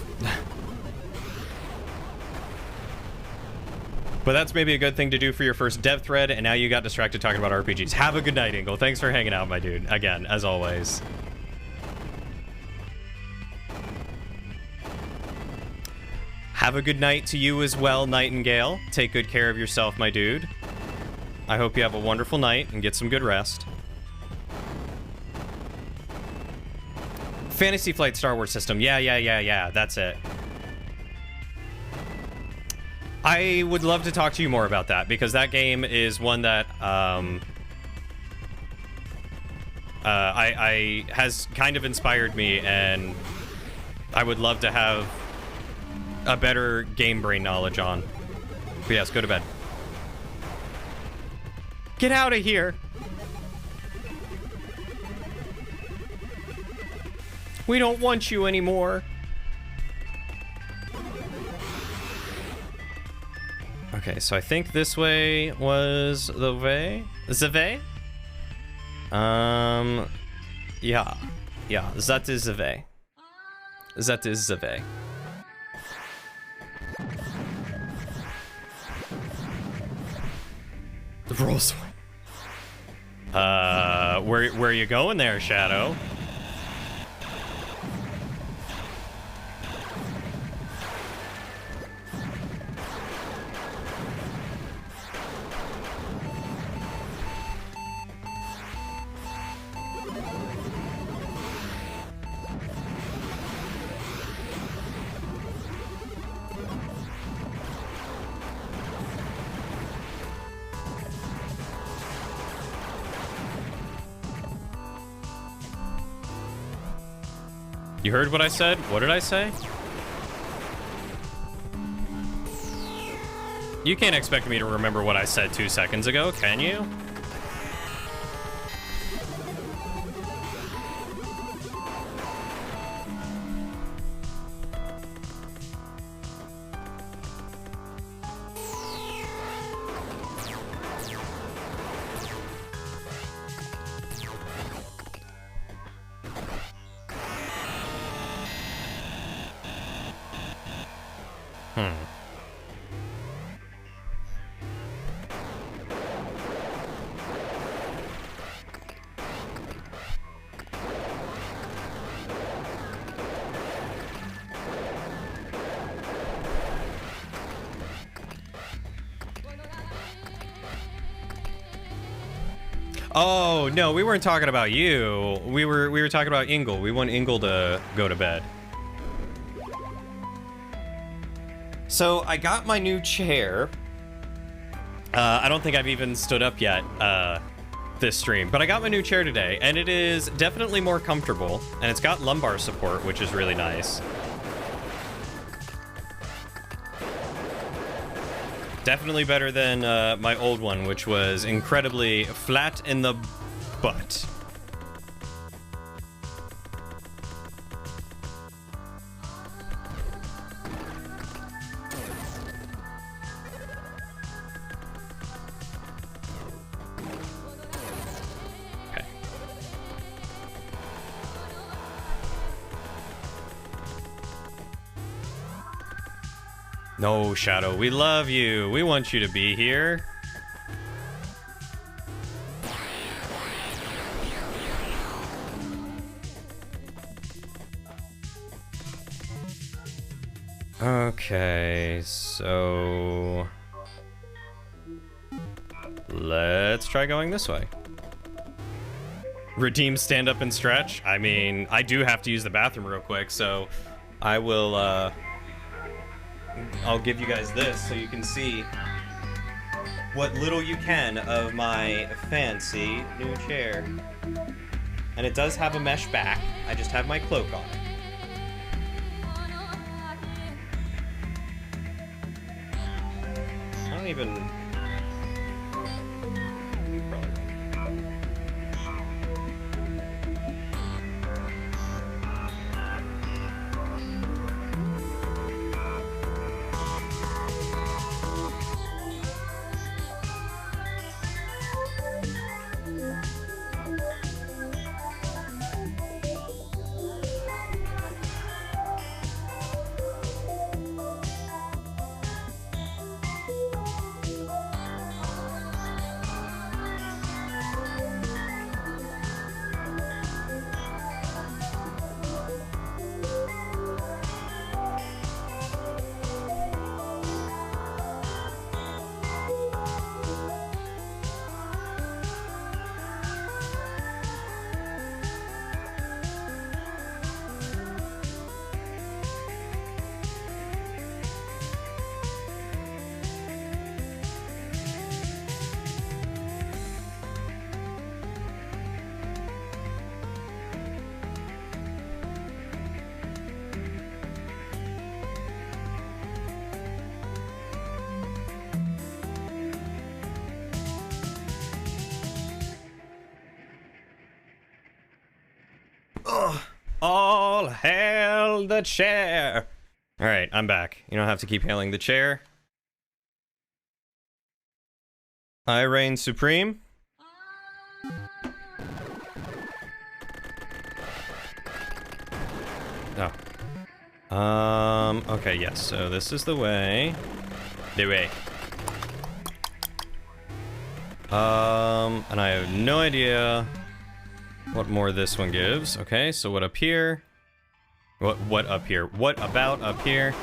But that's maybe a good thing to do for your first dev thread, and now you got distracted talking about RPGs. Have a good night, Ingle. Thanks for hanging out, my dude. Again, as always. Have a good night to you as well, Nightingale. Take good care of yourself, my dude. I hope you have a wonderful night and get some good rest. Fantasy Flight Star Wars system. Yeah. That's it. I would love to talk to you more about that, because that game is one that I has kind of inspired me, and I would love to have a better game brain knowledge on. But yes, go to bed. Get out of here. We don't want you anymore. Okay, so I think this way was the way. The way? Yeah. Yeah, that is the way. That is the way. The rolls. Where are you going there, Shadow? You heard what I said? What did I say? You can't expect me to remember what I said 2 seconds ago, can you? Oh, no, we weren't talking about you. We were talking about Ingle. We want Ingle to go to bed. So I got my new chair. I don't think I've even stood up yet this stream, but I got my new chair today, and it is definitely more comfortable, and it's got lumbar support, which is really nice. Definitely better than my old one, which was incredibly flat in the butt. Okay. No, Shadow, we love you. We want you to be here. Okay, so let's try going this way. Redeem, stand up and stretch. I mean, I do have to use the bathroom real quick, so I will I'll give you guys this so you can see what little you can of my fancy new chair. And it does have a mesh back. I just have my cloak on it. I don't even... All hail the chair. All right, I'm back. You don't have to keep hailing the chair. I reign supreme. Oh. Okay, yes, so this is the way. The way. And I have no idea what more this one gives. Okay, so what up here? What up here? What about up here?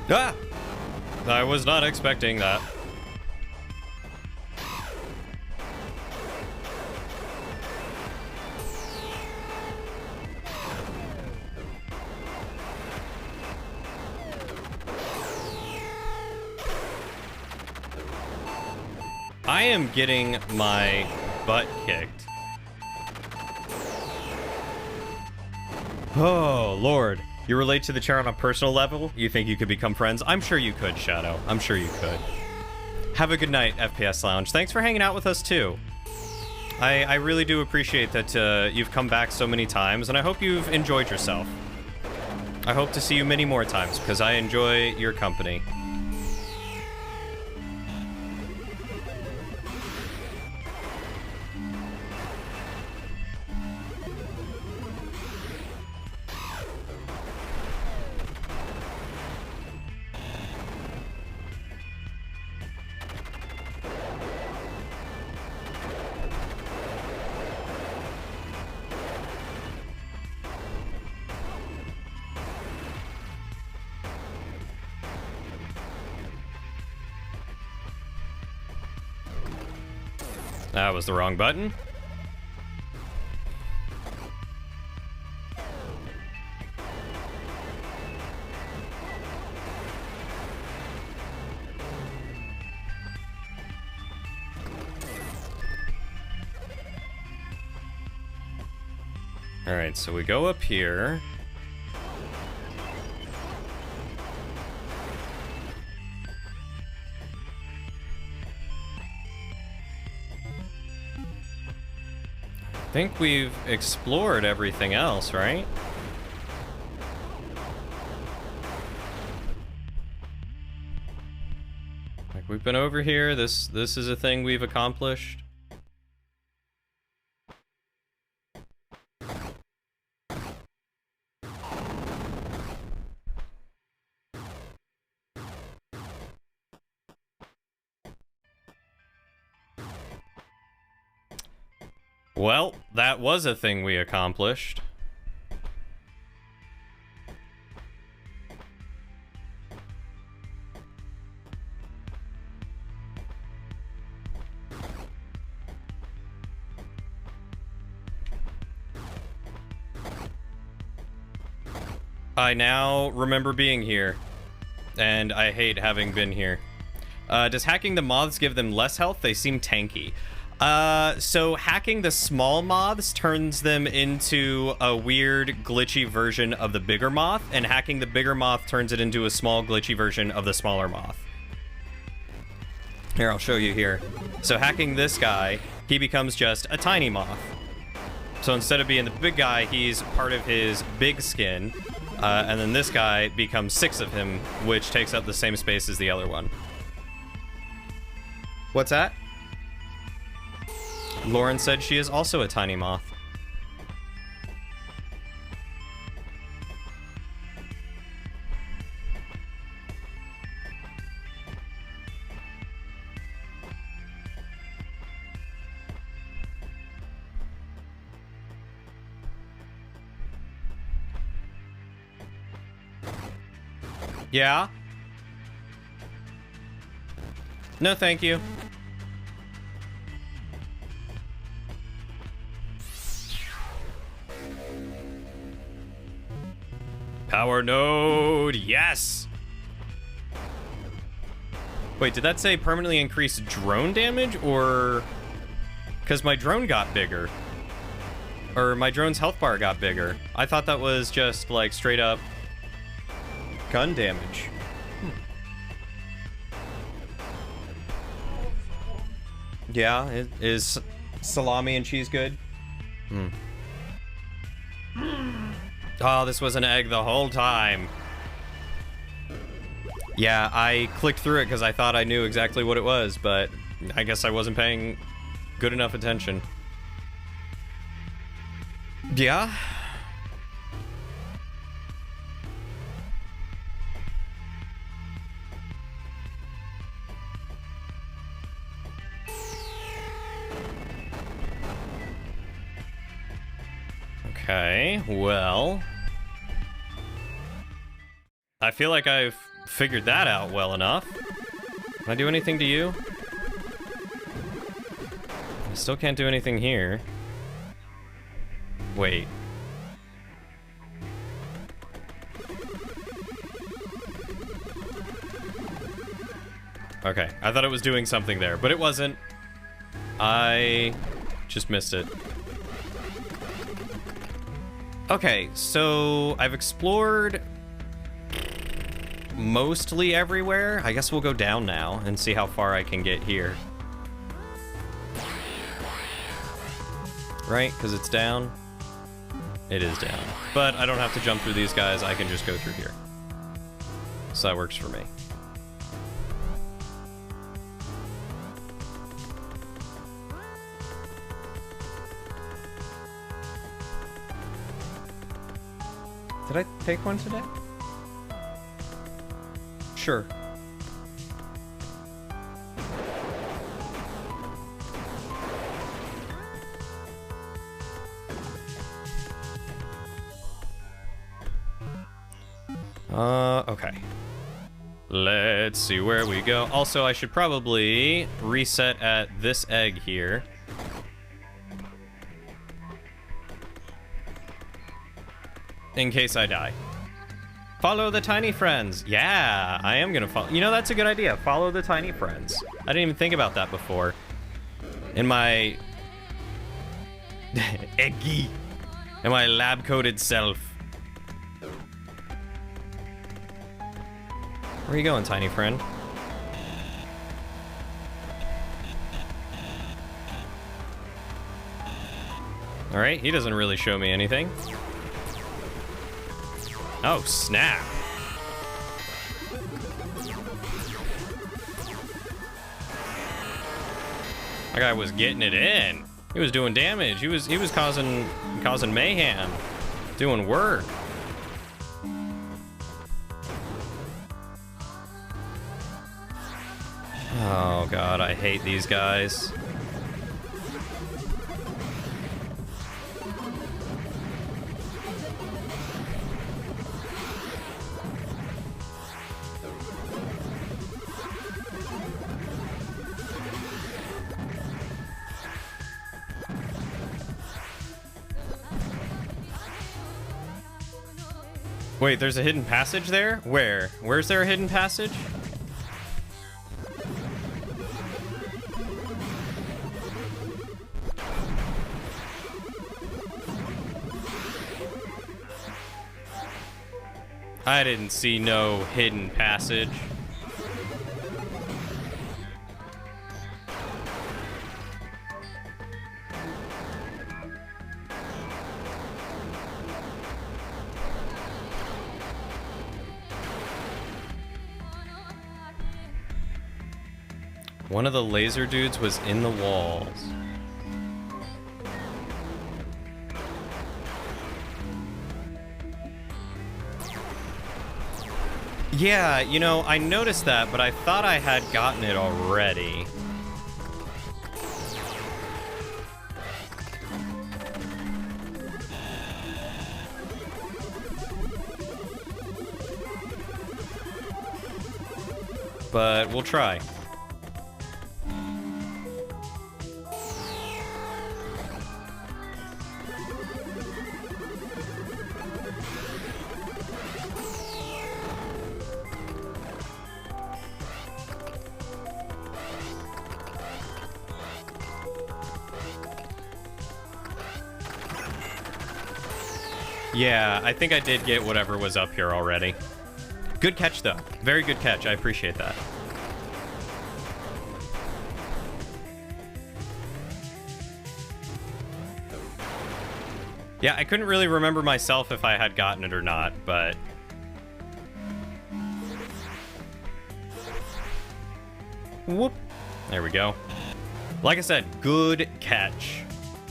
Ah! I was not expecting that. I am getting my butt kicked. Oh, Lord. You relate to the chair on a personal level? You think you could become friends? I'm sure you could, Shadow. I'm sure you could. Have a good night, FPS Lounge. Thanks for hanging out with us, too. I really do appreciate that you've come back so many times, and I hope you've enjoyed yourself. I hope to see you many more times, because I enjoy your company. That was the wrong button. All right, so we go up here. I think we've explored everything else, right? Like, we've been over here. This is a thing we've accomplished. Well, that was a thing we accomplished. I now remember being here, and I hate having been here. Does hacking the moths give them less health? They seem tanky. So hacking the small moths turns them into a weird, glitchy version of the bigger moth, and hacking the bigger moth turns it into a small, glitchy version of the smaller moth. Here, I'll show you here. So hacking this guy, he becomes just a tiny moth. So instead of being the big guy, he's part of his big skin, and then this guy becomes 6 of him, which takes up the same space as the other one. What's that? Lauren said she is also a tiny moth. Yeah? No, thank you. Power node, yes! Wait, did that say permanently increase drone damage, or... Because my drone got bigger. Or my drone's health bar got bigger. I thought that was just, like, straight up gun damage. Yeah, is salami and cheese good? Oh, this was an egg the whole time. Yeah, I clicked through it because I thought I knew exactly what it was, but I guess I wasn't paying good enough attention. Yeah? Okay, well... I feel like I've figured that out well enough. Can I do anything to you? I still can't do anything here. Wait. Okay, I thought it was doing something there, but it wasn't. I just missed it. Okay, so I've explored mostly everywhere. I guess we'll go down now and see how far I can get here. Right? Because it's down? It is down. But I don't have to jump through these guys. I can just go through here. So that works for me. Did I take one today? Sure. Okay. Let's see where we go. Also, I should probably reset at this egg here. In case I die. Follow the tiny friends. Yeah, I am gonna follow. You know, that's a good idea. Follow the tiny friends. I didn't even think about that before. In my... Eggy. In my lab-coated self. Where are you going, tiny friend? Alright, he doesn't really show me anything. Oh, snap. That guy was getting it in. He was doing damage. He was causing mayhem. Doing work. Oh god, I hate these guys. Wait, there's a hidden passage there? Where? Where's there a hidden passage? I didn't see no hidden passage. One of the laser dudes was in the walls. Yeah, you know, I noticed that, but I thought I had gotten it already. but we'll try. Yeah, I think I did get whatever was up here already. Good catch, though. Very good catch. I appreciate that. Yeah, I couldn't really remember myself if I had gotten it or not, but... Whoop. There we go. Like I said, good catch.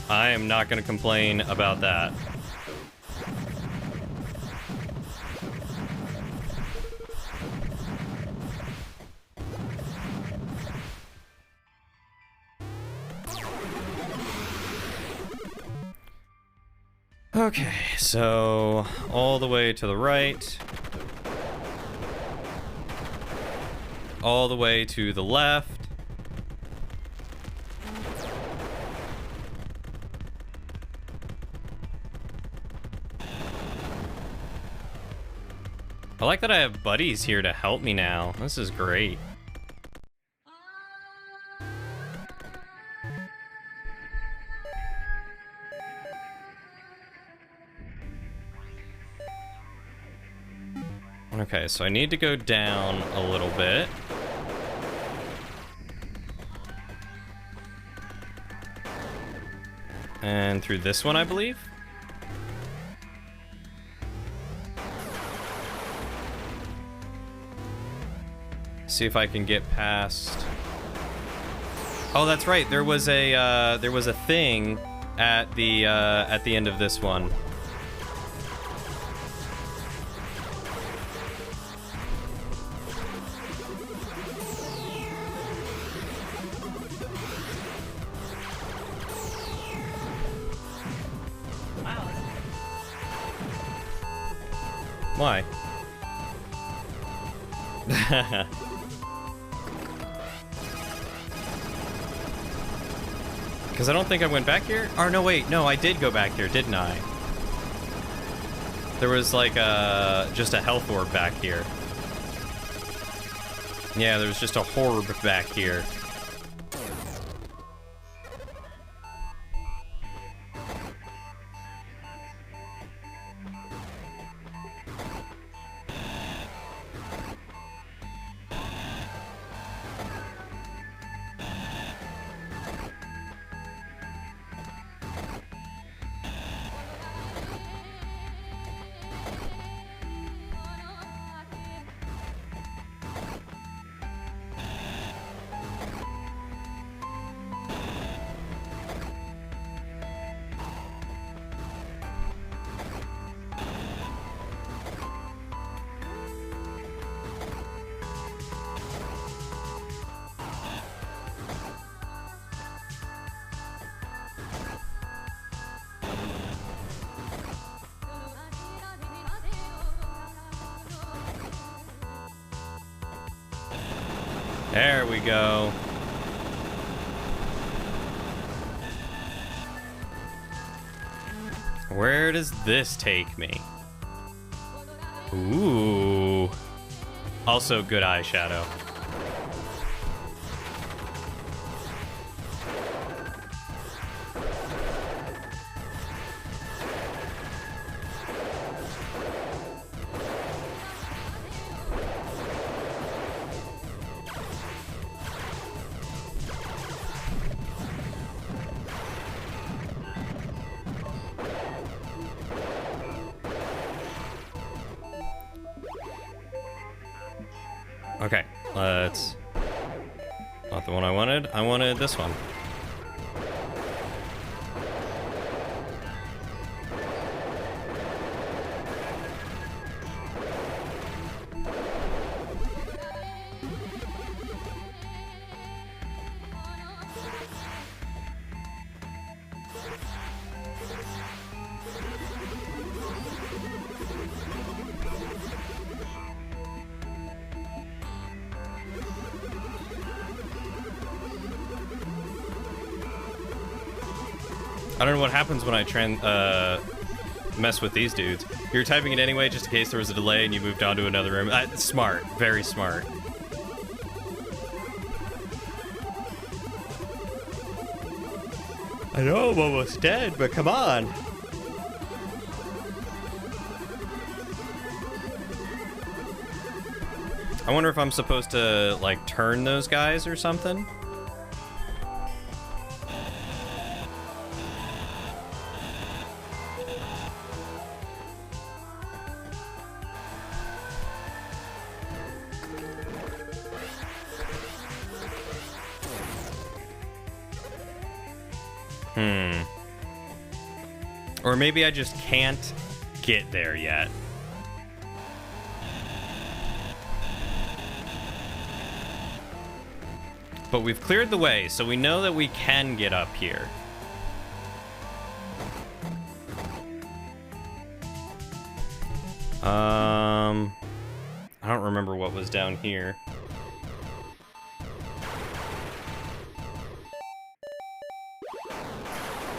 I am not going to complain about that. Okay, so all the way to the right, all the way to the left. I like that I have buddies here to help me now. This is great. Okay, so I need to go down a little bit. And through this one, I believe. See if I can get past. Oh, that's right. There was a thing at the end of this one. Why? Because I don't think I went back here. Or no, wait, no, I did go back here, didn't I? There was like just a health orb back here. Yeah, there was just a horb back here. There we go. Where does this take me? Ooh. Also good eyeshadow. Okay, let's... Not the one I wanted. I wanted this one. I don't know what happens when I mess with these dudes. You're typing it anyway, just in case there was a delay and you moved on to another room. Smart. Very smart. I know I'm almost dead, but come on. I wonder if I'm supposed to, like, turn those guys or something. Or maybe I just can't get there yet. But we've cleared the way, so we know that we can get up here. I don't remember what was down here.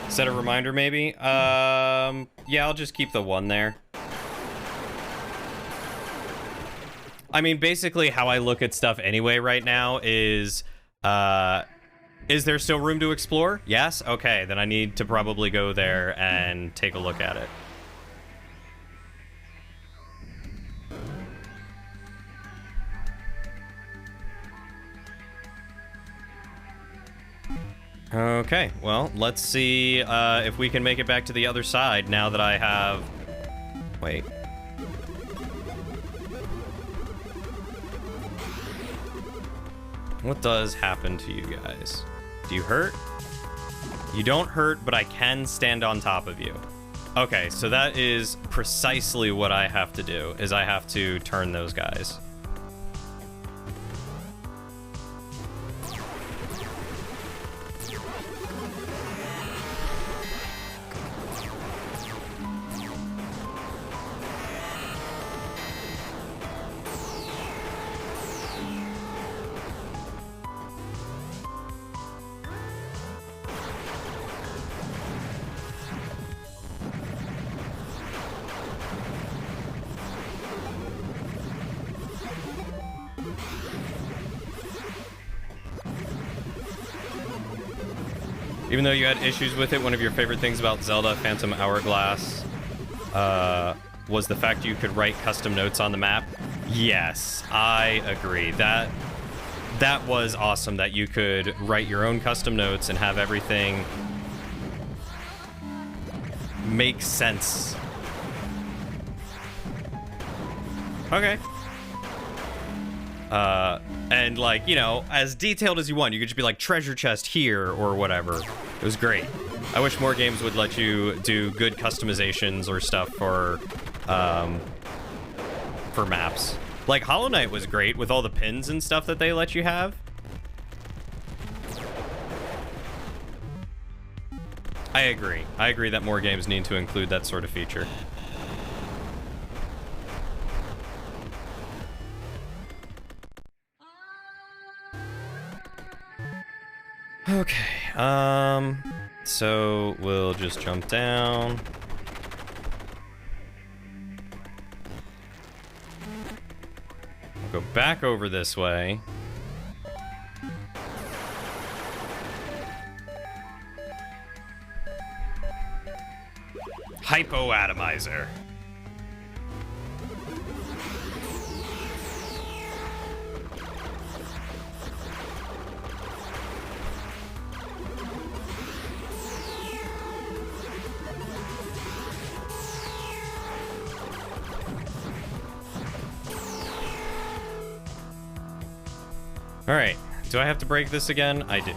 Set a reminder, maybe? Yeah, I'll just keep the one there. I mean, basically how I look at stuff anyway right now is there still room to explore? Yes? Okay, then I need to probably go there and take a look at it. Okay, well, let's see if we can make it back to the other side now that I have... Wait. What does happen to you guys? Do you hurt? You don't hurt, but I can stand on top of you. Okay, so that is precisely what I have to do, is I have to turn those guys. Even though you had issues with it, one of your favorite things about Zelda Phantom Hourglass was the fact you could write custom notes on the map. Yes, I agree. That was awesome that you could write your own custom notes and have everything make sense. Okay. And like, you know, as detailed as you want, you could just be like treasure chest here or whatever. It was great. I wish more games would let you do good customizations or stuff for maps. Like Hollow Knight was great with all the pins and stuff that they let you have. I agree. I agree that more games need to include that sort of feature. Okay, so we'll just jump down. We'll go back over this way. Hypoatomizer. All right, do I have to break this again? I do.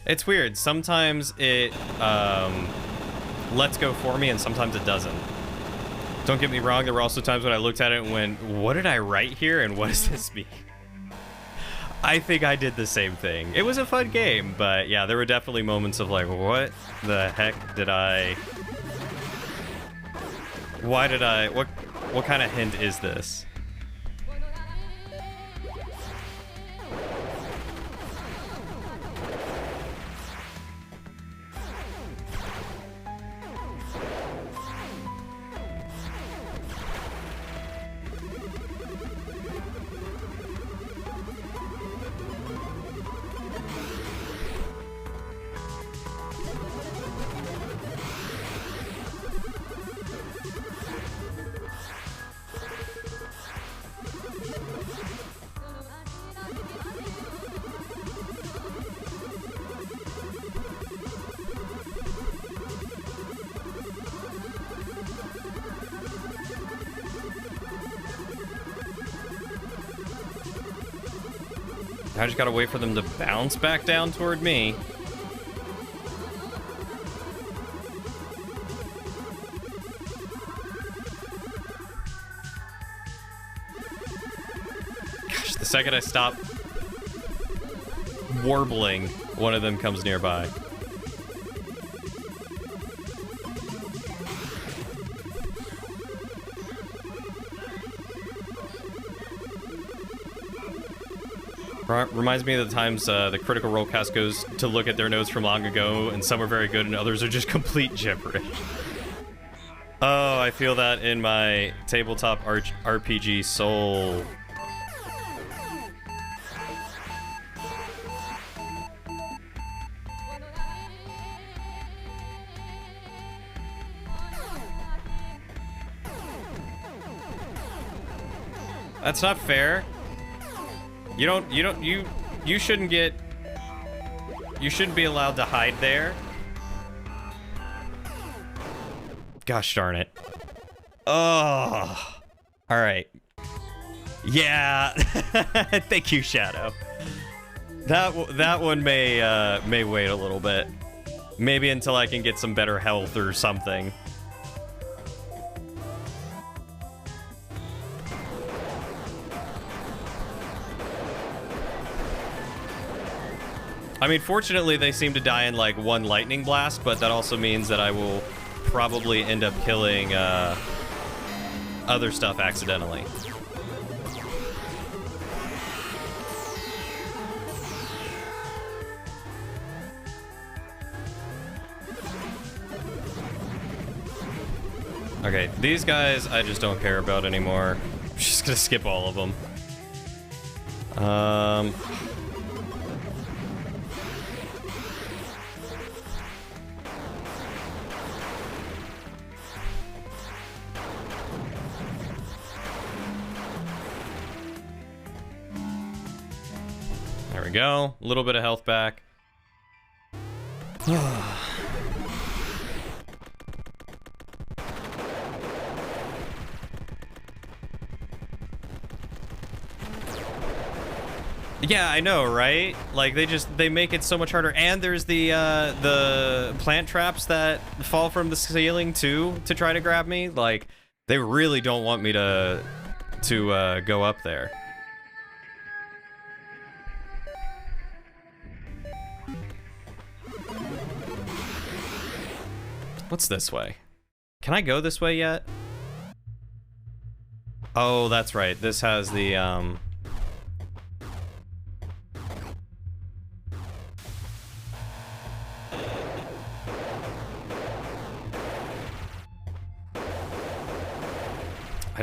It's weird. Sometimes it lets go for me and sometimes it doesn't. Don't get me wrong, there were also times when I looked at it and went, what did I write here and what does this mean? I think I did the same thing. It was a fun game, but yeah, there were definitely moments of like, what the heck did I... Why did I... What kind of hint is this? I just gotta wait for them to bounce back down toward me. Gosh, the second I stop warbling, one of them comes nearby. Reminds me of the times the Critical Role cast goes to look at their notes from long ago, and some are very good and others are just complete gibberish. Oh, I feel that in my tabletop RPG soul. That's not fair. You shouldn't get... You shouldn't be allowed to hide there. Gosh darn it. Oh. Alright. Yeah. Thank you, Shadow. That one may wait a little bit. Maybe until I can get some better health or something. I mean, fortunately, they seem to die in, like, one lightning blast, but that also means that I will probably end up killing, other stuff accidentally. Okay, these guys I just don't care about anymore. I'm just gonna skip all of them. There we go. A little bit of health back. Yeah, I know, right? Like, they make it so much harder. And there's the plant traps that fall from the ceiling, too, to try to grab me. Like, they really don't want me to go up there. What's this way? Can I go this way yet? Oh, that's right. This has the, I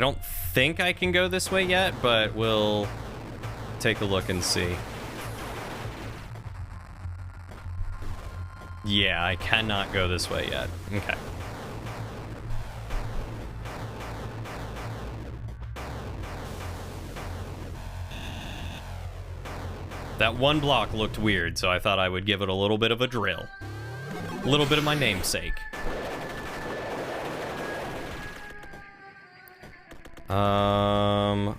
don't think I can go this way yet, but we'll take a look and see. Yeah, I cannot go this way yet. Okay. That one block looked weird, so I thought I would give it a little bit of a drill. A little bit of my namesake.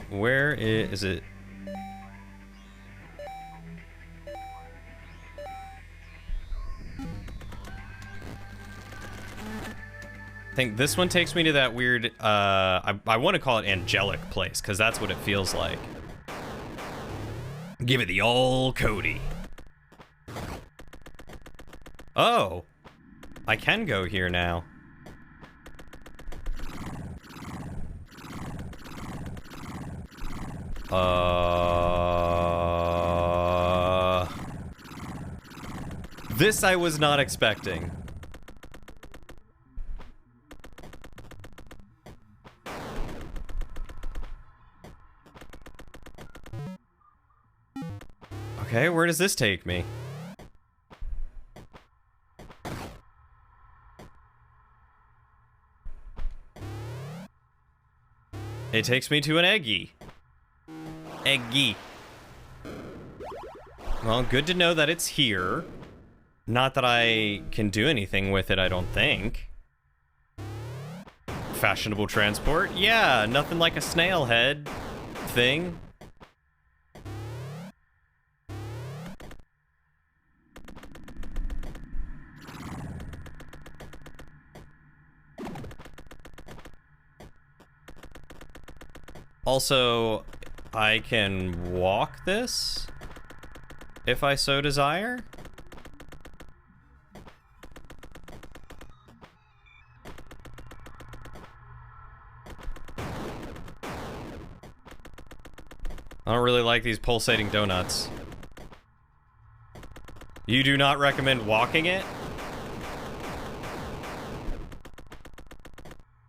Where is it? think this one takes me to that weird, I want to call it angelic place, because that's what it feels like. Give it the old Cody. Oh, I can go here now. This I was not expecting. Okay, where does this take me? It takes me to an Eggy. Eggy. Well, good to know that it's here. Not that I can do anything with it, I don't think. Fashionable transport? Yeah, nothing like a snail head thing. Also, I can walk this if I so desire. I don't really like these pulsating donuts. You do not recommend walking it?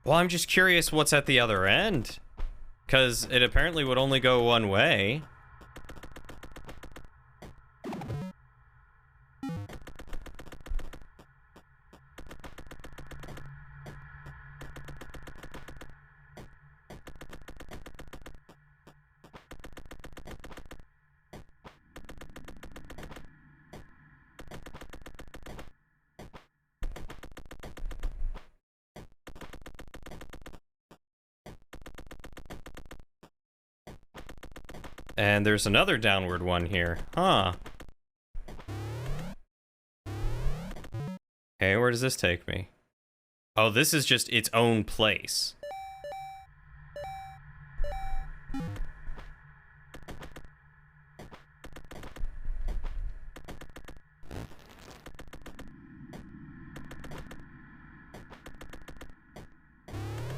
Well, I'm just curious what's at the other end. Because it apparently would only go one way. And there's another downward one here. Huh. Okay, where does this take me? Oh, this is just its own place.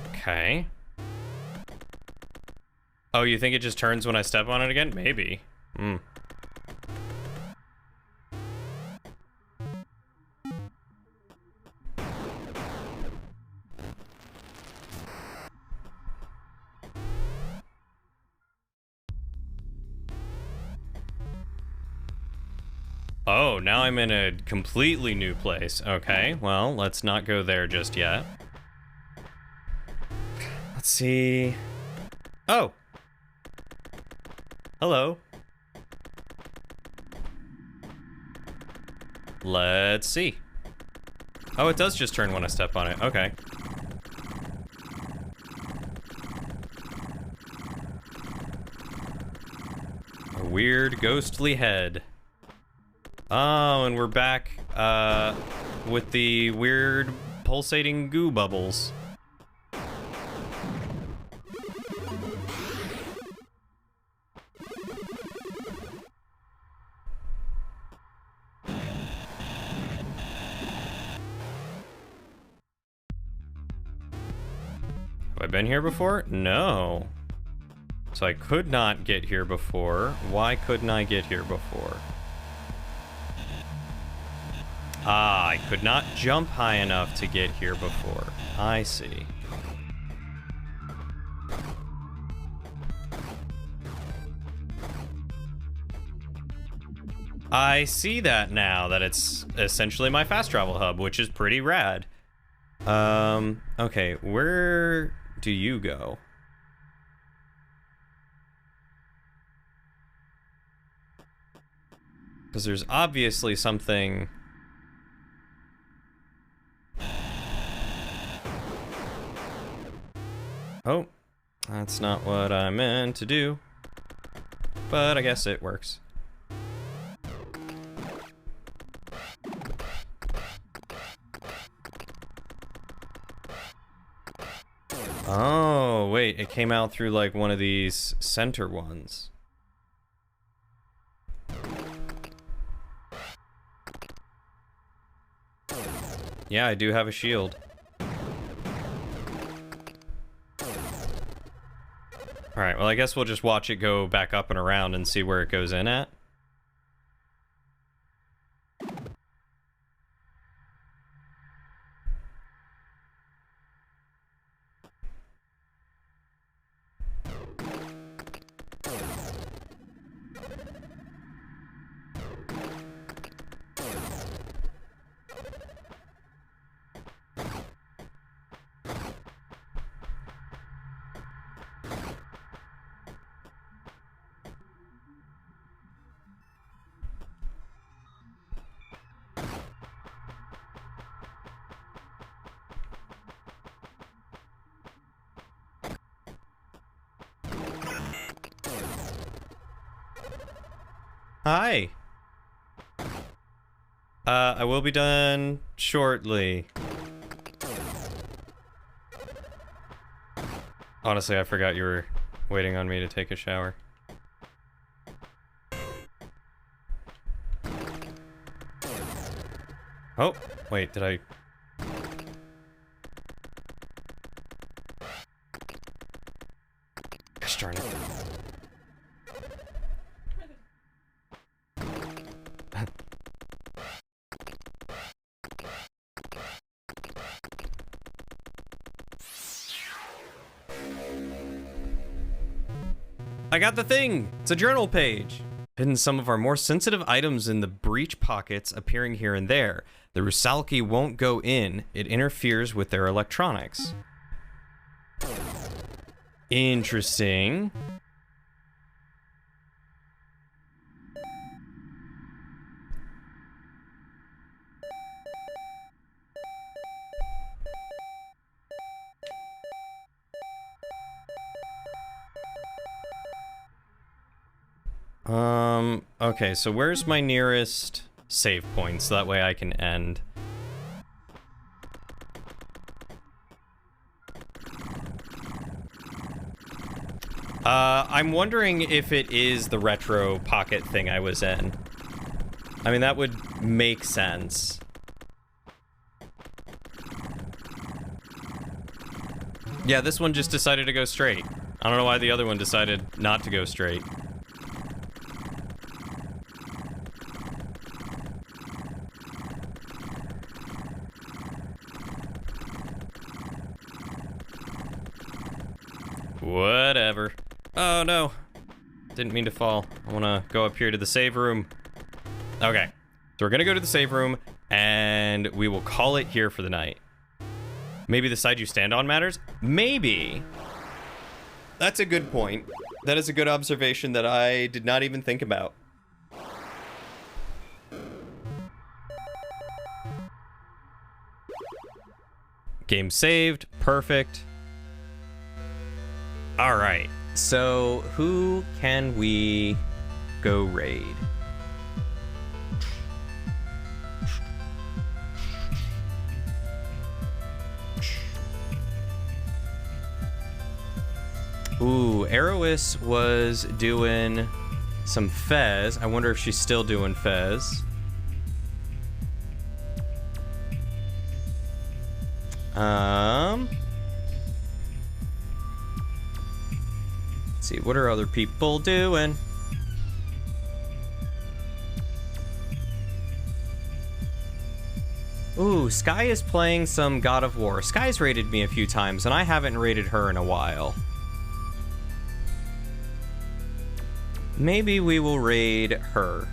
Okay. Oh, you think it just turns when I step on it again? Maybe. Hmm. Oh, now I'm in a completely new place. Okay, well, let's not go there just yet. Let's see. Oh! Hello. Let's see. Oh, it does just turn when I step on it. Okay. A weird ghostly head. Oh, and we're back with the weird pulsating goo bubbles. Have I been here before? No. So I could not get here before. Why couldn't I get here before? Ah, I could not jump high enough to get here before. I see. I see that now, that it's essentially my fast travel hub, which is pretty rad. Okay, where do you go? Because there's obviously something... Oh, that's not what I meant to do. But I guess it works. Oh, wait, it came out through like one of these center ones. Yeah, I do have a shield. Alright, well I guess we'll just watch it go back up and around and see where it goes in at. Hi. I will be done shortly. Honestly, I forgot you were waiting on me to take a shower. Oh, wait, did I... Gosh darn it. I got the thing! It's a journal page! Hidden some of our more sensitive items in the breech pockets appearing here and there. The Rusalki won't go in. It interferes with their electronics. Interesting. Okay, so where's my nearest save point so that way I can end? I'm wondering if it is the retro pocket thing I was in. I mean, that would make sense. Yeah, this one just decided to go straight. I don't know why the other one decided not to go straight. Whatever. Oh no. Didn't mean to fall. I want to go up here to the save room. Okay. So we're going to go to the save room and we will call it here for the night. Maybe the side you stand on matters? Maybe. That's a good point. That is a good observation that I did not even think about. Game saved. Perfect. All right, so who can we go raid? Ooh, Erois was doing some Fez. I wonder if she's still doing Fez. See, what are other people doing? Ooh, Sky is playing some God of War. Sky's raided me a few times, and I haven't raided her in a while. Maybe we will raid her.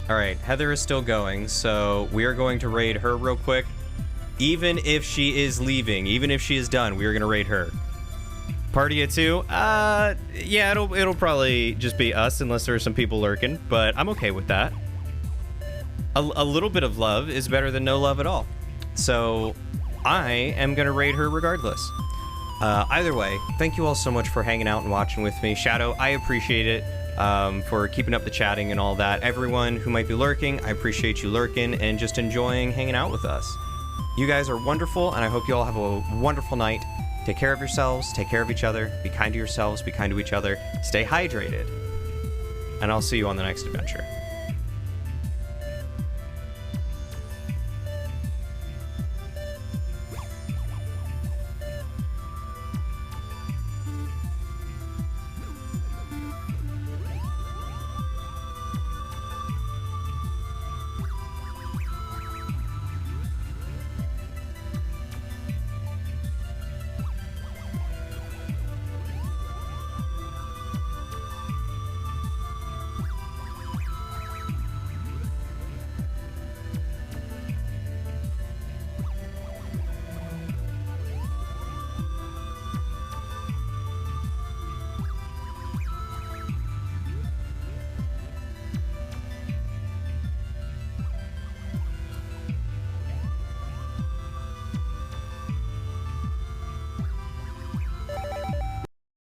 Alright, Heather is still going, so we are going to raid her real quick. Even if she is leaving, even if she is done, we are going to raid her. Party of two? Yeah, it'll probably just be us unless there are some people lurking, but I'm okay with that. A little bit of love is better than no love at all. So I am going to raid her regardless. Either way, thank you all so much for hanging out and watching with me. Shadow, I appreciate it, for keeping up the chatting and all that. Everyone who might be lurking, I appreciate you lurking and just enjoying hanging out with us. You guys are wonderful, and I hope you all have a wonderful night. Take care of yourselves, take care of each other, be kind to yourselves, be kind to each other, stay hydrated, and I'll see you on the next adventure.